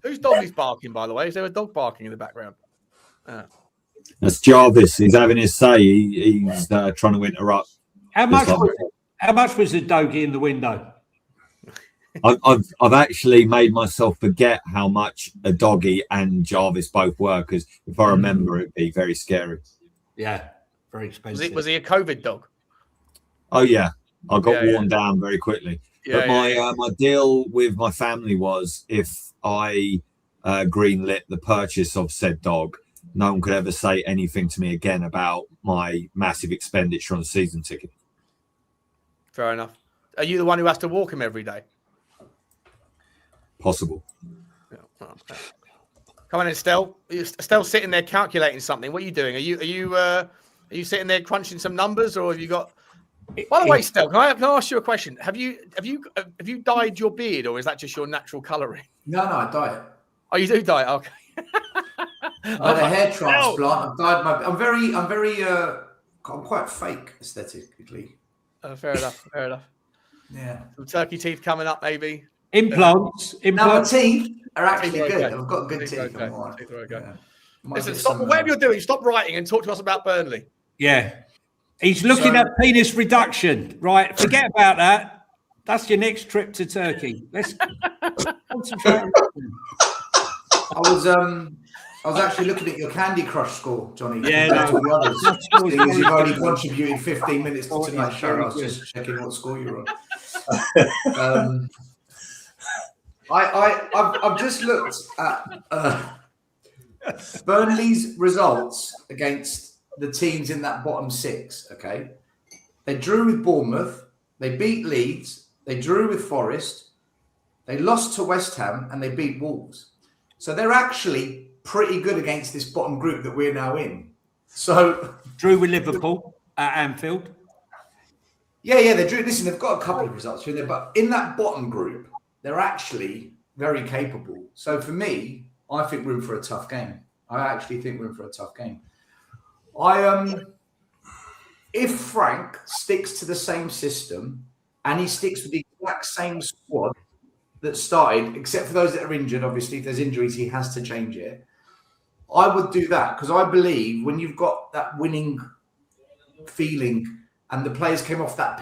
Whose dog is barking, by the way? Is there a dog barking in the background? That's Jarvis. He's having his say. He's trying to interrupt. How much was the doggy in the window? I've actually made myself forget how much a doggy and Jarvis both were, because if I remember, it'd be very scary. Yeah, very expensive. Was he a COVID dog? Oh yeah, I got worn down very quickly. But my deal with my family was if I greenlit the purchase of said dog, no one could ever say anything to me again about my massive expenditure on a season ticket. Fair enough. Are you the one who has to walk him every day? Possible. Yeah. Okay. Come on in, Estelle. Estelle sitting there calculating something. What are you doing? Are you sitting there crunching some numbers, or have you got? By the way, Estelle, can I ask you a question? Have you dyed your beard, or is that just your natural colouring? No, I dye it. Oh, you do dye it? Okay. I had a hair transplant. I've dyed my. I'm quite fake aesthetically. Fair enough. Yeah. Some turkey teeth coming up, maybe. Implants. Now my teeth are actually good. Okay. I've got good teeth. Okay. I'm all right. Teeth are okay. Yeah. Listen, stop. Whatever you're doing, stop writing and talk to us about Burnley. Yeah. He's looking at penis reduction. Right. Forget about that. That's your next trip to Turkey. Let's concentrate. I was actually looking at your Candy Crush score, Johnny. Yeah, You've only contributed 15 minutes to tonight's show. I was just checking what score you're on. I've just looked at Burnley's results against the teams in that bottom 6. Okay, they drew with Bournemouth, they beat Leeds, they drew with Forest, they lost to West Ham, and they beat Wolves. So they're actually pretty good against this bottom group that we're now in. So drew with Liverpool at Anfield. Yeah, they drew. Listen, they've got a couple of results here, but in that bottom group, they're actually very capable. So for me, I think we're in for a tough game. I actually think we're in for a tough game. If Frank sticks to the same system and he sticks with the exact same squad that started, except for those that are injured, obviously, if there's injuries, he has to change it. I would do that because I believe when you've got that winning feeling and the players came off that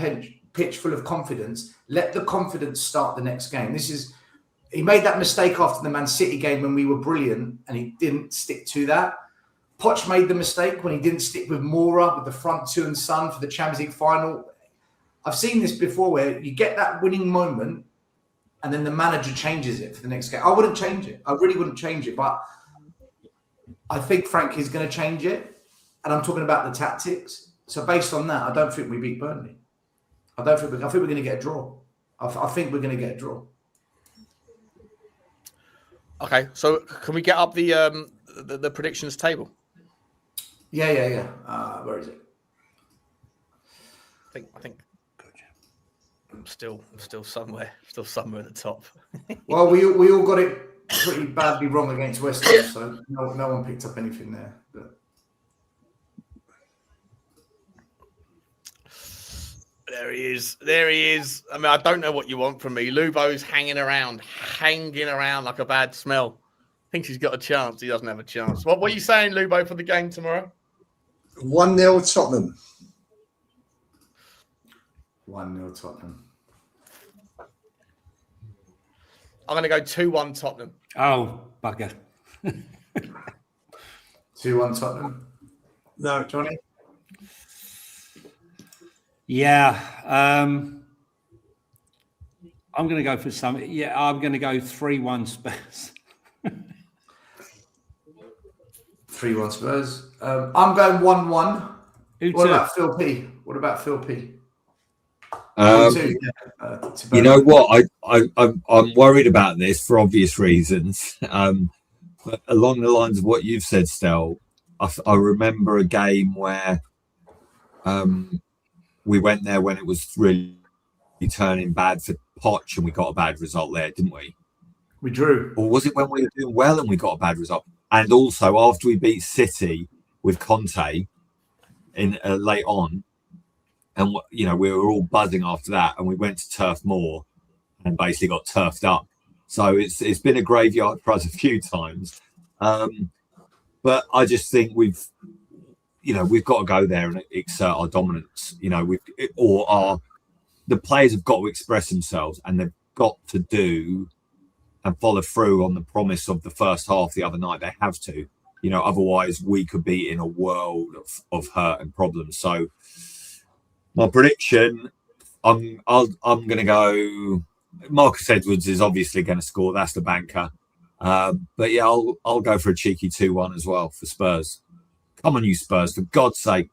pitch full of confidence, let the confidence start the next game. He made that mistake after the Man City game when we were brilliant and he didn't stick to that. Poch made the mistake when he didn't stick with Mora, with the front two and Son for the Champions League final. I've seen this before where you get that winning moment and then the manager changes it for the next game. I wouldn't change it. I really wouldn't change it. But I think Frank is going to change it. And I'm talking about the tactics. So based on that, I don't think we beat Burnley. I think we're going to get a draw. I think we're going to get a draw. Okay, so can we get up the predictions table? Yeah. Where is it? I think. I'm still somewhere at the top. Well, we all got it pretty badly wrong against West Ham, so no one picked up anything there. But There he is. I mean, I don't know what you want from me. Lubo's hanging around like a bad smell. Thinks he's got a chance. He doesn't have a chance. What are you saying, Lubo, for the game tomorrow? 1-0 Tottenham. 1-0 Tottenham. I'm going to go 2-1 Tottenham. Oh, bugger. 2-1 Tottenham. No, Johnny? Yeah. I'm going to go for some. Yeah, I'm going to go 3-1 Spurs. 3-1 Spurs. I'm going 1-1. What about Phil P? You know what? I'm worried about this for obvious reasons. But along the lines of what you've said, Stel, I remember a game where we went there when it was really turning bad for Poch and we got a bad result there, didn't we? We drew. Or was it when we were doing well and we got a bad result? And also after we beat City with Conte in late on, and we were all buzzing after that, and we went to Turf Moor and basically got turfed up. So it's been a graveyard for us a few times, but I just think we've got to go there and exert our dominance. The players have got to express themselves, and they've got to do and follow through on the promise of the first half the other night. They have to, otherwise we could be in a world of hurt and problems. So my prediction, I'm going to go. Marcus Edwards is obviously going to score. That's the banker. But yeah, I'll go for a cheeky 2-1 as well for Spurs. Come on, you Spurs! For God's sake.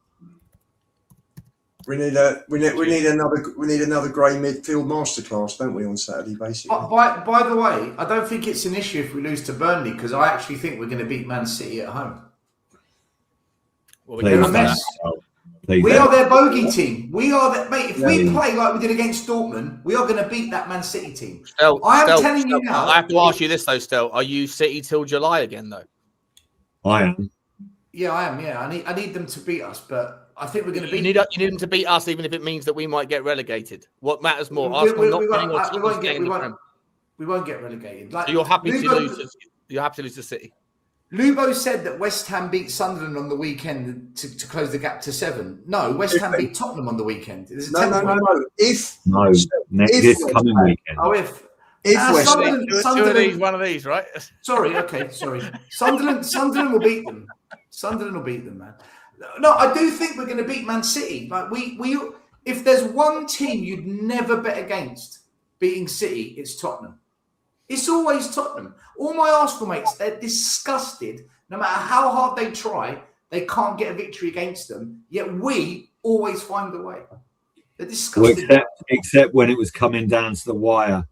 We need another grey midfield masterclass, don't we, on Saturday, basically? By the way, I don't think it's an issue if we lose to Burnley because I actually think we're going to beat Man City at home. Well, they're a mess. We are their bogey team. We are that, mate. If we play like we did against Dortmund, we are going to beat that Man City team. I am telling you now. I have to ask you this though, Stel. Are you City till July again, though? I am. Yeah, I am. Yeah, I need them to beat us, but I think we're going to beat. You need them to beat us, even if it means that we might get relegated. What matters more, Arsenal not winning or City staying in the Prem? We won't get relegated. So you're happy to lose? You're happy to lose to City? Lubo said that West Ham beat Sunderland on the weekend to close the gap to 7. No, West Ham beat Tottenham on the weekend. No. This coming weekend. Oh, if Sunderland, two of these, one of these, right? Sorry. Sunderland will beat them. Sunderland will beat them, man. No, I do think we're going to beat Man City. Like we if there's one team you'd never bet against beating City, it's Tottenham. It's always Tottenham. All my Arsenal mates, they're disgusted. No matter how hard they try, they can't get a victory against them. Yet we always find a way. They're disgusted. Well, except when it was coming down to the wire.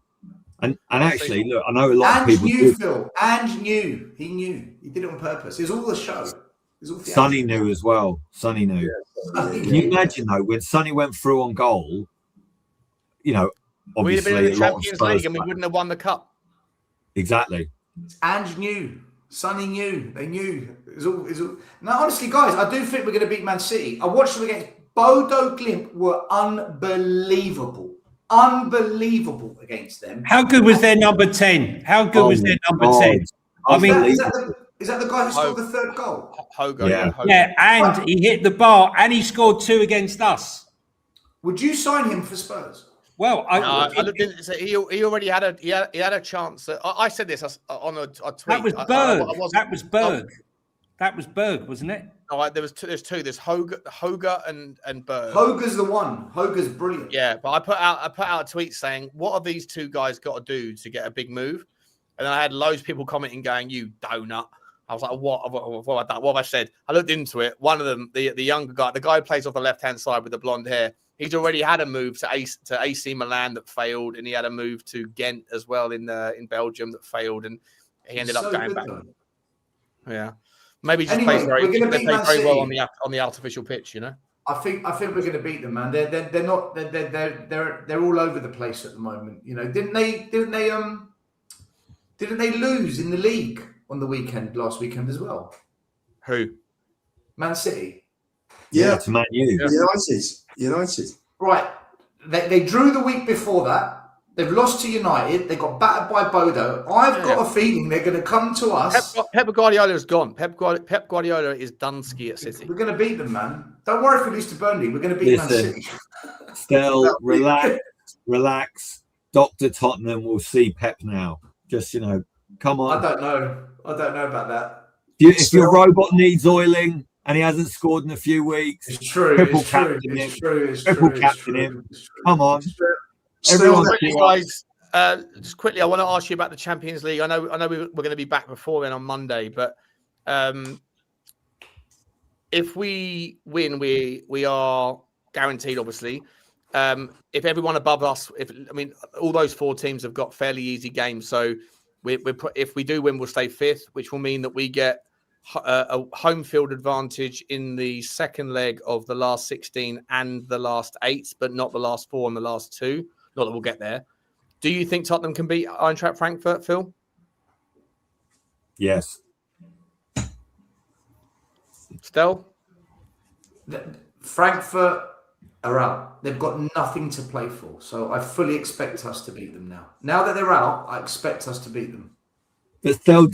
And actually, look, I know a lot of people knew, Phil. And knew. He knew. He did it on purpose. It was all the show. Sonny knew as well. Sonny knew. Can you imagine, though, when Sonny went through on goal, We'd have been in obviously the a lot of Champions Spurs League and we fans. wouldn't have won the cup. Exactly. Ange knew. Sonny knew. They knew. It was all. Now, honestly, guys, I do think we're going to beat Man City. I watched them against Bodo Glimt. Were unbelievable. Unbelievable against them. How good was their number 10? How good was their number 10? I Is mean, that the guy who scored the third goal? Hogo, Yeah. Hogo. yeah, and he hit the bar and he scored 2 against us. Would you sign him for Spurs? Well, I looked in, so he already had a chance. I said this on a tweet. that was Berg. That was Berg. That was Berg, wasn't it? No, there's two. There's Hoga and Berg. Hoga's the one. Hoga's brilliant. Yeah, but I put out a tweet saying, "What have these two guys got to do to get a big move?" And then I had loads of people commenting, going, "You donut." I was like, "What have I said?" I looked into it. One of them, the younger guy, the guy who plays off the left hand side with the blonde hair, he's already had a move to AC Milan that failed, and he had a move to Ghent as well in Belgium that failed, and he ended up going back. Though. Yeah, maybe just Anyway, plays very, we're gonna they beat play Man very well City. on the artificial pitch, you know. I think we're going to beat them, man. They're not. They're all over the place at the moment. You know, didn't they lose in the league on the last weekend as well? Who? Man City. Yeah, To Man U. United. Right. They drew the week before that. They've lost to United. They got battered by Bodo. I've got a feeling they're going to come to us. Pep Guardiola is gone. Pep Guardiola is Dunsky at City. We're going to beat them, man. Don't worry if we lose to Burnley. We're going to beat Man City. Still, relax. Dr. Tottenham will see Pep now. Just, come on. I don't know about that. If your robot needs oiling and he hasn't scored in a few weeks, It's true. triple captain him. Come on. Everyone, guys, just quickly, I want to ask you about the Champions League. I know we're going to be back before then on Monday, but if we win, we are guaranteed, obviously. If everyone above us, all those 4 teams have got fairly easy games, so if we do win, we'll stay 5th, which will mean that we get a home field advantage in the second leg of the last 16 and the last 8, but not the last 4 and the last 2. Not that we'll get there. Do you think Tottenham can beat Eintracht Frankfurt, Phil? yes. Stel? Frankfurt are out. They've got nothing to play for. So I fully expect us to beat them now. Now that they're out, I expect us to beat them. But still,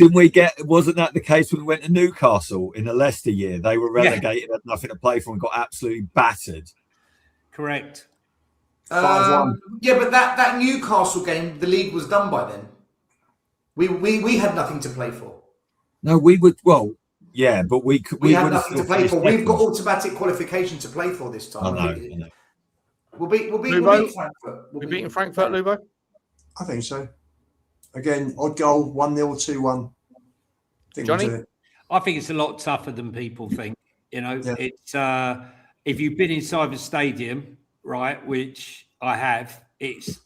wasn't that the case when we went to Newcastle in the Leicester year? They were relegated, had nothing to play for and got absolutely battered. Correct. 5-1. Yeah, but that Newcastle game, the league was done by then. We had nothing to play for. No, we would. Well, yeah, but we had nothing to play for. We've got automatic qualification to play for this time. I know. We'll beat Frankfurt. We're beating Frankfurt, Lubo? I think so. Again, odd goal, 1-0, 2-1. Johnny? I think it's a lot tougher than people think. Yeah. It's if you've been inside the stadium, right, which I have, it's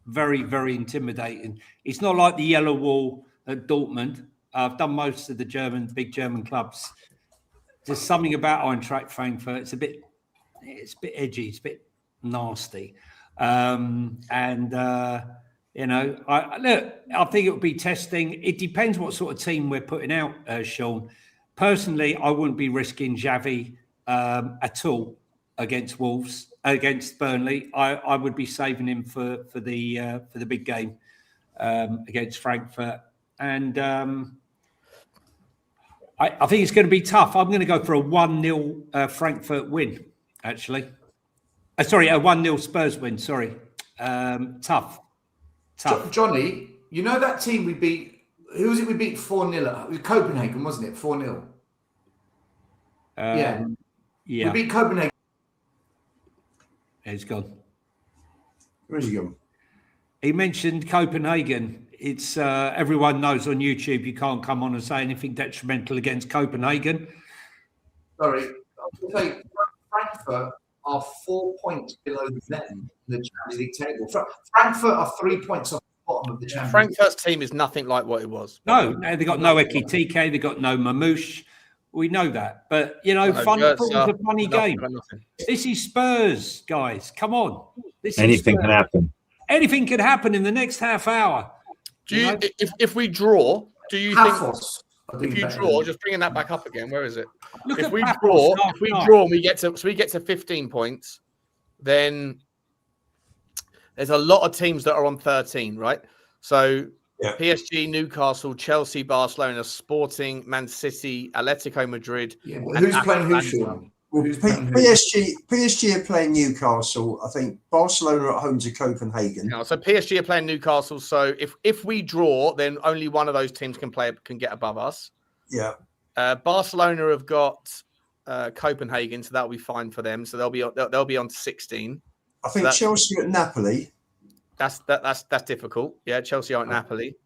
very, very intimidating. It's not like the yellow wall at Dortmund. I've done most of the big German clubs. There's something about Eintracht Frankfurt. It's a bit edgy. It's a bit nasty. I think it would be testing. It depends what sort of team we're putting out, Sean. Personally, I wouldn't be risking Xavi at all against Burnley. I would be saving him for the big game against Frankfurt. And I think it's going to be tough. I'm going to go for a 1-0 Frankfurt win, actually. A 1-0 Spurs win, sorry. Tough. Johnny, you know that team we beat, who was it we beat 4-0? It was Copenhagen, wasn't it? 4-0. Yeah. We beat Copenhagen. He's gone. Where's he gone? He mentioned Copenhagen. It's everyone knows on YouTube you can't come on and say anything detrimental against Copenhagen. Sorry, I was going to say Frankfurt are 4 points below them in the Champions League table. Frankfurt are 3 points off the bottom of the Champions League. Frankfurt's team is nothing like what it was. No, they got no Ekitike, they got no Mamouche. We know that, but football's a funny game. This is Spurs, guys. Come on, Anything can happen. anything could happen in the next half hour. Do you, if we draw, do you think Paphos. if you draw, just bringing that back up again, where is it? Look If at we Paphos draw, last if we night. draw, and we get to 15 points, then there's a lot of teams that are on 13, right? So PSG, Newcastle, Chelsea, Barcelona, Sporting, Man City, Atletico Madrid. Yeah, but who's playing who, Atalanta. Sean? Well, Who's playing who? PSG are playing Newcastle. I think Barcelona are at home to Copenhagen. No, so PSG are playing Newcastle. So if we draw, then only one of those teams can get above us. Yeah. Barcelona have got Copenhagen, so that'll be fine for them. So they'll be on 16. I think Chelsea at Napoli. That's difficult. Yeah, Chelsea aren't Napoli,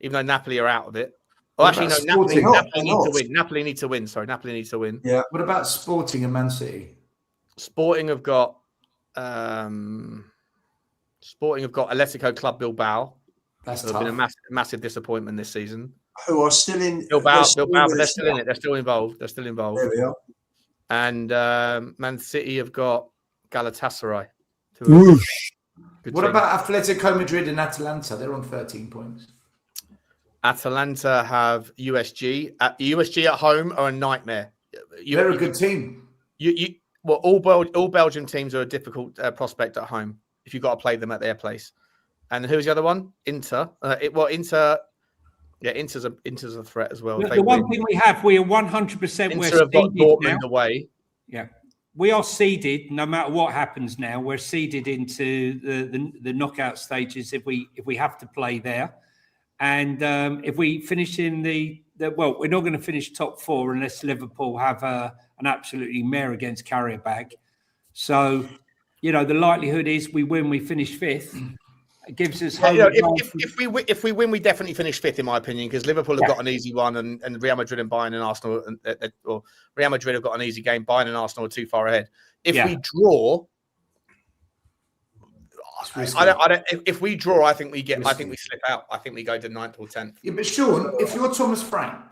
even though Napoli are out of it. Well, actually, no, Napoli need to win. Napoli need to win. Sorry, Napoli needs to win. Yeah. What about Sporting and Man City? Sporting have got Atletico Club Bilbao. That's They've tough. been a massive disappointment this season. Who are still in Bilbao, but they're still in it. They're still involved. There we are. And Man City have got Galatasaray. What about Atletico Madrid and Atalanta? They're on 13 points. Atalanta have USG. USG at home are a nightmare. They're a good team. All Belgian teams are a difficult prospect at home if you've got to play them at their place. And who's the other one? Inter. Inter's a threat as well. The one thing we are 100% Inter have got Dortmund away. Yeah. We are seeded no matter what happens now. We're seeded into the knockout stages if we have to play there. And if we finish in we're not going to finish top 4 unless Liverpool have an absolutely mare against Karabakh. So, the likelihood is we win, we finish 5th. It gives us hope. If we win, we definitely finish 5th, in my opinion, because Liverpool have got an easy one, and Real Madrid and Bayern and Arsenal, or Real Madrid have got an easy game. Bayern and Arsenal are too far ahead. If we draw, if we draw, I think we slip out. I think we go to 9th or 10th. Yeah, but Sean, if you're Thomas Frank,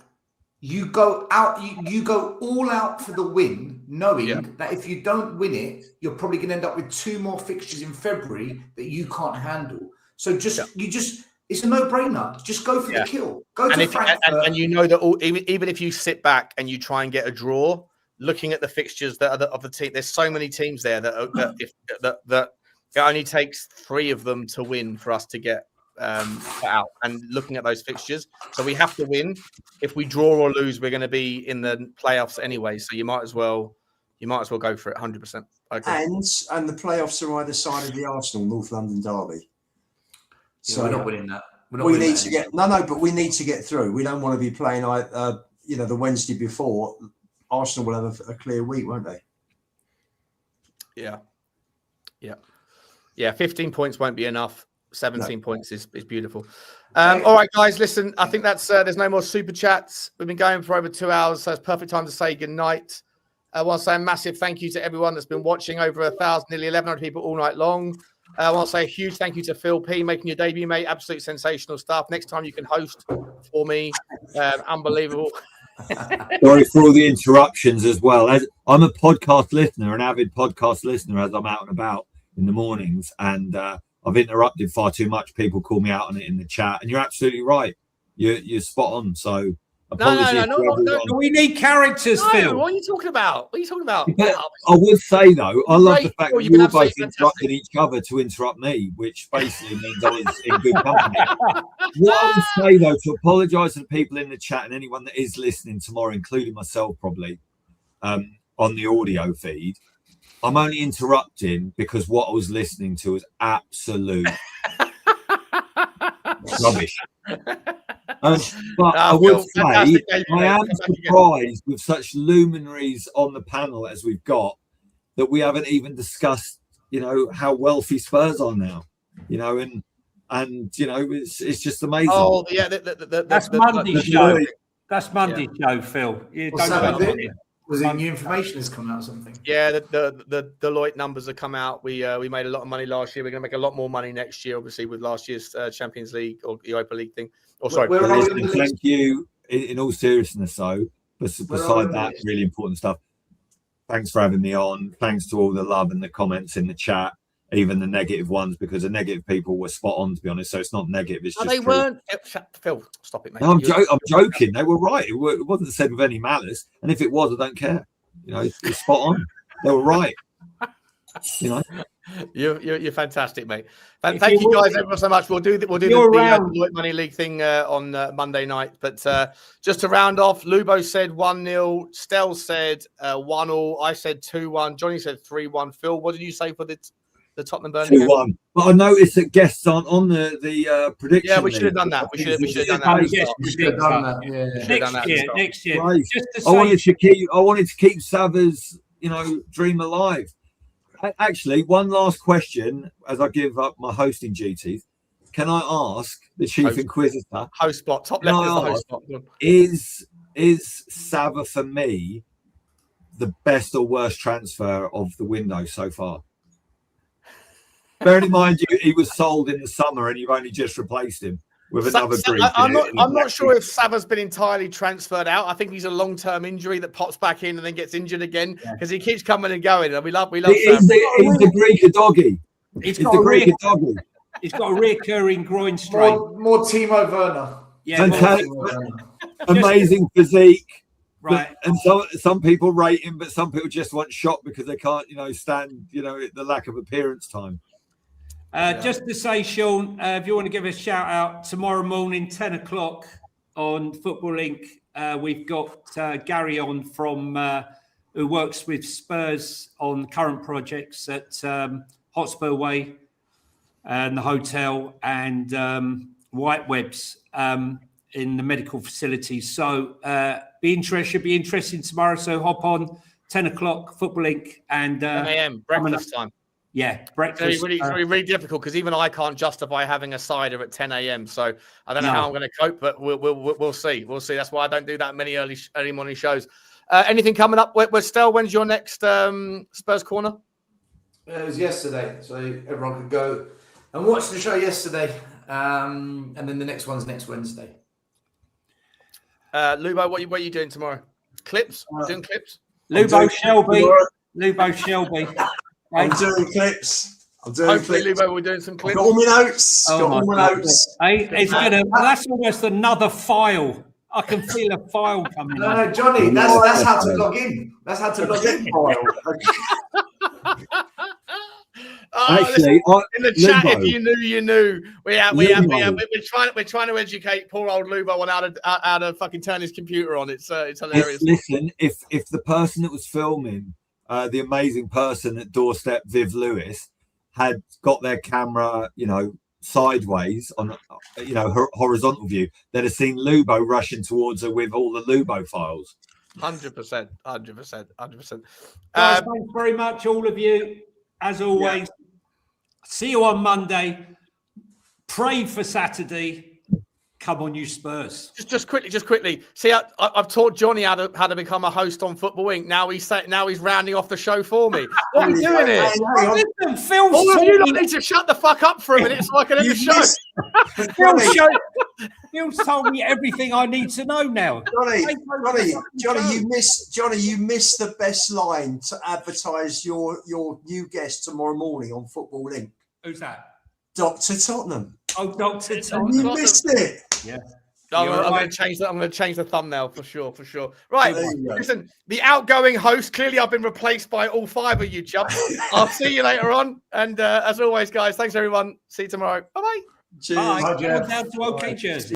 you go out, you go all out for the win, knowing that if you don't win it, you're probably going to end up with 2 more fixtures in February that you can't handle. So it's a no-brainer. Just go for the kill. Go to Frankfurt. And you know that even if you sit back and you try and get a draw, looking at the fixtures that are of the team, there's so many teams there that it only takes 3 of them to win for us to get out. And looking at those fixtures, so we have to win. If we draw or lose, we're going to be in the playoffs anyway. So you might as well go for it 100%. And the playoffs are either side of the Arsenal North London derby. So we're not winning that. We need to get but we need to get through. We don't want to be playing the Wednesday before. Arsenal will have a clear week, won't they? Yeah. 15 points won't be enough. 17 points is beautiful. All right, guys, listen, I think that's there's no more super chats. We've been going for over 2 hours, so it's perfect time to say goodnight. I want to say a massive thank you to everyone that's been watching, over 1,000, nearly 1,100 people all night long. I want to say a huge thank you to Phil P making your debut, mate. Absolute sensational stuff. Next time you can host for me. Unbelievable. Sorry for all the interruptions as well. As I'm a podcast listener, an avid podcast listener, as I'm out and about in the mornings, and I've interrupted far too much. People call me out on it in the chat, and you're absolutely right. You're spot on. So apologies. No. We need characters, Phil. What are you talking about? But I would say though, I love the fact that You've you been were both absolutely interrupting each other to interrupt me, which basically means I was in good company. What I would say though, to apologise to the people in the chat and anyone that is listening tomorrow, including myself probably, on the audio feed, I'm only interrupting because what I was listening to was absolute rubbish. But I would say I am surprised with such luminaries on the panel as we've got that we haven't even discussed, how wealthy Spurs are now, and it's just amazing. Oh yeah, that's Monday's show. That's Monday's show, Phil. Was it new information has come out or something? Yeah, the Deloitte numbers have come out. We made a lot of money last year. We're going to make a lot more money next year, obviously, with last year's Champions League or Europa League thing. Thank you. In all seriousness, though, beside that, really important stuff. Thanks for having me on. Thanks to all the love and the comments in the chat. even the negative ones, because the negative people were spot on, to be honest. So it's not negative. It's just they true. weren't. Phil, stop it, mate. No, I'm joking. They were right. It wasn't said with any malice. And if it was, I don't care. You know, it's spot on. They were right. You know, you're fantastic, mate. Thank you guys ever so much. We'll do the Deloitte Money League thing on Monday night. But just to round off, Lubo said 1-0. Stel said 1-1. I said 2-1. Johnny said 3-1. Phil, what did you say for the Tottenham Burnley? 2-1. But I noticed that guests aren't on the prediction. Yeah, we should have done that. We should have done that. We should have done that. Next year. Right. Just to say, I wanted to keep Sava's, dream alive. Actually, one last question as I give up my hosting duties. Can I ask the chief inquisitor? Host spot. Top left is the host spot. Is Sava for me the best or worst transfer of the window so far? Bearing in mind he was sold in the summer and you've only just replaced him with another Greek. I'm not sure if Sava's been entirely transferred out. I think he's a long-term injury that pops back in and then gets injured again because he keeps coming and going. And we love He's the Greek doggy. He's got a reoccurring groin strain. More Timo Werner. Yeah, amazing physique. Right. And some people rate him, but some people just want shot because they can't, stand, the lack of appearance time. Just to say, Sean, if you want to give a shout out, tomorrow morning, 10 o'clock on Football Link, we've got Gary on from who works with Spurs on current projects at Hotspur Way and the hotel and White Webs in the medical facilities. So should be interesting tomorrow. So hop on 10 o'clock, Football Link, and 10 a.m. breakfast time. Yeah, breakfast. It's really difficult because even I can't justify having a cider at 10 a.m. So I don't know how I'm going to cope, but we'll see. We'll see. That's why I don't do that many early morning shows. Anything coming up? Stel, when's your next Spurs Corner? It was yesterday, so everyone could go and watch the show yesterday, and then the next one's next Wednesday. Lubo, what are you doing tomorrow? Clips? Doing clips? Lubo Shelby. I'm doing clips. Hopefully, Lubo, we're doing some clips. Got all my notes. That's almost another file. I can feel a file coming. No, Johnny, that's how to log in. That's how to log in. Actually, in the chat, if you knew, you knew. We're trying to educate poor old Lubo on how to fucking turn his computer on. It's hilarious. Listen, if the person that was filming, the amazing person at Doorstep, Viv Lewis, had got their camera, sideways on, horizontal view, they'd have seen Lubo rushing towards her with all the Lubo files. 100%. Guys, thanks very much, all of you. As always, see you on Monday. Pray for Saturday. Come on, you Spurs. Just quickly. See, I've taught Johnny how to become a host on Football Inc. Now he's rounding off the show for me. What are you doing here? Listen, Phil's all of you need to shut the fuck up for a minute so I can end the show. Phil's told me everything I need to know now. Johnny, you missed the best line to advertise your new guest tomorrow morning on Football Inc. Who's that? Dr. Tottenham. Oh, Dr. Tottenham. You missed it. Yeah. I'm going to change that. I'm going to change the thumbnail for sure. Right. Listen, the outgoing host. Clearly, I've been replaced by all five of you, chumps. I'll see you later on. And as always, guys, thanks everyone. See you tomorrow. Bye-bye. Cheers. Bye. Down to OK Cheers.